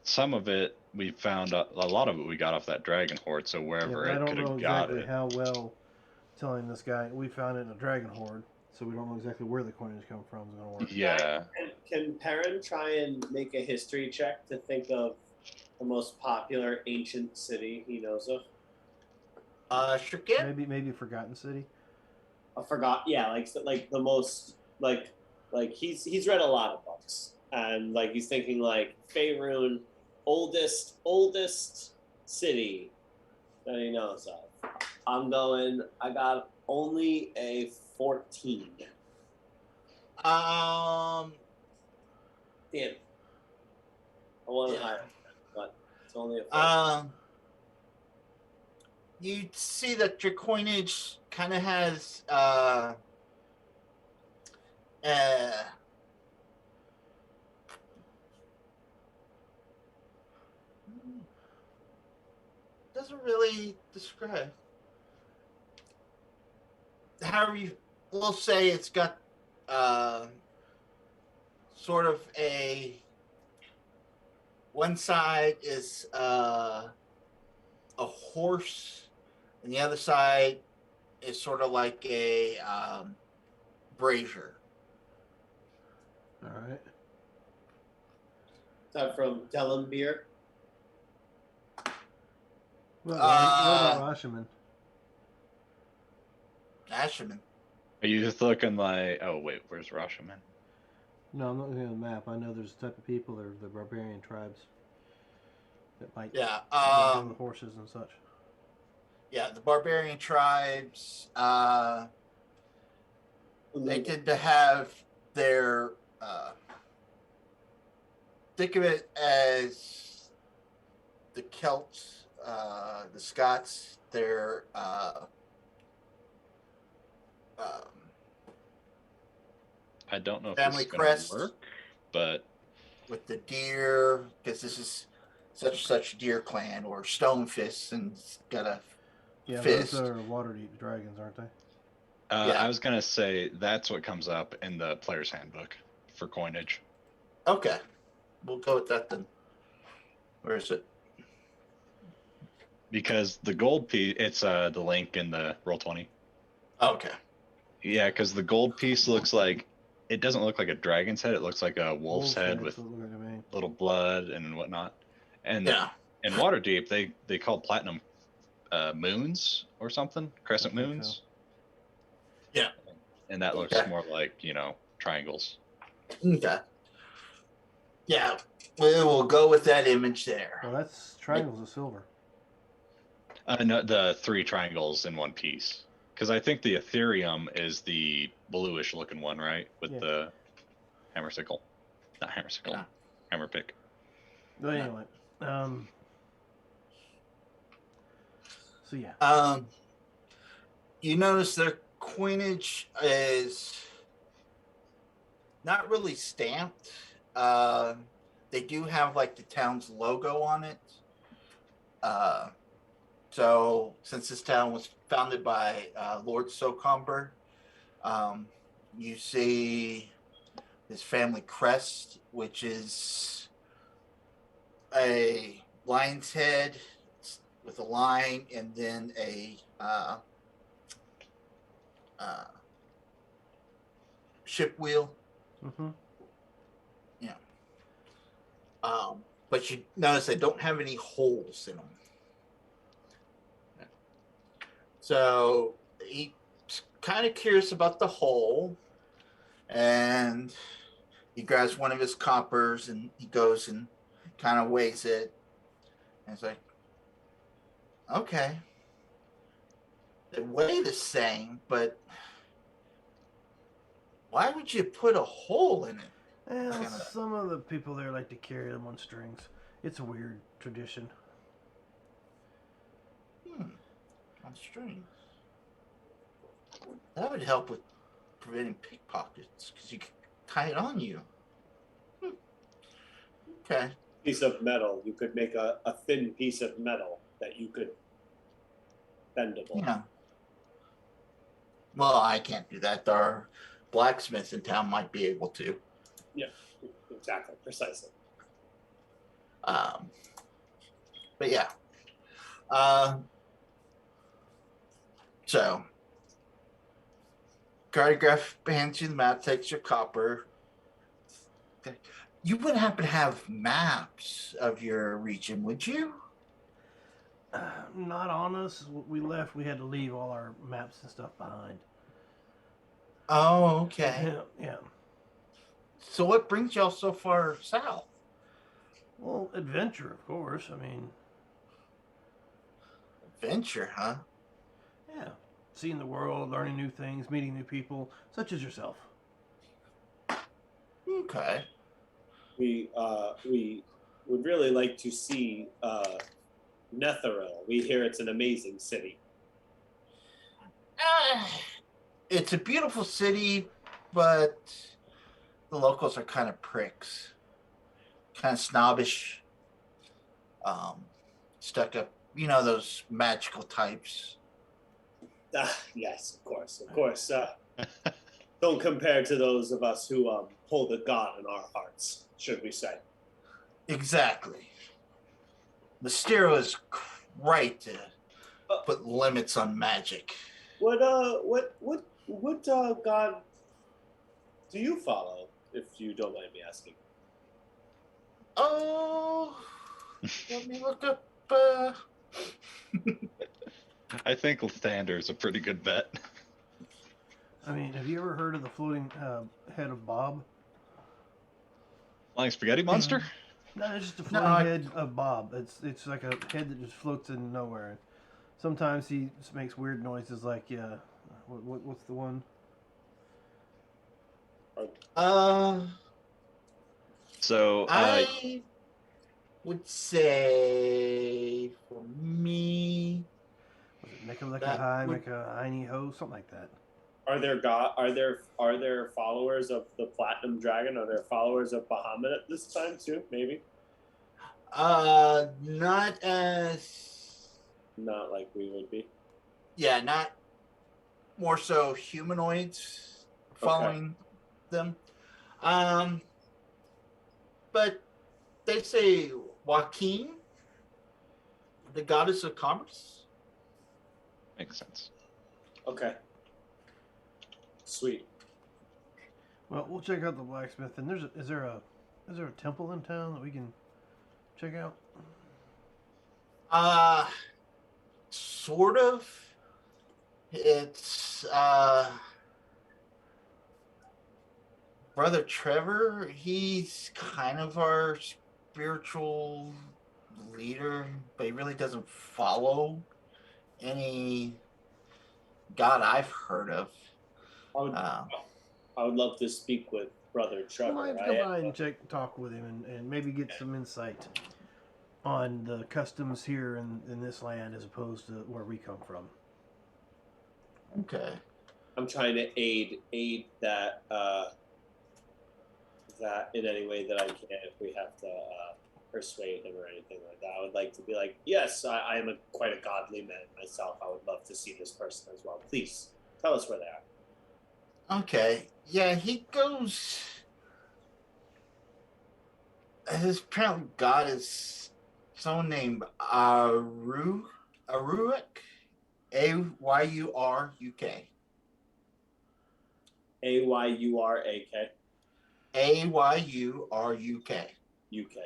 B: Some of it we found, a lot of it we got off that dragon horde, so wherever
A: I
B: it
A: don't
B: could
A: know
B: have got
A: exactly
B: it.
A: how well telling this guy we found it in a dragon horde, so we don't know exactly where the coinage come from is going to work.
B: Yeah.
D: Can Perrin try and make a history check to think of the most popular ancient city he knows of?
C: Sure can.
A: Maybe Forgotten City.
D: I forgot. Yeah, like the most like he's read a lot of books, and like he's thinking like Faerun, oldest city that he knows of. I got only a 14. Damn. I wanted higher, but it's only a 14.
C: You see that your coinage kind of has doesn't really describe. However, we'll say it's got sort of one side is a horse, and the other side is sort of like a brazier.
A: All right.
D: Is that from Dellen Beer?
A: What about Rashomon?
C: Asherman.
B: Are you just looking like? Oh wait, where's Rashomon?
A: No, I'm not looking at the map. I know there's a type of people. They're the barbarian tribes that might
C: Yeah.
A: deal with horses and such.
C: Yeah, the barbarian tribes. They tend to have their. Think of it as the Celts, the Scots. Their
B: I don't know if
C: family
B: this is going
C: crest
B: to work, but
C: with the deer, because this is such deer clan, or stone fists, and it's got a fist.
A: Those are Waterdeep dragons, aren't they?
C: Yeah.
B: I was going to say that's what comes up in the player's handbook for coinage.
C: Okay, we'll go with that then. Where is it?
B: Because the gold piece, it's the link in the Roll20.
C: Okay.
B: Yeah, because the gold piece looks like, it doesn't look like a dragon's head. It looks like a wolf's head with little blood and whatnot. And
C: yeah,
B: in Waterdeep, they call platinum moons or something, crescent moons.
A: So.
C: Yeah.
B: And that looks more like, triangles.
C: Okay. Yeah, we will go with that image there.
A: Well, that's triangles of silver.
B: No, the 3 triangles in one piece. Because I think the Ethereum is the bluish looking one, right? With the hammer sickle. Not hammer sickle. Hammer pick.
A: But anyway. So yeah.
C: You notice their coinage is not really stamped. They do have like the town's logo on it. So since this town was founded by Lord Socomber, you see his family crest, which is a lion's head with a line, and then a ship wheel.
A: Mm-hmm.
C: Yeah. But you notice they don't have any holes in them. So he's kind of curious about the hole, and he grabs one of his coppers and he goes and kind of weighs it. And it's like, okay, they weigh the same, but why would you put a hole in it?
A: Well, some of the people there like to carry them on strings. It's a weird tradition.
C: On strings. That would help with preventing pickpockets, because you can tie it on you. Okay.
D: Piece of metal. You could make a thin piece of metal that you could bendable.
C: Yeah. Well, I can't do that. Our blacksmith in town might be able to.
D: Yeah, exactly, precisely.
C: But yeah. So, cartograph hands you the map, takes your copper. Okay. You wouldn't happen to have maps of your region, would you?
A: Not on us. We left. We had to leave all our maps and stuff behind.
C: Oh, okay.
A: Yeah.
C: So what brings y'all so far south?
A: Well, adventure, of course. I mean,
C: Adventure, huh?
A: yeah. Seeing the world, learning new things, meeting new people, such as yourself.
C: Okay.
D: We would really like to see Netheril. We hear it's an amazing city.
C: It's a beautiful city, but the locals are kind of pricks, kind of snobbish, stuck up. You know those magical types.
D: Yes, of course. Don't compare to those of us who hold a god in our hearts, should we say?
C: Exactly. Mysterio is right to put limits on magic.
D: What god do you follow, if you don't mind me asking?
C: Oh, let me look up.
B: I think Lathander's a pretty good bet.
A: I mean, have you ever heard of the floating head of Bob?
B: Flying spaghetti monster?
A: No, it's just a
C: No,
A: floating head of Bob. It's like a head that just floats in nowhere. Sometimes he just makes weird noises like, yeah, what's the one?
B: So,
C: I would say for me,
A: Was it Mecha Lecca
C: That
A: High,
C: would-
A: Mecha Heiny Ho, something like that?
D: Are there followers of the Platinum Dragon? Are there followers of Bahamut at this time too? Maybe
C: not as,
D: not like we would be.
C: yeah, not more so humanoids following them. But they say Joaquin, the goddess of commerce.
B: makes sense.
D: Okay, sweet.
A: Well, we'll check out the blacksmith. And is there a temple in town that we can check out?
C: Sort of. It's Brother Trevor. He's kind of our spiritual leader, but he really doesn't follow any god I've heard of.
D: I would love to speak with Brother
A: We
D: Trevor.
A: might have to go by and talk with him and maybe get some insight on the customs here in this land as opposed to where we come from.
C: Okay.
D: I'm trying to aid that that in any way that I can. If we have to persuade him or anything like that, I would like to be like, yes, I am quite a godly man myself. I would love to see this person as well. Please tell us where they are.
C: Okay. Yeah, he goes. His apparently god is someone named Aruak. Ayuruk.
D: Ayurak.
C: Ayuruk.
D: UK.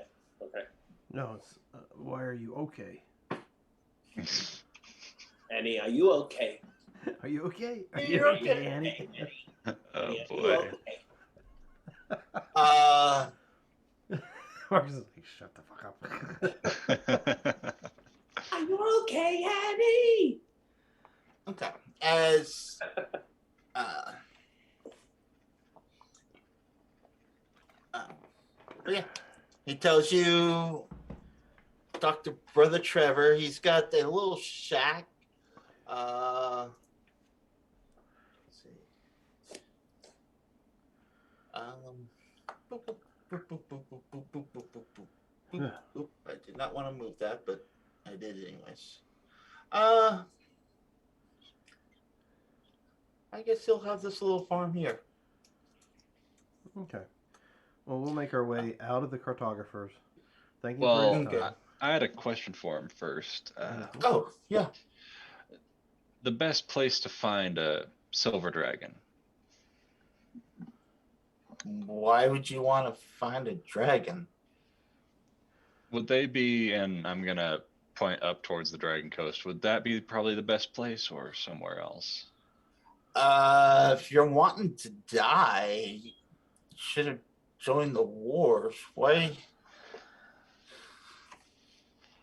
D: Okay.
A: No, it's why are you okay?
D: Annie, are you okay?
A: Are you okay? Are
C: You're okay.
A: Annie?
B: Oh
D: Annie, are you
B: boy.
D: okay?
A: Marcus is like, shut the fuck up.
D: Are you okay, Annie?
C: Okay. As but yeah, he tells you, Dr. Brother Trevor. He's got a little shack. Let's see. Boop, boop, boop, boop, boop, boop, boop, boop, boop, boop, boop.
A: Yeah.
C: Oop, I did not want to move that, but I did it anyways. I guess he'll have this little farm here.
A: Okay. Well, we'll make our way out of the cartographers. Thank you
B: Well,
A: for your time.
B: I had a question for him first.
C: Oh, yeah.
B: The best place to find a silver dragon?
C: Why would you want to find a dragon?
B: Would they be, and I'm gonna point up towards the Dragon Coast. Would that be probably the best place, or somewhere else?
C: If you're wanting to die, you should have joined the wars. Why?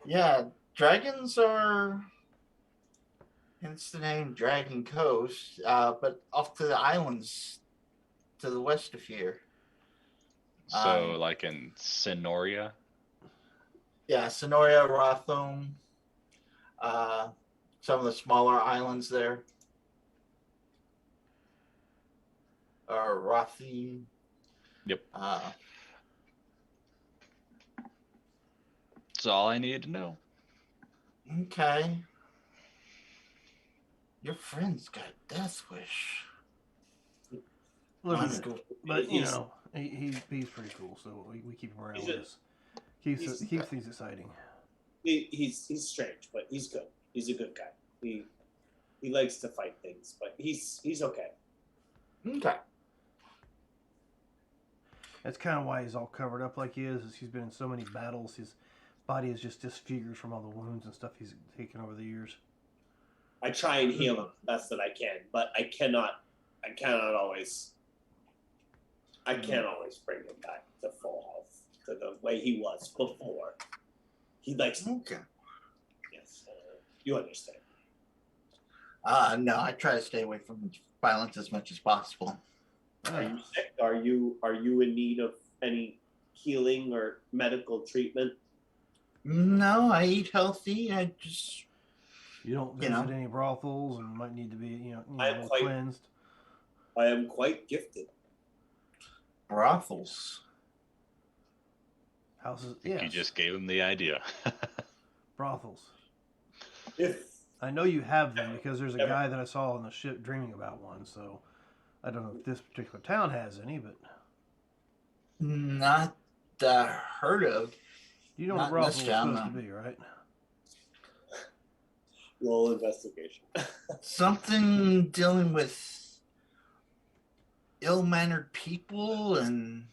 C: Yeah, dragons are, hence the name Dragon Coast, but off to the islands to the west of here.
B: So, like in Sonoria?
C: Yeah, Sonoria, Rothome, some of the smaller islands there. Or Rothine.
B: Yep.
C: Uh,
B: That's all I needed to know.
C: okay. Your friend's got a death wish.
A: Look,
C: Mine's cool.
A: but you
D: He's-
A: know, he's pretty cool, so we keep him around
D: He's
A: with
D: a-
A: us.
D: he's-
A: Keeps things exciting.
D: He's strange, but he's good. He's a good guy. He likes to fight things, but he's okay.
C: Okay.
A: That's kind of why he's all covered up like he is he's been in so many battles. His body is just disfigured from all the wounds and stuff he's taken over the years.
D: I try and heal him best that I can, but I cannot always. I can't always bring him back to full health, to the way he was before. He likes.
C: Okay.
D: Yes, you understand.
C: No, I try to stay away from violence as much as possible.
D: Are you sick? Are you in need of any healing or medical treatment?
C: No, I eat healthy. I just
A: You don't visit any brothels and might need to be
D: I'm
A: cleansed.
D: I am quite gifted.
C: brothels.
A: Houses,
B: You
A: yes,
B: just gave him the idea.
A: brothels.
D: If
A: I know you have them because there's a
D: Never.
A: guy that I saw on the ship dreaming about one. So I don't know if this particular town has any, but
C: Not heard of.
A: you know
C: Not
A: what
C: in
A: brothel
C: this
A: is
C: town,
A: supposed
C: no.
A: to be, right?
D: roll investigation.
C: Something dealing with ill-mannered people and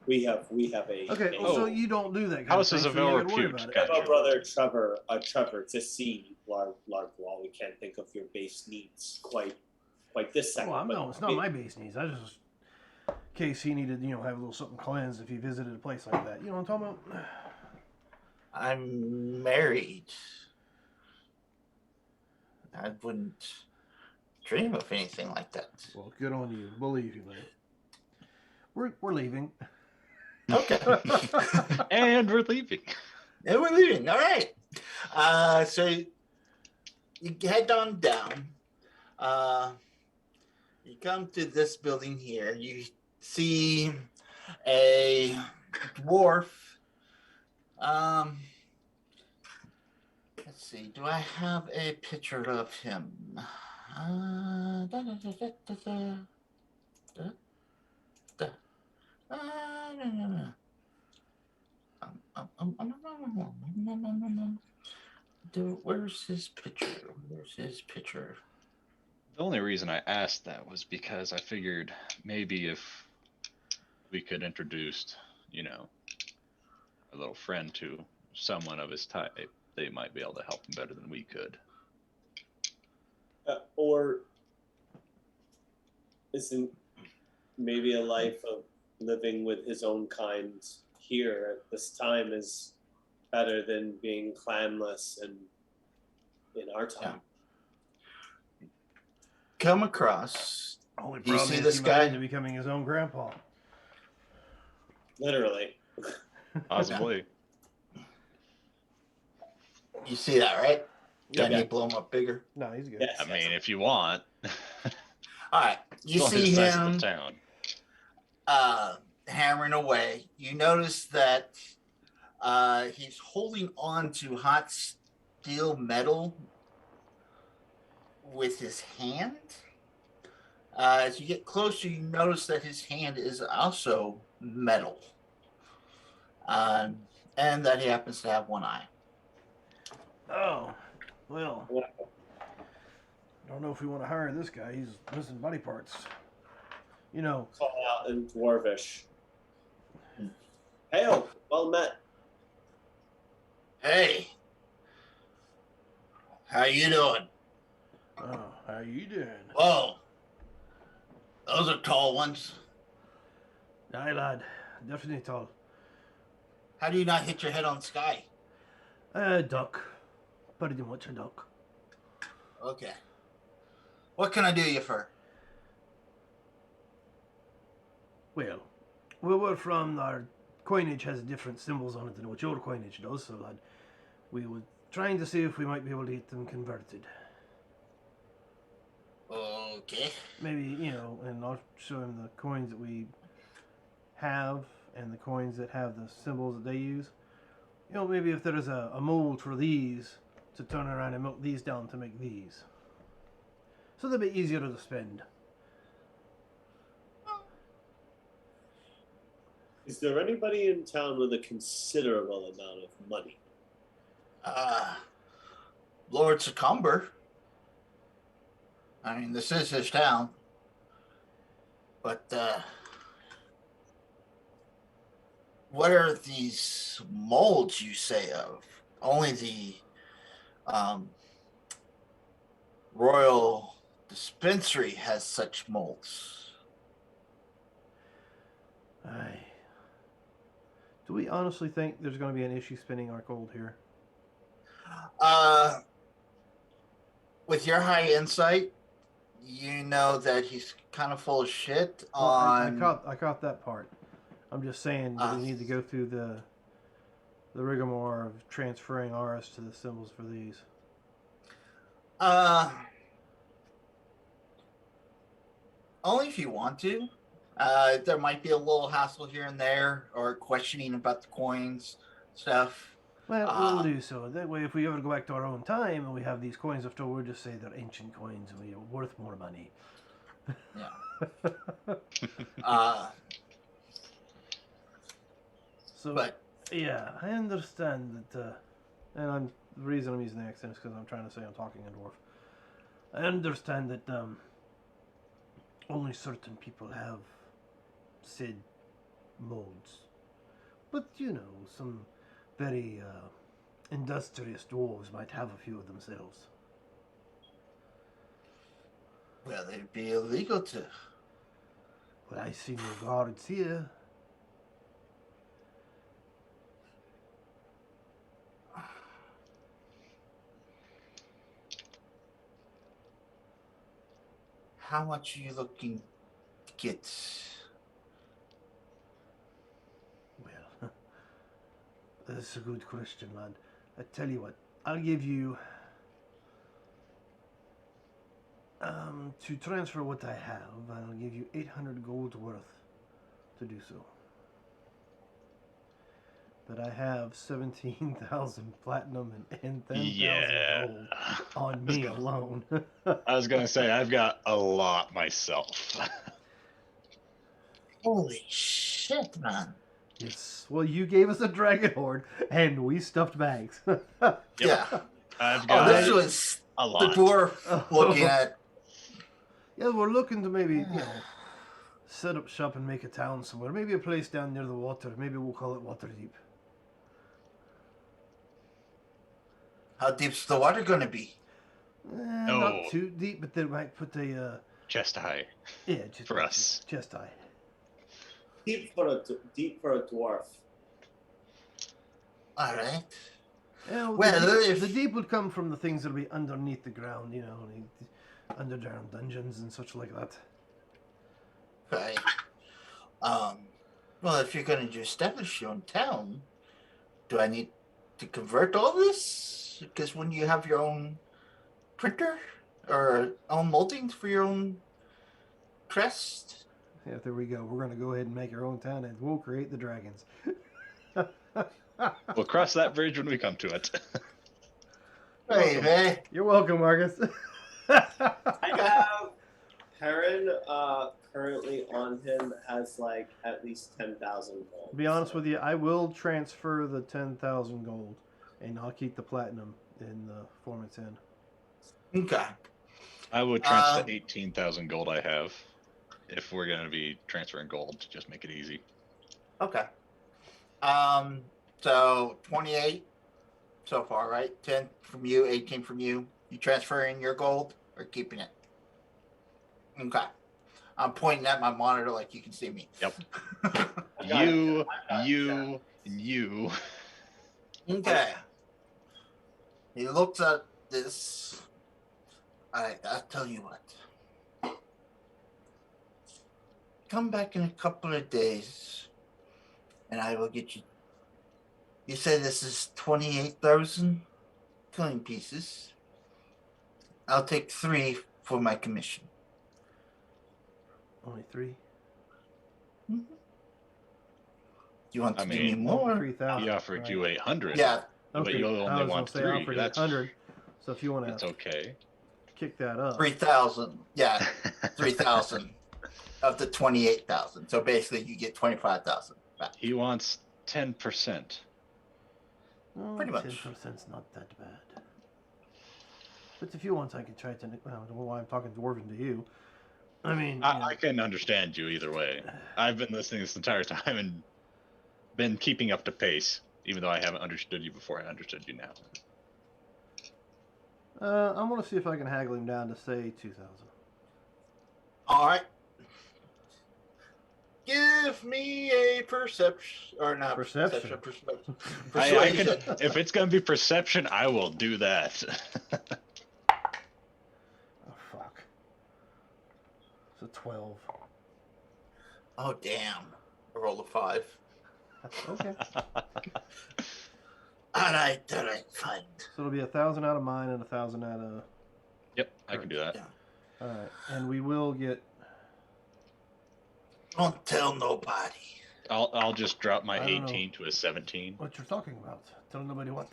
D: We have a
A: Okay,
D: a-
A: well, so you don't do that kind
B: Houses
A: of
B: of
A: thing, so
B: ill
A: you ain't gotta worry
B: repute.
A: about it.
B: Gotcha.
D: our brother Trevor to see Largwall. We can't think of your base needs quite this second.
A: Well,
D: but
A: no, it's not my base needs. I just, in case he needed, have a little something cleansed if he visited a place like that. You know what I'm talking about?
C: I'm married. I wouldn't dream of anything like that.
A: Well, good on you. Believe you, man. We're leaving.
C: Okay.
B: And we're leaving.
C: And we're leaving. All right. So you head on down. You come to this building here. You see a dwarf. Let's see. Do I have a picture of him? Where's his picture? Where's his picture?
B: The only reason I asked that was because I figured maybe if we could introduce, a little friend to someone of his type, they might be able to help him better than we could.
D: Or isn't maybe a life of living with his own kind here at this time is better than being clanless and in our time.
C: Come across.
A: Only
C: Do you
A: problem
C: see
A: is
C: this
A: he might
C: guy?
A: end up becoming his own grandpa.
D: Literally.
B: Possibly.
C: You see that, right?
B: Yep.
C: Can you blow him up bigger?
A: No, he's good.
D: Yes.
B: I mean, if you want.
C: All right. You
B: Still
C: see
B: his size of
C: him
B: the town.
C: hammering away. You notice that he's holding on to hot steel metal with his hand. As you get closer, you notice that his hand is also metal. And that he happens to have one eye.
A: Oh, well. I don't know if we want to hire this guy. He's missing body parts.
D: Call out in Dwarvish. Hail, well met.
C: Hey, How you doing?
A: Oh, how you doing?
C: Whoa. Those are tall ones.
A: Aye, lad. Definitely tall.
C: How do you not hit your head on the sky?
A: Duck. Pretty much a duck.
C: Okay. What can I do you for?
A: Well, where we're from, our coinage has different symbols on it than what your coinage does, so lad, we were trying to see if we might be able to get them converted.
C: Okay.
A: Maybe, and I'll show him the coins that we have and the coins that have the symbols that they use. Maybe if there is a mold for these, to turn around and melt these down to make these. So they'll be easier to spend.
D: Is there anybody in town with a considerable amount of money?
C: Lord Succumber. I mean, this is his town. But, what are these molds you say of? Only the, Royal Dispensary has such molds.
A: Aye. Do we honestly think there's going to be an issue spending our gold here?
C: With your high insight, you know that he's kind of full of shit
A: Well,
C: on...
A: I caught that part. I'm just saying that we need to go through the rigmarole of transferring ours to the symbols for these.
C: Only if you want to. There might be a little hassle here and there, or questioning about the coins, stuff.
A: Well, we'll do so. That way, if we ever go back to our own time and we have these coins after, we'll just say they're ancient coins and we're worth more money.
C: Yeah.
A: So,
C: but
A: yeah, I understand that, and the reason I'm using the accent is because I'm trying to say I'm talking in dwarf. I understand that only certain people have said molds, but some very industrious dwarves might have a few of themselves.
C: well, it'd be illegal to.
A: Well, I see no guards here.
C: How much are you looking to get?
A: Well, that's a good question, lad. I tell you what, I'll give you to transfer what I have. I'll give you 800 gold worth to do so. But I have 17,000 platinum and 10,000 gold on me alone.
B: I was gonna say I've got a lot myself.
C: Holy shit, man!
A: Yes. Well, you gave us a dragon horde, and we stuffed bags.
C: Yeah.
B: I've got
C: this was
B: a
C: the
B: lot.
C: dwarf looking at.
A: Yeah, we're looking to maybe, set up shop and make a town somewhere. Maybe a place down near the water. Maybe we'll call it Waterdeep.
C: How deep's the water going to be?
A: Not too deep, but they might put a
B: chest high.
A: Yeah, just
B: for us.
A: Chest high.
D: Deep for a dwarf.
C: All right.
A: Yeah,
C: Well,
A: the deep would come from the things that'll be underneath the ground, underground dungeons and such like that.
C: Right. Well, if you're going to establish your own town, do I need to convert all this? Because when you have your own printer or own moldings for your own crest.
A: Yeah, there we go. We're going to go ahead and make our own town, and we'll create the dragons.
B: We'll cross that bridge when we come to it.
C: Hey, man.
A: You're welcome, Marcus.
D: I have Perrin currently on him has like at least 10,000 gold.
A: To be honest with you, I will transfer the 10,000 gold, and I'll keep the platinum in the form it's in.
C: Okay.
B: I would transfer the 18,000 gold I have if we're going to be transferring gold to just make it easy.
C: Okay. So 28 so far, right? 10 from you, 18 from you. You transferring your gold or keeping it? Okay. I'm pointing at my monitor like you can see me.
B: Yep.
D: got
B: You,
D: it.
B: you, and you.
C: Okay. He looks at this. Alright, I'll tell you what. Come back in a couple of days and I will get you. You say this is 28,000 coin pieces. I'll take 3 for my commission.
A: Only 3.
C: Do you want to
B: I
C: give me
B: mean,
C: more?
A: 3,000.
B: He offered
A: right.
B: you 800.
C: Yeah.
B: But
A: Okay.
B: you
A: I
B: only
A: was
B: want
A: gonna say I
B: 3.
A: offered
B: That's
A: 800. So if you want
B: it's
A: to
B: okay.
A: kick that up,
C: 3,000. Yeah, 3,000 of the 28,000. So basically, you get 25,000 back.
B: He wants 10%.
C: Pretty much.
A: 10%'s not that bad. But if you want, I could try to. Well, I don't know why I'm talking dwarven to you. I mean,
B: I can understand you either way. I've been listening this entire time and been keeping up to pace, even though I haven't understood you before I understood you now.
A: I'm gonna see if I can haggle him down to say 2,000.
C: All right. Give me a perception, or not
A: Perception.
C: perception.
B: I
C: Persuasion.
B: can, if it's going to be perception, I will do that.
A: Oh fuck. It's a 12.
C: Oh damn! I rolled a 5.
A: Okay.
C: All right, fine.
A: So it'll be 1,000 out of mine and 1,000 out of.
B: Yep, I can do that.
C: Yeah.
A: All right, and we will get.
C: Don't tell nobody.
B: I'll just drop my
A: I don't know
B: 18 to a 17.
A: what you're talking about. Tell nobody what.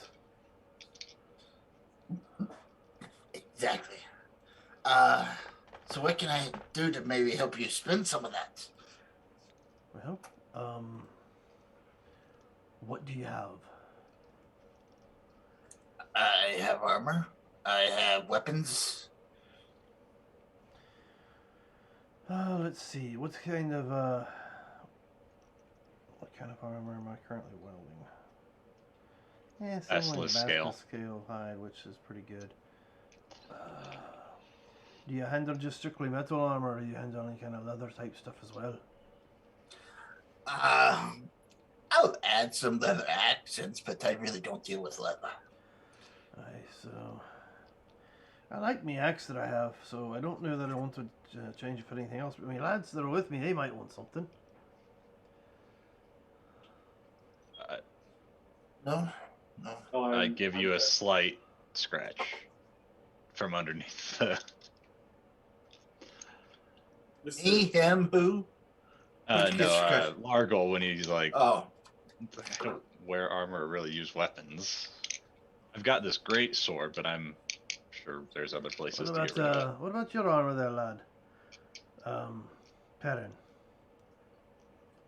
C: Exactly. So what can I do to maybe help you spend some of that?
A: Well, what do you have?
C: I have armor. I have weapons.
A: Let's see. What kind of armor am I currently welding? Yeah, something like
B: Basilisk scale.
A: scale hide, which is pretty good. Do you handle just strictly metal armor, or do you handle any kind of leather type stuff as well?
C: I'll add some leather accents, but I really don't deal with leather.
A: So I like my axe that I have, so I don't know that I want to change it for anything else. But my lads that are with me, they might want something.
C: No.
B: I give you a slight scratch from underneath the.
C: Me, him, who? Who'd you get scratched?
B: Largle when he's like,
C: Oh,
B: I don't wear armor or really use weapons. I've got this great sword, but I'm sure there's other places
A: What
B: to get rid of it.
A: about what about your armor there, lad? Perrin.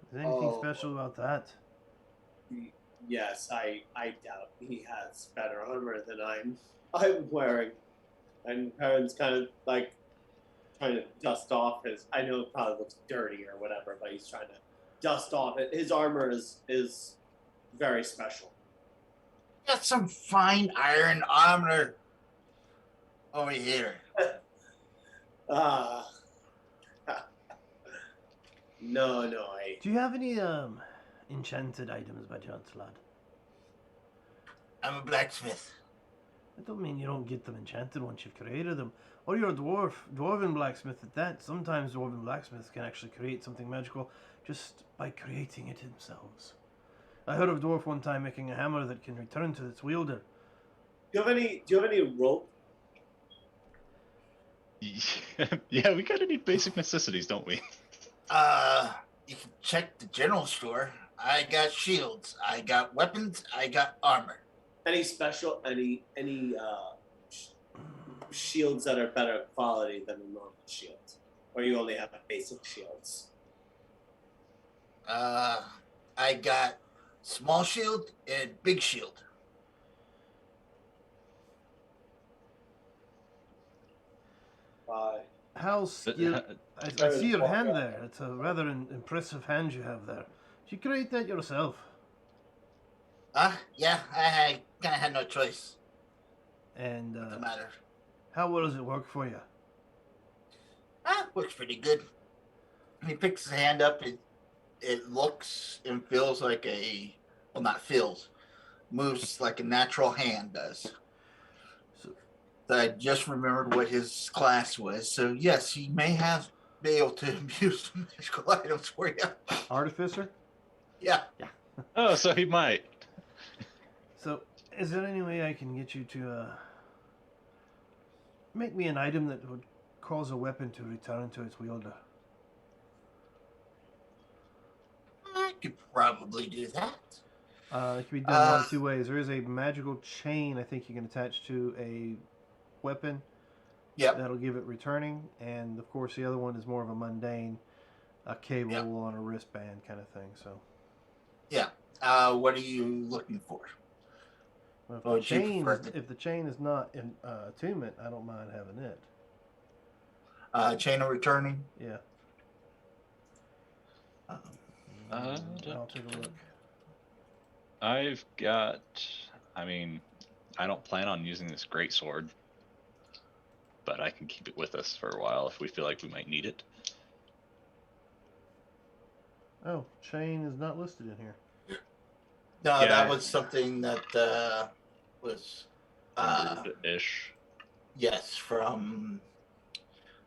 A: Is there anything
D: Oh.
A: special about that?
D: Yes, I doubt he has better armor than I'm wearing. And Perrin's kind of like trying to dust off his. I know it probably looks dirty or whatever, but he's trying to dust off it. His armor is very special.
C: got some fine iron armor over here.
D: No,
A: Do you have any enchanted items by chance, lad?
C: I'm a blacksmith.
A: I don't mean you don't get them enchanted once you've created them. Or you're a dwarven blacksmith at that. Sometimes dwarven blacksmiths can actually create something magical just by creating it themselves. I heard of a dwarf one time making a hammer that can return to its wielder.
D: Do you have any rope?
B: Yeah, we kind of need basic necessities, don't we?
C: You can check the general store. I got shields. I got weapons. I got armor.
D: Any special shields that are better quality than a normal shield, or you only have basic shields?
C: I got small shield and big shield.
A: How skilled... I see your hand there. It's a rather impressive hand you have there. Did you create that yourself?
C: Yeah, I kind of had no choice.
A: And
C: No matter.
A: How well does it work for you?
C: Works pretty good. He picks his hand up. It looks and feels like well, not feels, moves like a natural hand does.
A: So,
C: So I just remembered what his class was. So yes, he may be able to use some magical items for you.
A: artificer?
C: Yeah.
B: Oh, so he might.
A: So, is there any way I can get you to make me an item that would cause a weapon to return to its wielder?
C: I could probably do that.
A: It can be done one of two ways. There is a magical chain I think you can attach to a weapon.
C: Yep.
A: That'll give it returning, and of course the other one is more of a mundane, a cable
C: Yep.
A: on a wristband kind of thing. So,
C: Yeah. What are you looking for?
A: well,
C: What would you prefer?
A: if the chain is not in attunement, I don't mind having it.
C: Chain of returning.
A: Yeah.
C: Um,
A: I'll take a look.
B: I've got. I mean, I don't plan on using this greatsword, but I can keep it with us for a while if we feel like we might need it.
A: Oh, chain is not listed in here.
C: no,
B: Yeah.
C: that was something that was
B: Ish.
C: yes, from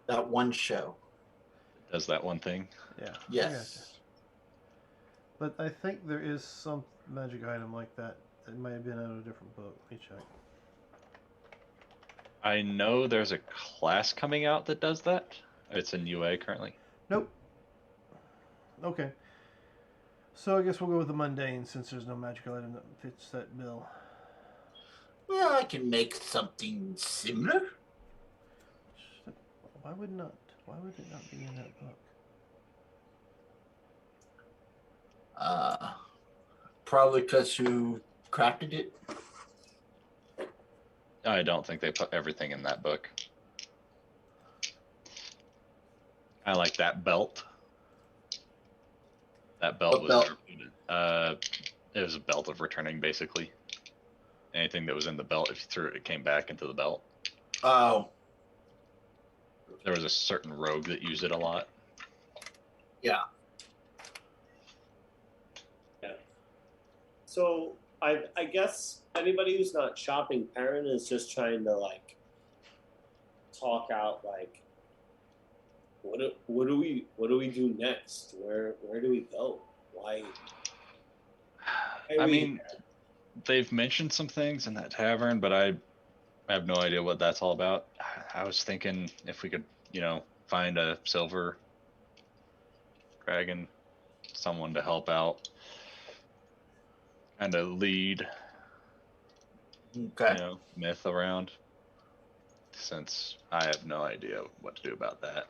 C: that one show.
B: Does that one thing.
A: Yeah. I
C: Yes.
A: gotcha. But I think there is some magic item like that that might have been out of a different book. Let me check.
B: I know there's a class coming out that does that. It's in UA currently.
A: Nope. Okay. So I guess we'll go with the mundane since there's no magical item that fits that bill.
C: Well, I can make something similar.
A: Why would not? Why would it not be in that book?
C: Probably because who crafted it.
B: I don't think they put everything in that book. I like that belt. That belt
C: What
B: was
C: belt?
B: It was a belt of returning basically. Anything that was in the belt, if you threw it, it came back into the belt.
C: Oh,
B: There was a certain rogue that used it a lot.
C: yeah.
D: So I guess anybody who's not shopping Perrin is just trying to like talk out like what do we do next? Where do we go? Why
B: I mean, they've mentioned some things in that tavern, but I have no idea what that's all about. I was thinking if we could, find a silver dragon, someone to help out, kind of lead,
C: Okay.
B: myth around, since I have no idea what to do about that.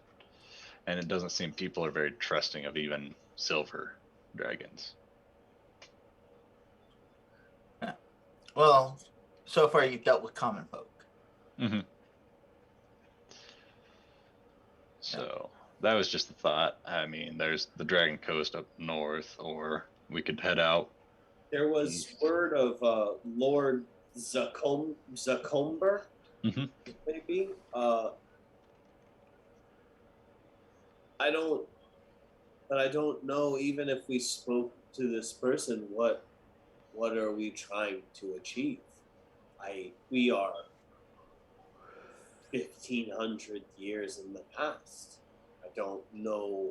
B: And it doesn't seem people are very trusting of even silver dragons.
C: Well, so far you've dealt with common folk.
B: Mm-hmm. So that was just a thought. I mean, there's the Dragon Coast up north, or we could head out.
D: There was word of Lord Zacomber,
B: Mm-hmm.
D: maybe. I don't know. Even if we spoke to this person, what are we trying to achieve? We are 1,500 years in the past. I don't know.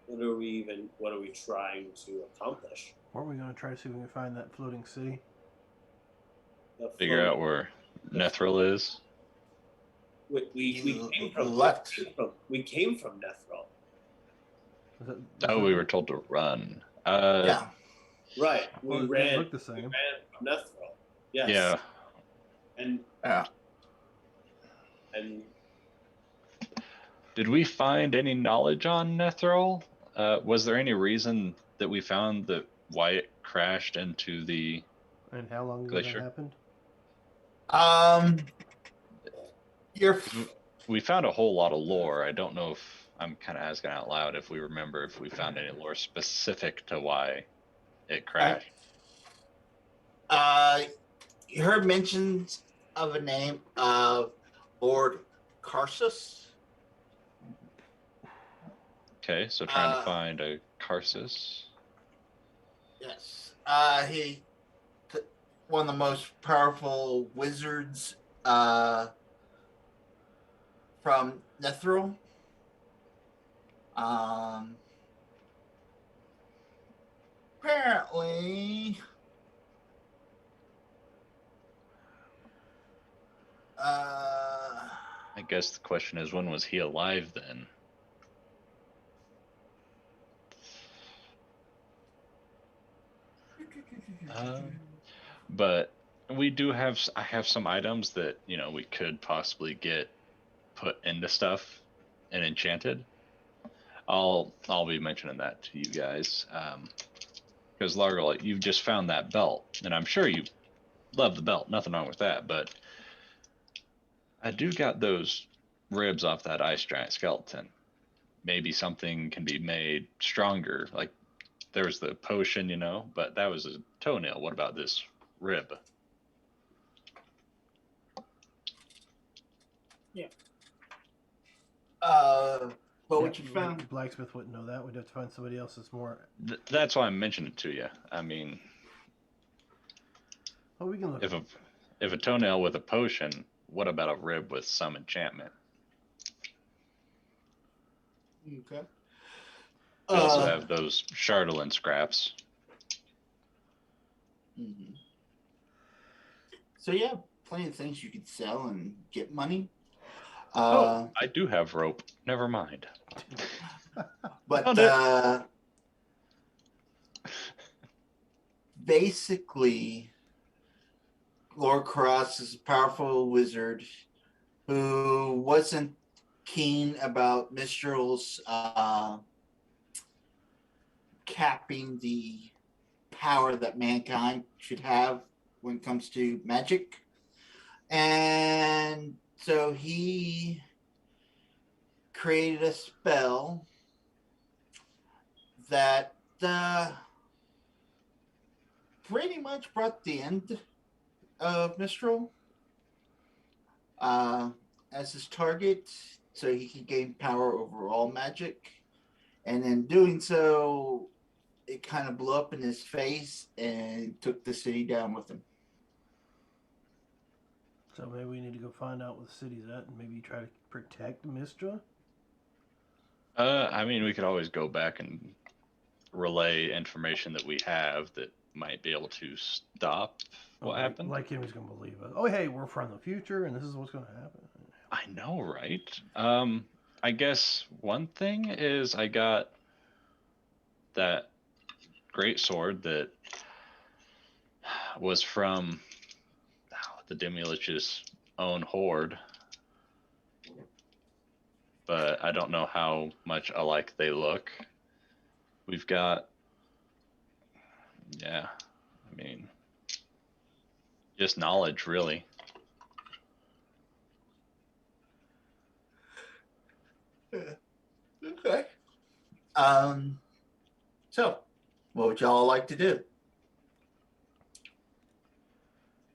D: What are we trying to accomplish?
A: Weren't we going to try to see if we can find that floating city?
B: Figure out where Nethril is.
D: We came from Nethril.
B: We were told to run.
C: Yeah.
D: Right.
A: Well,
D: We
A: it
D: ran
A: looked the same.
D: from Nethril. Yes.
B: Yeah.
D: And
C: Yeah.
B: Did we find any knowledge on Nethril? Was there any reason that we found that why it crashed into the
A: And how long ago
B: glacier?
A: that happened?
B: We found a whole lot of lore. I don't know if I'm kind of asking out loud if we remember if we found any lore specific to why it crashed.
C: You heard mentions of a name of Lord Karsus.
B: Okay, so trying to find a Karsus.
C: Yes. One of the most powerful wizards from Nethril. Apparently,
B: I guess the question is, when was he alive then? But we do have, I have some items that, you know, we could possibly get put into stuff and enchanted. I'll be mentioning that to you guys. Because Largo, you've just found that belt, and I'm sure you love the belt. Nothing wrong with that. But I do got those ribs off that ice giant skeleton. Maybe something can be made stronger. Like there was the potion, you know, but that was a toenail. What about this rib?
D: Yeah.
C: but what you found?
A: The blacksmith wouldn't know that. We'd have to find somebody else that's more.
B: That's why I'm mentioning it to you. I mean,
A: oh, we can look.
B: If a toenail with a potion, what about a rib with some enchantment?
C: Okay.
B: We also have those Chardolin scraps.
C: Mm-hmm. So yeah, plenty of things you could sell and get money.
B: I do have rope. Never mind.
C: But basically, Lord Cross is a powerful wizard who wasn't keen about Mistral's capping the power that mankind should have when it comes to magic. And so he created a spell that pretty much brought the end of Mistral as his target, so he could gain power over all magic. And in doing so, it kind of blew up in his face and took the city down with him.
A: So maybe we need to go find out what the city's at and maybe try to protect Mistra?
B: I mean, we could always go back and relay information that we have that might be able to stop what happened.
A: Like him, he's going to believe us. Oh, hey, we're from the future, and this is what's going to happen.
B: I know, right? I guess one thing is I got that great sword that was from the Demolich's own horde, but I don't know how much alike they look. We've got, yeah, I mean, just knowledge, really.
C: Okay. So, what would y'all like to do?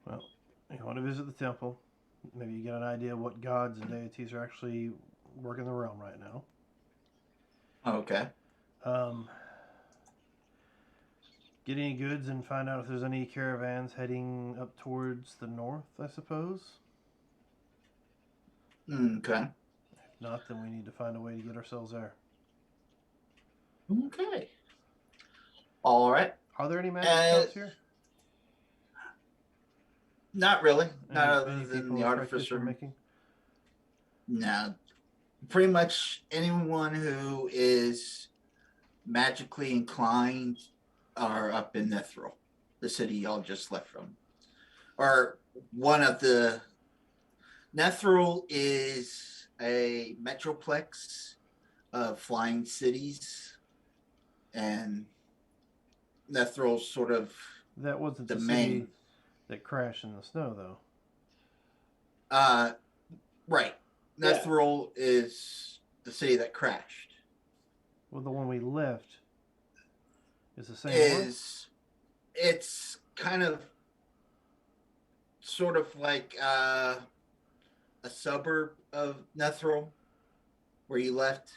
A: Well, you want to visit the temple. Maybe you get an idea of what gods and deities are actually working the realm right now.
C: Okay.
A: Get any goods and find out if there's any caravans heading up towards the north, I suppose.
C: Okay.
A: If not, then we need to find a way to get ourselves there.
C: Okay. All right.
A: Are there any magic spells here?
C: Not really. Not
A: Any
C: other than
A: people
C: the
A: practice
C: artificer.
A: making?
C: No. Pretty much anyone who is magically inclined are up in Nethril, the city y'all just left from. Or one of the... Nethril is a metroplex of flying cities, and Nethril's sort of
A: That wasn't
C: the
A: the
C: main
A: city that crashed in the snow, though.
C: Right. Nethril is the city that crashed.
A: Well, the one we left is the same one?
C: It's kind of sort of like a suburb of Nethril where you left.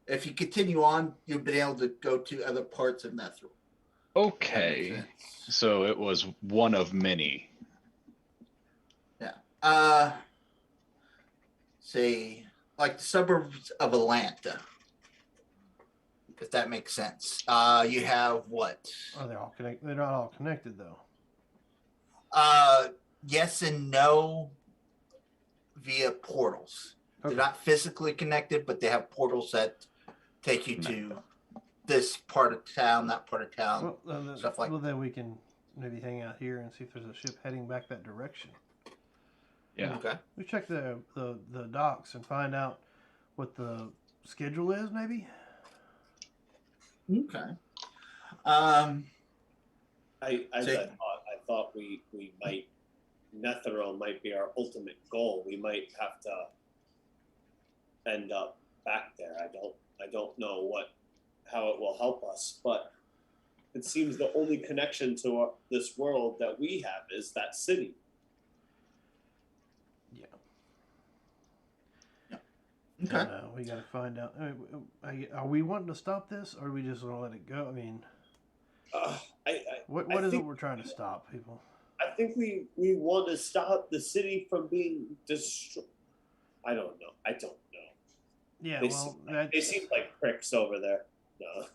C: If you continue on, you've been able to go to other parts of Nethril.
B: Okay. So it was one of many.
C: Yeah. Say, like the suburbs of Atlanta, if that makes sense. You have what?
A: Are they all connected? They're not all connected, though.
C: Yes and no via portals.
A: Okay.
C: They're not physically connected, but they have portals that take you to this part of town, that part of town, stuff like that.
A: Well, then we can maybe hang out here and see if there's a ship heading back that direction.
B: Yeah.
C: Okay.
A: We check the docks and find out what the schedule is, maybe.
C: Okay.
D: I thought we might, Netheril might be our ultimate goal. We might have to end up back there. I don't know how it will help us, but it seems the only connection to this world that we have is that city.
A: Yeah.
C: Okay.
A: And, we got to find out. Are we wanting to stop this, or are we just going to let it go? I mean, what is it we're trying to stop, people?
D: I think we want to stop the city from being destroyed. I don't know.
A: Yeah,
D: they seem like pricks over there. No.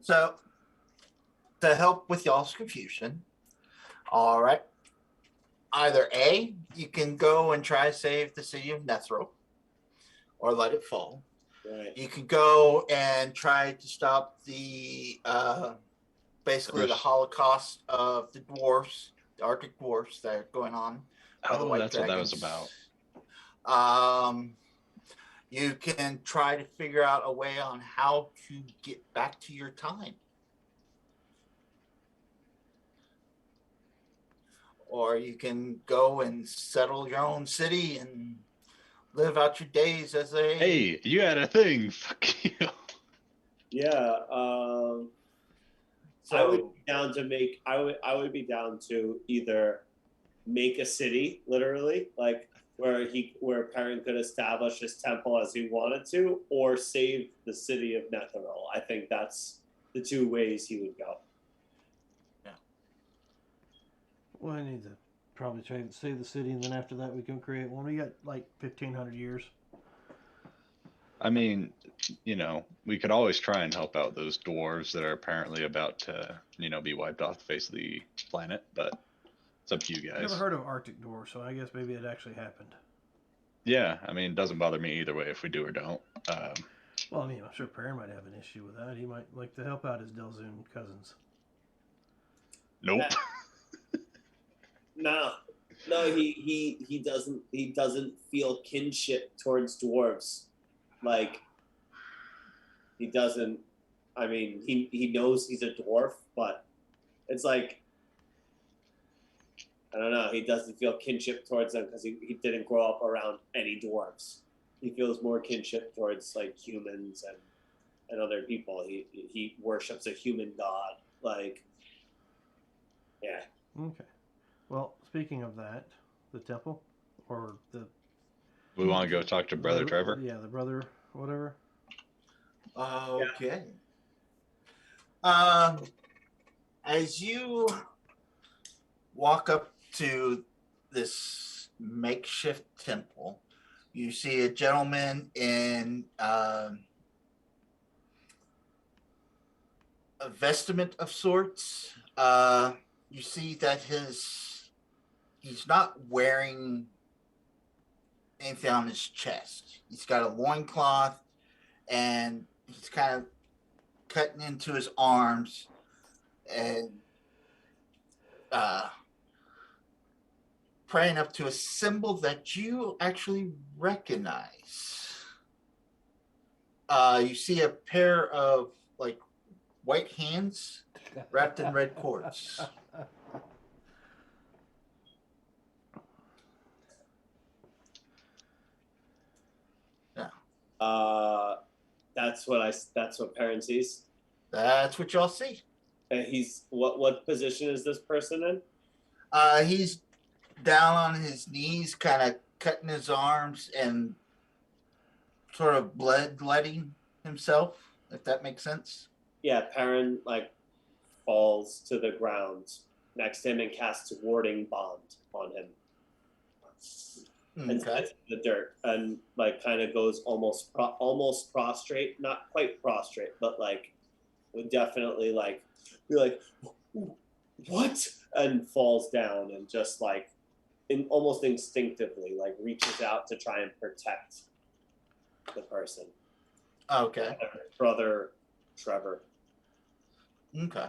C: So, to help with y'all's confusion, all right. Either A, you can go and try to save the city of Nethril, or let it fall.
D: Right.
C: You can go and try to stop the basically the Holocaust of the dwarfs, the Arctic dwarfs that are going on.
B: Oh, that's what that was about.
C: You can try to figure out a way on how to get back to your time. Or you can go and settle your own city and live out your days as a...
B: Hey, you had a thing. Fuck you.
D: Yeah.
C: So,
D: I would be down to either make a city, literally, like where Perrin could establish his temple as he wanted to, or save the city of Netheril. I think that's the two ways he would go.
C: Yeah.
A: Well, I need to probably try to save the city, and then after that we can create one. We got like 1,500 years.
B: I mean, we could always try and help out those dwarves that are apparently about to, be wiped off the face of the planet, but it's up to you guys.
A: I've never heard of Arctic dwarves, so I guess maybe it actually happened.
B: Yeah, I mean, it doesn't bother me either way if we do or don't.
A: Well, I mean, I'm sure Perrin might have an issue with that. He might like to help out his Delzoon cousins.
B: Nope.
D: No, he doesn't. He doesn't feel kinship towards dwarves. Like, he doesn't. I mean, he knows he's a dwarf, but it's like, I don't know. He doesn't feel kinship towards them because he didn't grow up around any dwarves. He feels more kinship towards like humans and other people. He worships a human god. Like, yeah.
A: Okay. Well, speaking of that, the temple, or the...
B: We want to go talk to Brother Trevor?
A: Yeah, the brother, whatever.
C: Okay. As you walk up to this makeshift temple, you see a gentleman in a vestment of sorts. You see that he's not wearing anything on his chest. He's got a loincloth, and he's kind of cutting into his arms and praying up to a symbol that you actually recognize. You see a pair of like white hands wrapped in red cords.
D: That's what Perrin sees.
C: That's what y'all see.
D: And what position is this person in?
C: He's down on his knees, kind of cutting his arms and sort of bloodletting himself, if that makes sense.
D: Yeah, Perrin like falls to the ground next to him and casts a warding bond on him. And
C: Okay.
D: sits in the dirt and like kind of goes almost prostrate, not quite prostrate, but like would definitely like be like, what? And falls down and just like almost instinctively like reaches out to try and protect the person.
C: Okay.
D: Brother Trevor.
C: Okay.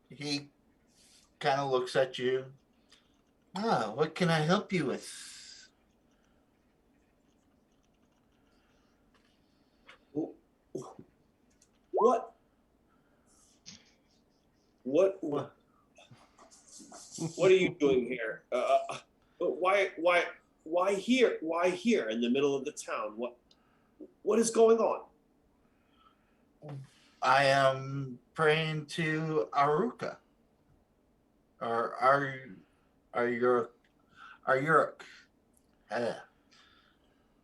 C: He kind of looks at you. What can I help you with?
D: What? What are you doing here? Why here? Why here in the middle of the town? What is going on?
C: I am praying to Aruka. Or Aruric.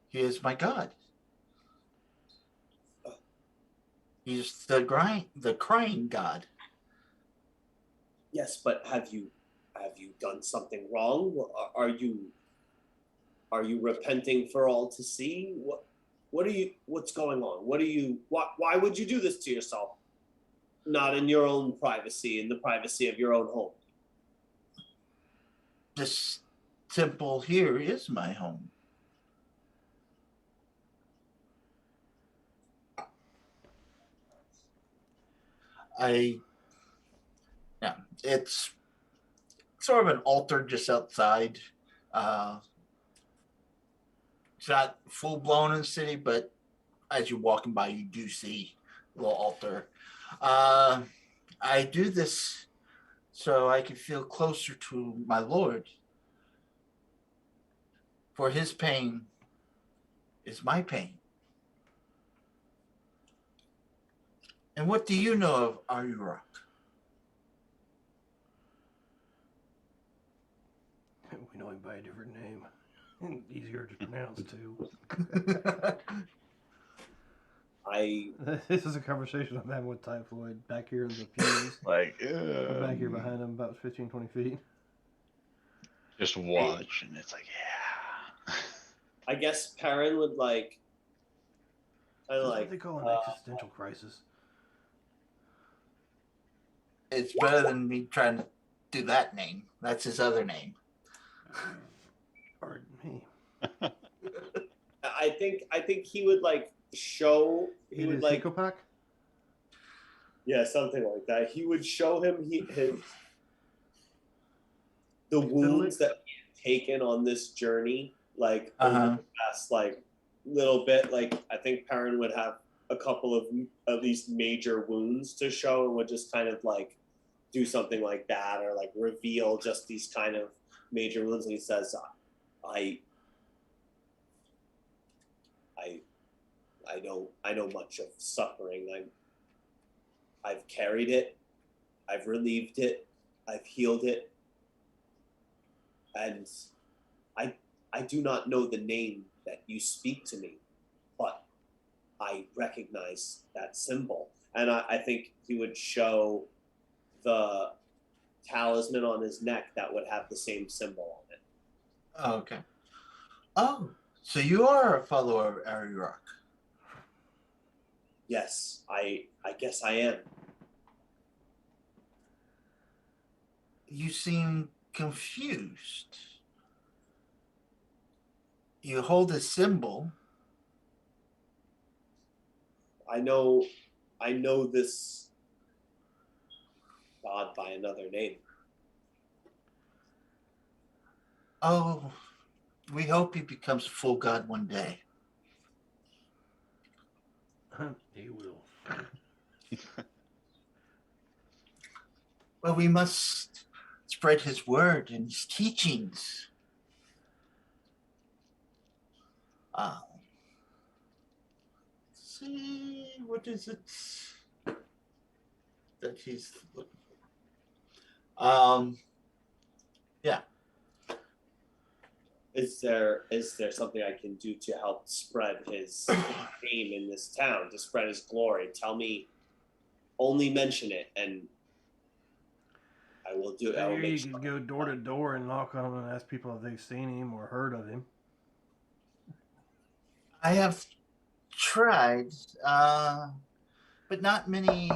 C: He is my god. He's the crying god.
D: Yes, but have you done something wrong? Are you repenting for all to see? What's going on? Why would you do this to yourself? Not in your own privacy, in the privacy of your own home.
C: This temple here is my home. It's sort of an altar just outside. It's not full blown in the city, but as you're walking by, you do see a little altar. I do this so I can feel closer to my Lord. For his pain is my pain. And what do you know of Arurak?
A: We know him by a different name. Easier to pronounce, too. This is a conversation I'm having with Ty Floyd back here in the pews.
B: Like,
A: I'm back here behind him about 15, 20 feet.
B: Just watch, and it's like, yeah.
D: I guess Perrin would like.
A: That's what they call an existential crisis.
C: It's better than me trying to do that name. That's his other name.
A: Pardon me.
D: I think he would like show. He would like.
A: Psychopath?
D: Yeah, something like that. He would show him the wounds that he had taken on this journey, like over the past like little bit. Like I think Perrin would have a couple of at least major wounds to show, and would just kind of like do something like that, or like reveal just these kind of major wounds. And he says, I know much of suffering. I've carried it, I've relieved it, I've healed it, and I do not know the name that you speak to me, but I recognize that symbol. And I think he would show the talisman on his neck that would have the same symbol on it.
C: Oh, okay. Oh, so you are a follower of Arurak.
D: Yes, I guess I am.
C: You seem confused. You hold a symbol.
D: I know this god by another name.
C: Oh, we hope he becomes a full god one day.
A: He will.
C: Well, we must spread his word and his teachings. See, what is it that he's looking for? Yeah.
D: Is there something I can do to help spread his name in this town, to spread his glory? Tell me, only mention it, and I will do. I will
A: Maybe
D: make
A: you
D: sure.
A: could go door to door and knock on them and ask people if they've seen him or heard of him.
C: I have tried, but not many.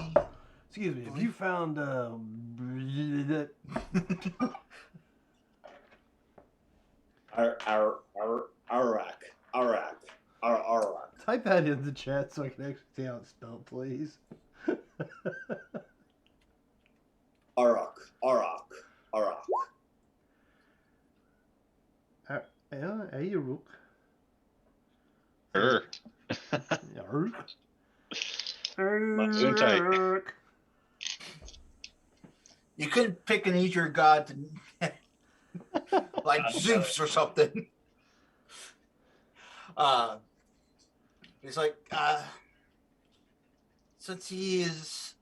A: Excuse me, have you found
D: Arak.
A: Type that in the chat so I can actually see how it's spelled, please.
D: Arak.
A: Ayuruk.
B: Sure.
A: Ayuruk.
C: You couldn't pick an easier god than like Zeus or something. He's like, since he is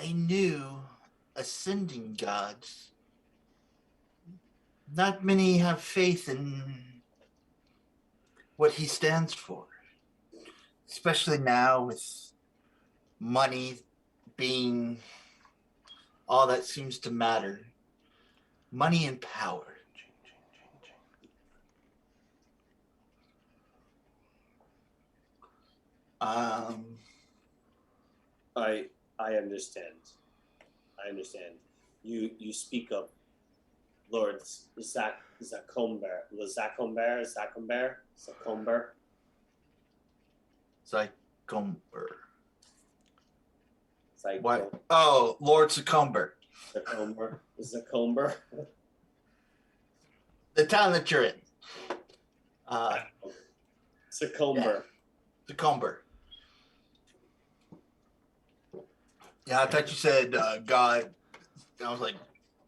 C: a new ascending god, not many have faith in what he stands for, especially now with money being all that seems to matter. Money and power.
D: I understand. You speak of Lord Zacomber.
C: What? Oh, Lord Succumber.
D: Zacomber.
C: The town that you're in.
D: Succumber.
C: Succumber. Yeah, I thought you said God. I was like,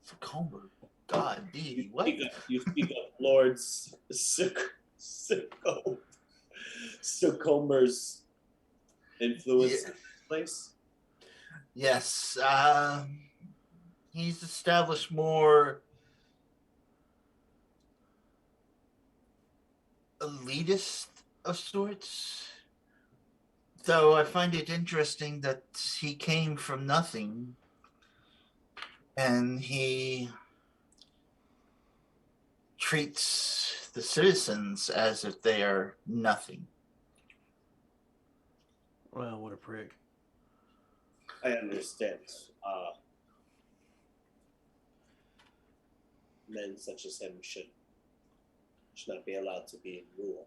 C: Succumber? God, D. What?
D: You speak of Lord's Succumber's influence in this place?
C: Yes. He's established more elitist of sorts. Though I find it interesting that he came from nothing and he treats the citizens as if they are nothing.
A: Well, what a prick.
D: I understand. Men such as him should not be allowed to be in rule.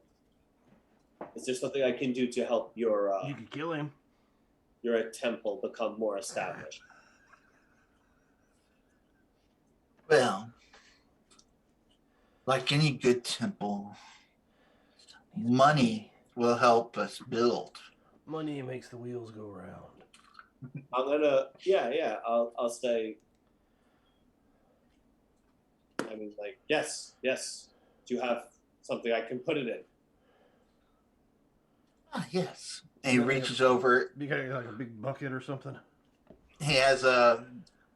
D: Is there something I can do to help your
A: You could kill him.
D: your temple become more established?
C: Well, like any good temple, money will help us build.
A: Money makes the wheels go round.
D: I'm gonna I'll say. I mean, like, yes. Do you have something I can put it in?
C: Yes. And he reaches over.
A: You got like a big bucket or something?
C: He has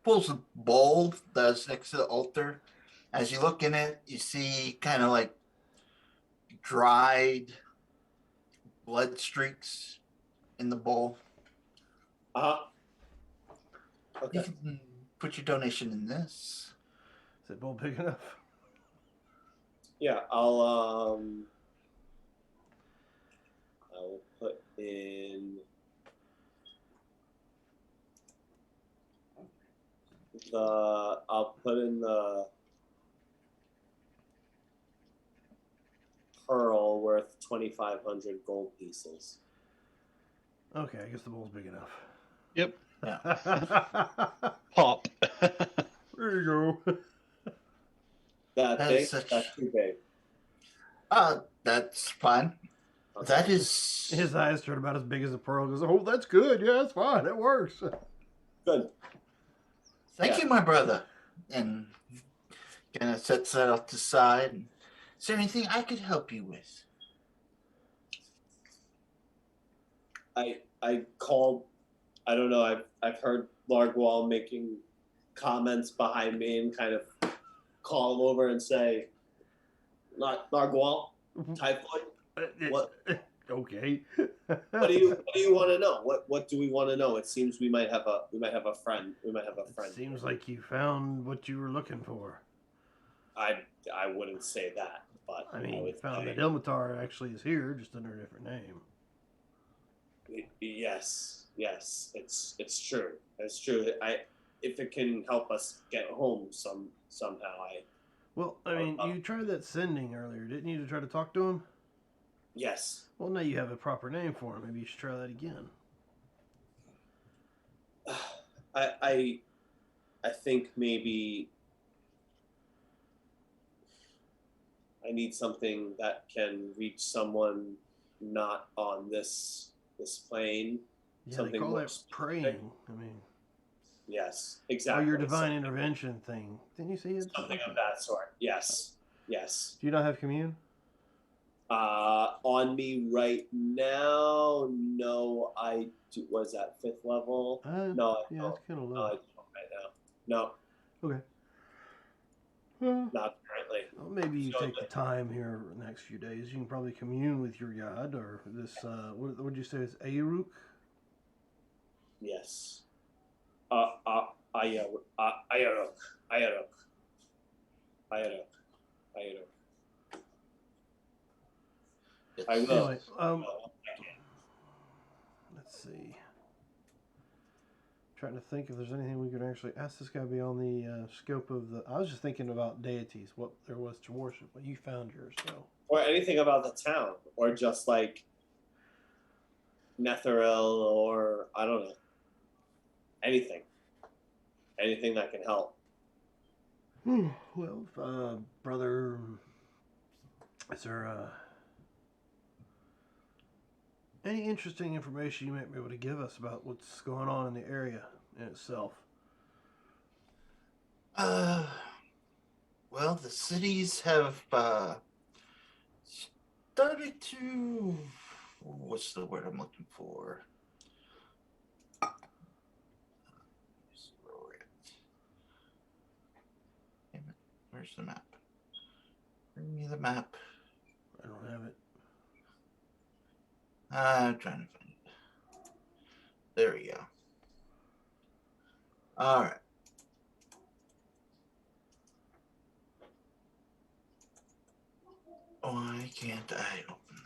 C: pulls a bowl that's next to the altar. As you look in it, you see kind of like dried blood streaks in the bowl.
D: Okay.
C: You can put your donation in this.
A: Is that bowl big enough?
D: Yeah, I'll put in the pearl worth 2,500 gold pieces.
A: Okay, I guess the bowl's big enough.
B: Yep.
A: Yeah.
B: Pop.
A: There you go.
D: That big?
C: Such...
D: That's too big.
C: That's fine.
D: Okay.
C: That is...
A: His eyes turn about as big as a pearl. He goes, oh, that's good. Yeah, that's fine. It works.
D: Good.
C: Thank you, my brother. And kind of sets that off to the side. Is there anything I could help you with?
D: I called. I don't know. I've heard Largwall making comments behind me and kind of call him over and say, Nargual, typhoid. What?
A: Okay.
D: What do you want to know? What do we want to know? It seems we might have a friend. We might have a friend.
A: It seems like you found what you were looking for.
D: I wouldn't say that, but
A: I mean,
D: would
A: found
D: say,
A: that Ilmatar actually is here, just under a different name.
D: Yes, it's true. It's true. If it can help us get home somehow.
A: Well, I mean, you tried that sending earlier, didn't you, to try to talk to him?
D: Yes.
A: Well, now you have a proper name for him. Maybe you should try that again.
D: I think maybe I need something that can reach someone not on this plane.
A: Yeah,
D: Something
A: they call
D: more
A: that
D: specific.
A: praying. I mean,
D: Yes, exactly.
A: or your divine intervention thing. Didn't you say it?
D: Something of that sort. Yes.
A: Do you not have commune?
D: On me right now, no, I do. Was that 5th level? No, I
A: yeah,
D: don't.
A: that's kind of
D: No, I
A: low.
D: don't right now. No.
A: Okay. Well,
D: Not currently.
A: well, maybe you
D: So
A: take the time here the next few days. You can probably commune with your god, or this. What would you say is Ayuruk?
D: Yes. Ayarok. I will.
A: Anyway, let's see. Trying to think if there's anything we could actually ask this guy beyond the scope of the. I was just thinking about deities, what there was to worship. But you found yours, so.
D: Or anything about the town, or just like Netheril, or I don't know. Anything that can help.
A: Well, brother, is there any interesting information you might be able to give us about what's going on in the area in itself?
C: Well, the cities have started to. What's the word I'm looking for? Damn it. Where's the map? Bring me the map.
A: I don't have it.
C: I'm trying to find it. There we go. All right. Why can't I open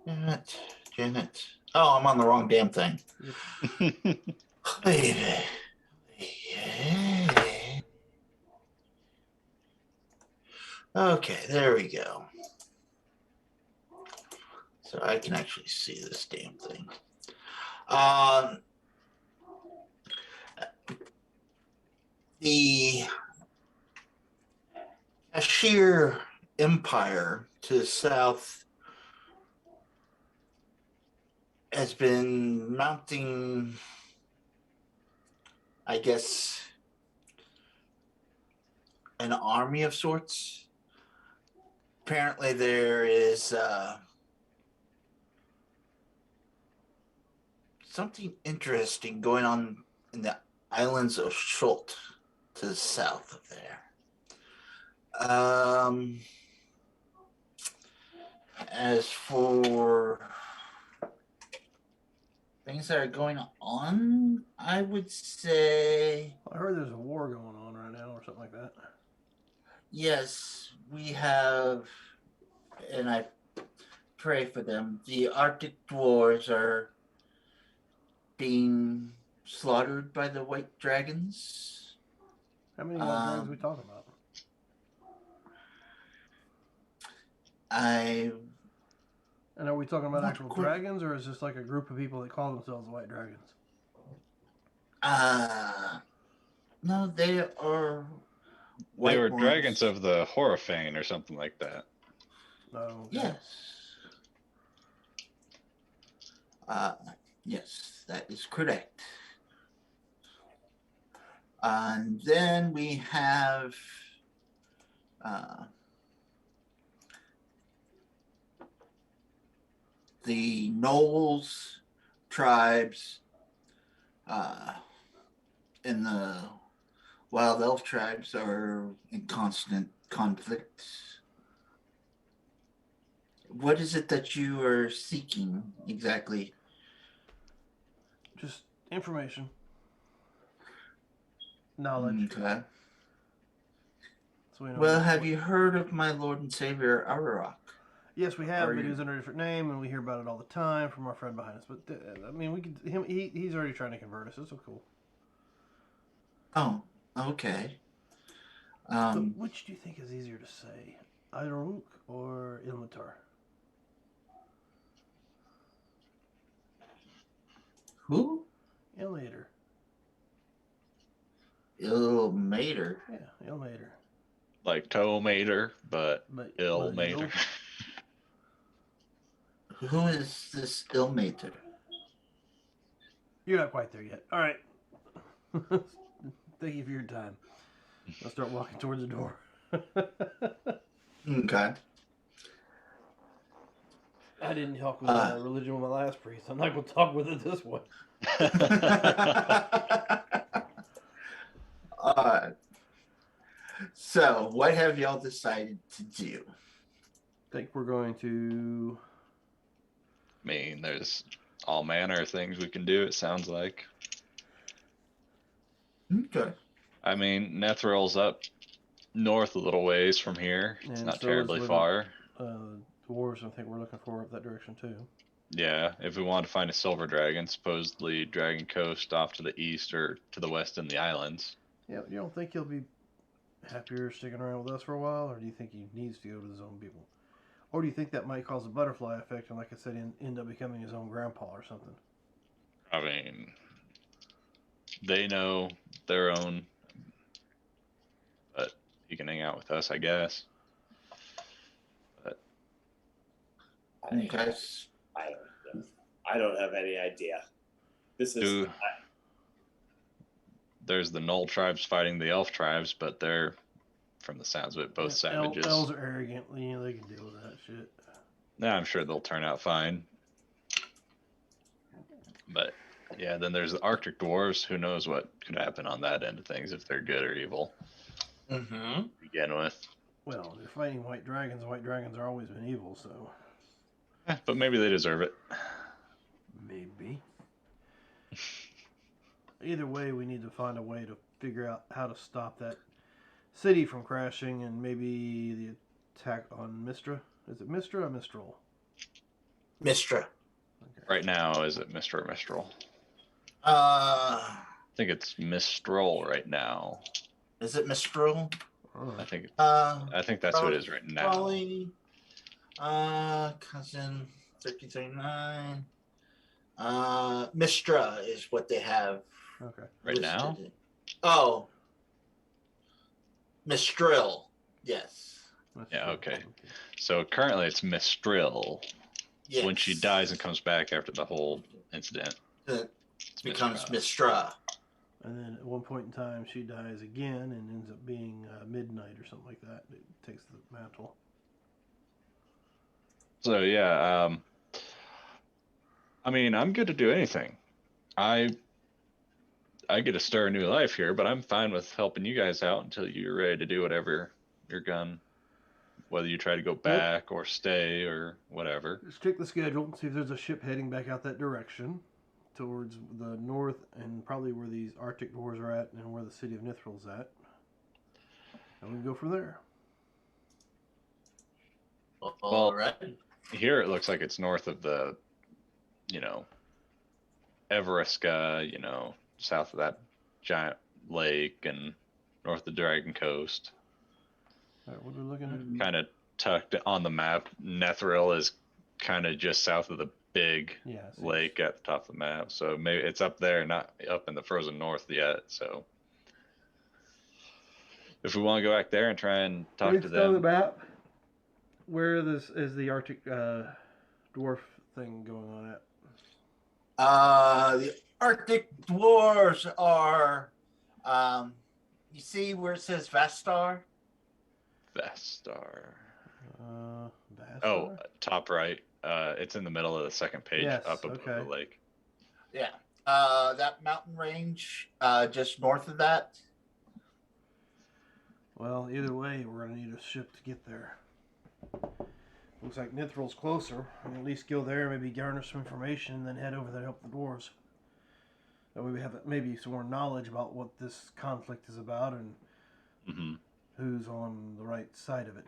C: the map? Damn it. Oh, I'm on the wrong damn thing. Baby. Yeah. Okay, there we go. So I can actually see this damn thing. The Ashir Empire to the south has been mounting, I guess, an army of sorts. Apparently there is something interesting going on in the islands of Schult to the south of there. As for things that are going on, I would say...
A: I heard there's a war going on right now or something like that.
C: Yes, we have, and I pray for them. The Arctic dwarves are being slaughtered by the white dragons.
A: How many white dragons are we talking about? And are we talking about actual dragons, or is this like a group of people that call themselves white dragons?
C: No, they are
B: They were dragons of the Horrorfane or something like that.
A: No. Okay.
C: Yes. Yes, that is correct. And then we have the Knowles tribes and the wild elf tribes are in constant conflict. What is it that you are seeking exactly?
A: Just information, knowledge.
C: Okay.
A: So we know
C: Well,
A: what-
C: have you heard of my Lord and Savior Ararok?
A: Yes, we have,
C: Are
A: but
C: you-
A: he's under a different name, and we hear about it all the time from our friend behind us. But I mean, we could him. He's already trying to convert us. It's so cool.
C: Oh, okay.
A: But which do you think is easier to say, Irunk or Ilmatar?
C: Who?
A: Ilmater.
C: Ilmater.
A: Yeah, Ilmater.
B: Like toe mater, but
A: But
B: ill
A: but
B: mater.
C: Who is this Ilmater?
A: You're not quite there yet. All right. Thank you for your time. I'll start walking towards the door.
C: Okay.
A: I didn't talk with religion with my last priest. I'm not going to talk with it this one.
C: So, what have y'all decided to do?
A: I think we're going to.
B: I mean, there's all manner of things we can do, it sounds like.
C: Okay.
B: I mean, Nethril's up north a little ways from here. It's
A: And
B: not
A: so
B: terribly
A: is
B: far.
A: Dwarves, I think we're looking for up that direction too.
B: Yeah, if we want to find a silver dragon, supposedly Dragon Coast off to the east or to the west in the islands.
A: Yeah, you don't think he'll be happier sticking around with us for a while, or do you think he needs to go to his own people? Or do you think that might cause a butterfly effect and, like I said, end up becoming his own grandpa or something?
B: I mean, they know their own, but he can hang out with us, I guess. But
C: Okay.
D: I don't have any idea. This is
B: there's the Knoll tribes fighting the Elf tribes, but they're, from the sounds of it, both savages.
A: Elves are arrogant. You know, they can deal with that shit.
B: Yeah, I'm sure they'll turn out fine. But yeah, then there's the Arctic dwarves. Who knows what could happen on that end of things, if they're good or evil
C: Mm-hmm.
B: to begin with.
A: Well, they're fighting white dragons. White dragons are always been evil, so
B: But maybe they deserve it.
A: maybe. Either way, we need to find a way to figure out how to stop that city from crashing, and maybe the attack on Mistra. Is it Mistra or Mistral?
C: Mistra.
A: Okay.
B: Right now, is it Mr. or Mistral?
C: Uh,
B: I think it's Mistral right now.
C: is it Mistral?
B: I think
C: Uh,
B: I think that's who it is right now.
C: Probably. Cousin 3039. Mistra is what they have.
A: Okay.
B: Right now?
C: listed. Oh. Mistral. Yes.
B: Yeah, okay. So currently it's Mistral.
C: Yes.
B: When she dies and comes back after the whole incident,
C: It
B: it's
C: becomes
B: Mistra.
C: Mistra.
A: And then at one point in time, she dies again and ends up being midnight or something like that. It takes the mantle.
B: So yeah, I mean, I'm good to do anything. I get to start a new life here, but I'm fine with helping you guys out until you're ready to do whatever you're gonna. Whether you try to go back or stay or whatever.
A: Just check the schedule and see if there's a ship heading back out that direction towards the north and probably where these Arctic dwarves are at and where the city of Nithril's at. And we can go from there.
C: All right.
B: Here it looks like it's north of the, Everesca, south of that giant lake and north of Dragon Coast.
A: All right, what are we looking at?
B: Kind of tucked on the map. Nethril is kind of just south of the big
A: Yeah, I see.
B: lake at the top of the map. So maybe it's up there, not up in the frozen north yet. So if we want to go back there and try and talk to
A: Based on the
B: them.
A: map, where this is the Arctic dwarf thing going on at?
C: The Arctic dwarves are, you see where it says Vastar?
B: Vestar.
A: Bastar?
B: Oh, top right. It's in the middle of the second page,
A: Yes,
B: up above
A: okay.
B: the lake.
C: Yeah. That mountain range, just north of that.
A: Well, either way, we're going to need a ship to get there. Looks like Nithral's closer. We can at least go there, maybe garner some information, and then head over there to help the dwarves. That way we have maybe some more knowledge about what this conflict is about and who's on the right side of it.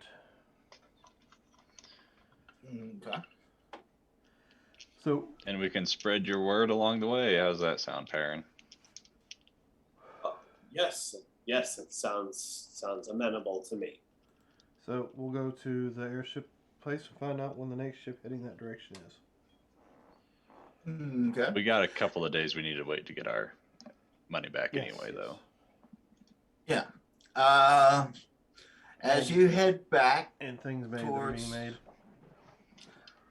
C: Okay.
A: So,
B: And we can spread your word along the way. How's that sound, Perrin?
D: Yes, it sounds amenable to me.
A: so we'll go to the airship place and find out when the next ship heading that direction is.
C: Okay.
B: We got a couple of days we need to wait to get our money back
A: Yes,
B: anyway,
A: yes.
B: though.
C: Yeah. As you head back
A: And things made that are being made.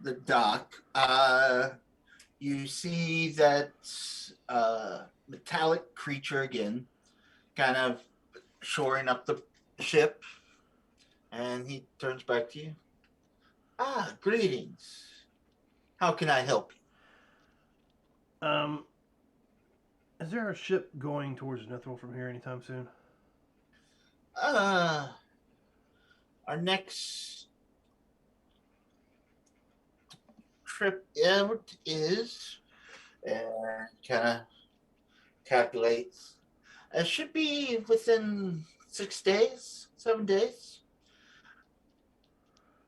C: the dock, you see that metallic creature again, kind of shoring up the ship, and he turns back to you. Ah, greetings. How can I help you?
A: Is there a ship going towards Nithral from here anytime soon?
C: Our next trip out is, and kind of calculates. It should be within 6 days, 7 days.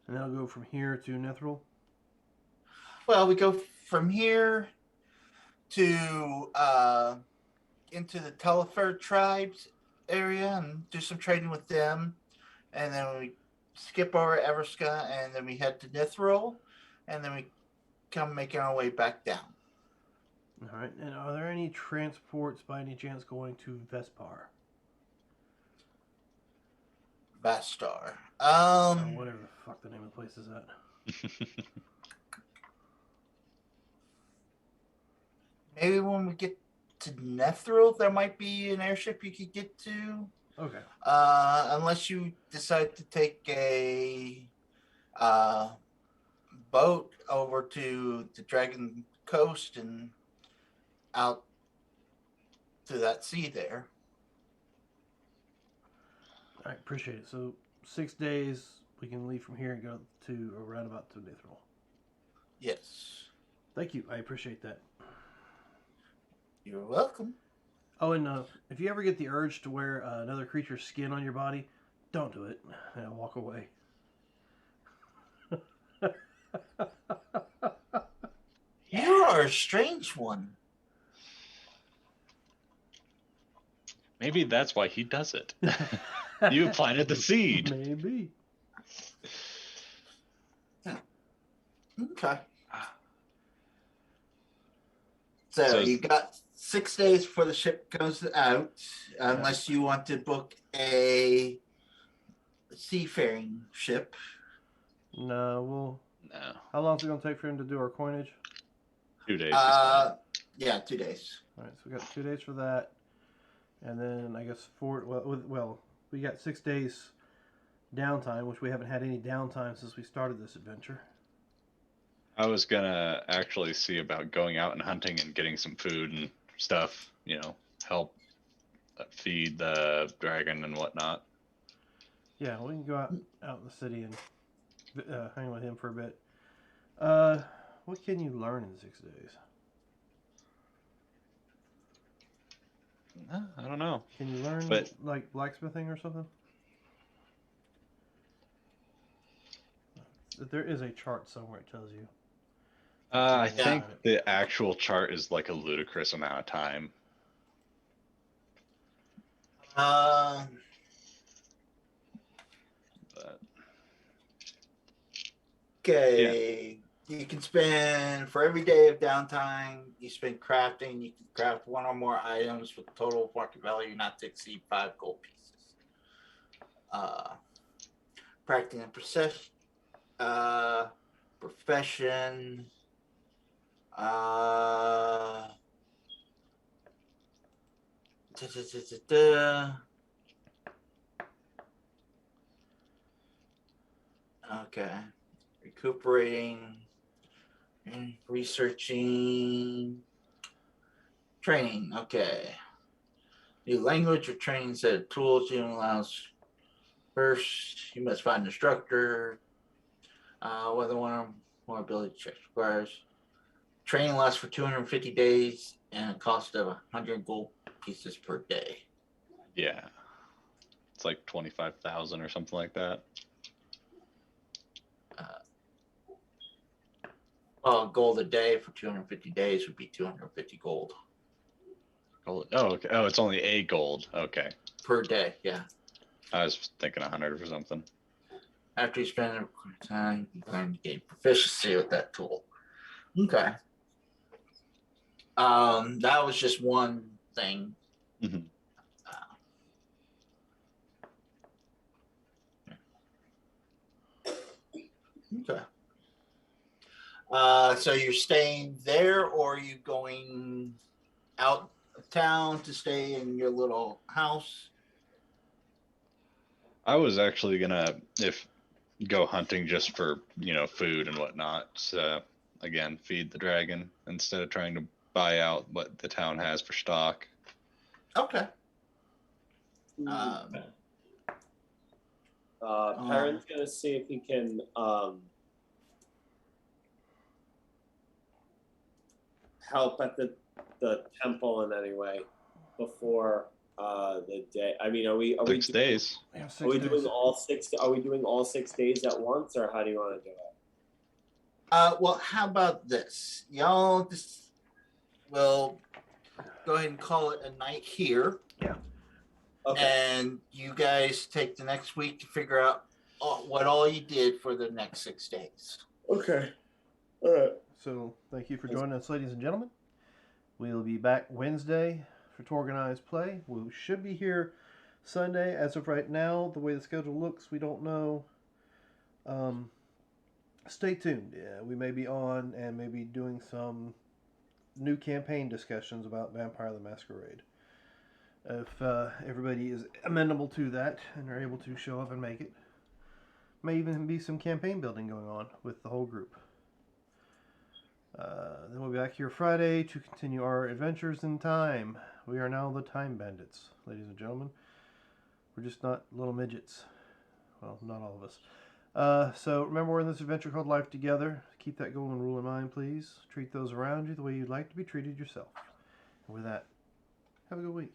A: And that'll go from here to Nithral?
C: Well, we go from here to into the Telefer tribes area and do some trading with them, and then we skip over Everska, and then we head to Nithral, and then we come making our way back down.
A: All right. And are there any transports by any chance going to Vespar?
C: Vastar.
A: Or whatever the fuck the name of the place is at.
C: Maybe when we get to Nethril, there might be an airship you could get to.
A: Okay.
C: Unless you decide to take a boat over to the Dragon Coast and out to that sea there.
A: All right. Appreciate it. So 6 days, we can leave from here and go to around about to Nithral.
C: Yes.
A: Thank you. I appreciate that.
C: You're welcome.
A: Oh, and if you ever get the urge to wear another creature's skin on your body, don't do it. Walk away.
C: You are a strange one.
B: Maybe that's why he does it. You planted the seed.
A: Maybe.
C: Okay. So you got 6 days before the ship goes out, unless you want to book a seafaring ship.
A: No,
B: No.
A: How long is it going to take for him to do our coinage?
B: 2 days. is fine.
C: Yeah, 2 days.
A: All right, so we got 2 days for that, and then I guess we got 6 days downtime, which we haven't had any downtime since we started this adventure.
B: I was gonna actually see about going out and hunting and getting some food and stuff, help feed the dragon and whatnot.
A: Yeah, we can go out in the city and hang with him for a bit. What can you learn in 6 days?
B: I don't know.
A: Can you learn like blacksmithing or something? There is a chart somewhere it tells you.
B: I think the actual chart is like a ludicrous amount of time.
C: But okay. Yeah. You can spend, for every day of downtime, you spend crafting. You can craft one or more items with total market value not to exceed 5 gold pieces. Practicing a profession. Okay. Recuperating and researching. Training. Okay. New language or training set of tools you allows. First, you must find an instructor. Whether one or more ability checks requires. Training lasts for 250 days and a cost of 100 gold pieces per day.
B: Yeah. It's like 25,000 or something like that.
C: Well, gold a day for 250 days would be 250 gold.
B: Gold. Oh, okay. Oh, it's only a gold. Okay.
C: Per day, yeah.
B: I was thinking 100 or something.
C: After you spend time, you can gain proficiency with that tool. Okay. That was just one thing.
B: Mm-hmm.
C: Okay. So you're staying there, or are you going out of town to stay in your little house?
B: I was actually gonna go hunting just for food and whatnot. So again, feed the dragon instead of trying to buy out what the town has for stock.
C: Okay.
D: Perrin's gonna see if he can help at the temple in any way before the day. I mean, are we
B: 6 days.
A: Yeah, 6
D: are we
A: days.
D: doing all 6? Are we doing all 6 days at once, or how do you want to do it?
C: Well, how about this? Y'all just will go ahead and call it a night here.
A: Yeah.
D: Okay.
C: And you guys take the next week to figure out what all you did for the next 6 days.
D: Okay. All right.
A: So thank you for joining us, ladies and gentlemen. We'll be back Wednesday for Torganized Play. We should be here Sunday. As of right now, the way the schedule looks, we don't know. Stay tuned. Yeah, we may be on and maybe doing some new campaign discussions about Vampire the Masquerade. If everybody is amenable to that and are able to show up and make it, may even be some campaign building going on with the whole group. Then we'll be back here Friday to continue our adventures in time. We are now the Time Bandits, ladies and gentlemen. We're just not little midgets. Well, not all of us. So remember, we're in this adventure called Life Together. Keep that golden rule in mind, please. Treat those around you the way you'd like to be treated yourself. And with that, have a good week.